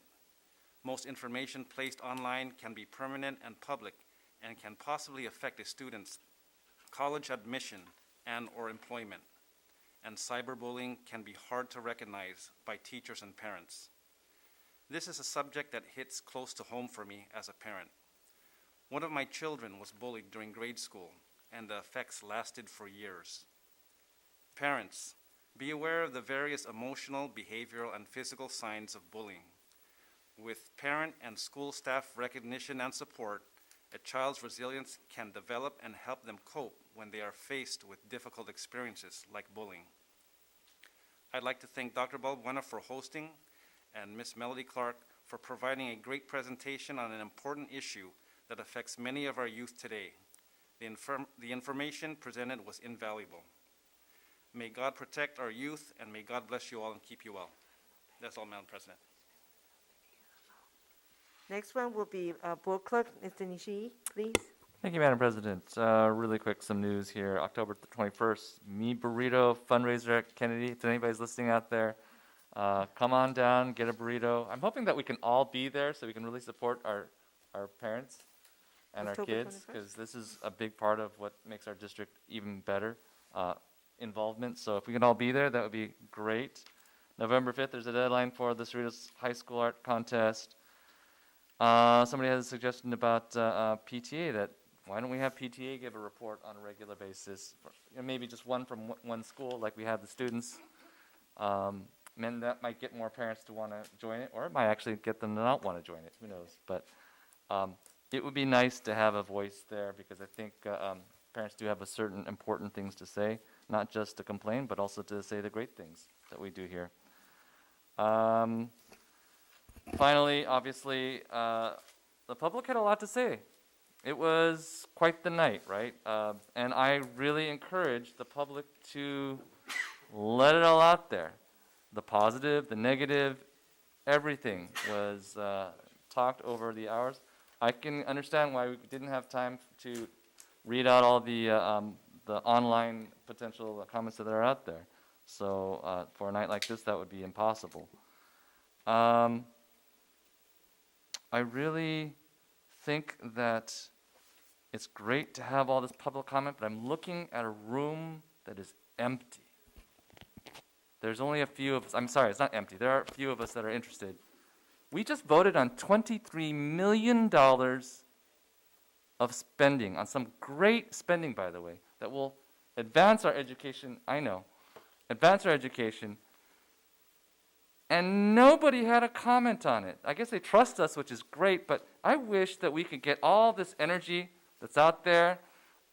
Most information placed online can be permanent and public and can possibly affect a student's college admission and/or employment. And cyberbullying can be hard to recognize by teachers and parents. This is a subject that hits close to home for me as a parent. One of my children was bullied during grade school, and the effects lasted for years. Parents, be aware of the various emotional, behavioral, and physical signs of bullying. With parent and school staff recognition and support, a child's resilience can develop and help them cope when they are faced with difficult experiences like bullying. I'd like to thank Dr. Balbuena for hosting and Ms. Melody Clark for providing a great presentation on an important issue that affects many of our youth today. The information presented was invaluable. May God protect our youth, and may God bless you all and keep you well. That's all, Madam President. Next one will be Board Clerk, Mr. Nishii, please. Thank you, Madam President. Really quick, some news here. October 21st, Me Burrito fundraiser at Kennedy. If anybody's listening out there, come on down, get a burrito. I'm hoping that we can all be there so we can really support our parents and October our kids, 21st? because this is a big part of what makes our district even better, involvement. So if we can all be there, that would be great. November 5th, there's a deadline for the Cerritos High School Art Contest. Somebody has a suggestion about PTA, that why don't we have PTA give a report on a regular basis? Maybe just one from one school, like we have the students. And that might get more parents to want to join it, or it might actually get them to not want to join it. Who knows? But it would be nice to have a voice there, because I think parents do have a certain important things to say, not just to complain, but also to say the great things that we do here. Finally, obviously, the public had a lot to say. It was quite the night, right? And I really encourage the public to let it all out there. The positive, the negative, everything was talked over the hours. I can understand why we didn't have time to read out all the online potential comments that are out there. So for a night like this, that would be impossible. I really think that it's great to have all this public comment, but I'm looking at a room that is empty. There's only a few of us. I'm sorry, it's not empty. There are a few of us that are interested. We just voted on $23 million of spending, on some great spending, by the way, that will advance our education. I know, advance our education. And nobody had a comment on it. I guess they trust us, which is great, but I wish that we could get all this energy that's out there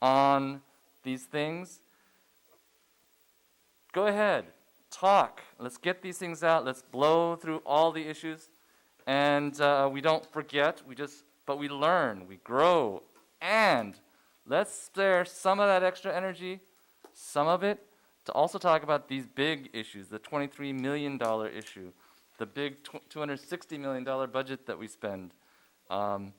on these things. Go ahead, talk. Let's get these things out. Let's blow through all the issues. And we don't forget, but we learn, we grow. And let's spare some of that extra energy, some of it, to also talk about these big issues, the $23 million issue, the big $260 million budget that we spend. I'm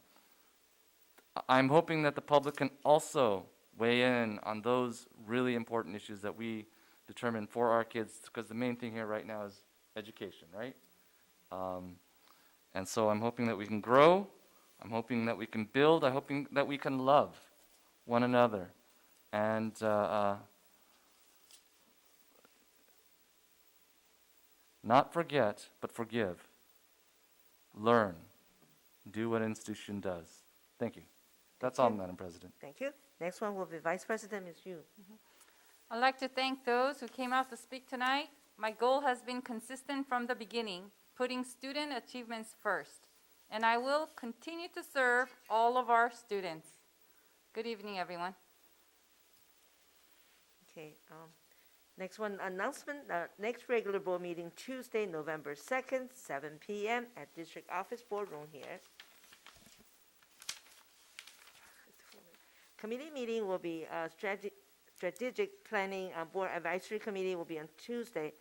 hoping that the public can also weigh in on those really important issues that we determine for our kids, because the main thing here right now is education, right? And so I'm hoping that we can grow. I'm hoping that we can build. I'm hoping that we can love one another. And not forget, but forgive. Learn. Do what an institution does. Thank you. That's all, Madam President. Thank you. Next one will be Vice President Ms. Yu. I'd like to thank those who came out to speak tonight. My goal has been consistent from the beginning, putting student achievements first, and I will continue to serve all of our students. Good evening, everyone. Okay, next one, announcement, next regular board meeting Tuesday, November 2nd, 7 p.m. at District Office Boardroom here. Committee meeting will be, Strategic Planning Board Advisory Committee will be on Tuesday,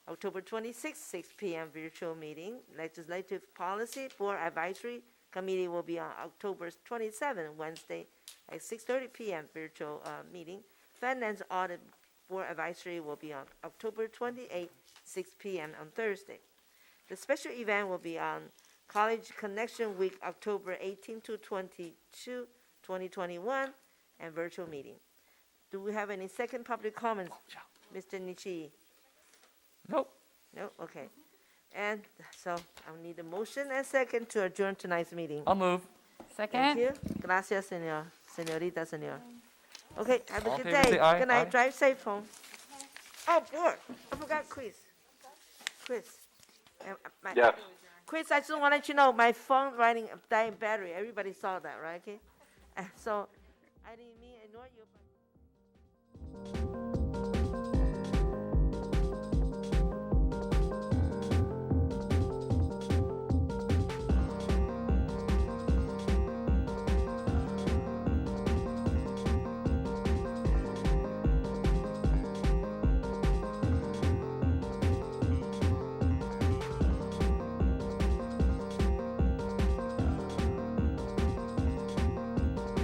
October 26th, 6 p.m. virtual meeting. Legislative Policy Board Advisory Committee will be on October 27th, Wednesday, at 6:30 p.m. virtual meeting. Finance Audit Board Advisory will be on October 28th, 6 p.m. on Thursday. The special event will be on College Connection Week, October 18 to 22, 2021, and virtual meeting. Do we have any second public comments, Mr. Nishi? Nope. No, okay. And so I'll need a motion and second to adjourn tonight's meeting. I'll move. Second. Thank you. Gracias, señorita, señor. Okay, have a All good in favor, day. say aye. Good night. Aye. Drive safe home. Oh, board. I forgot quiz. Quiz. Yes. Quiz, I just want to let you know, my phone running dying battery. Everybody saw that, right? Okay. So I didn't mean to ignore you. But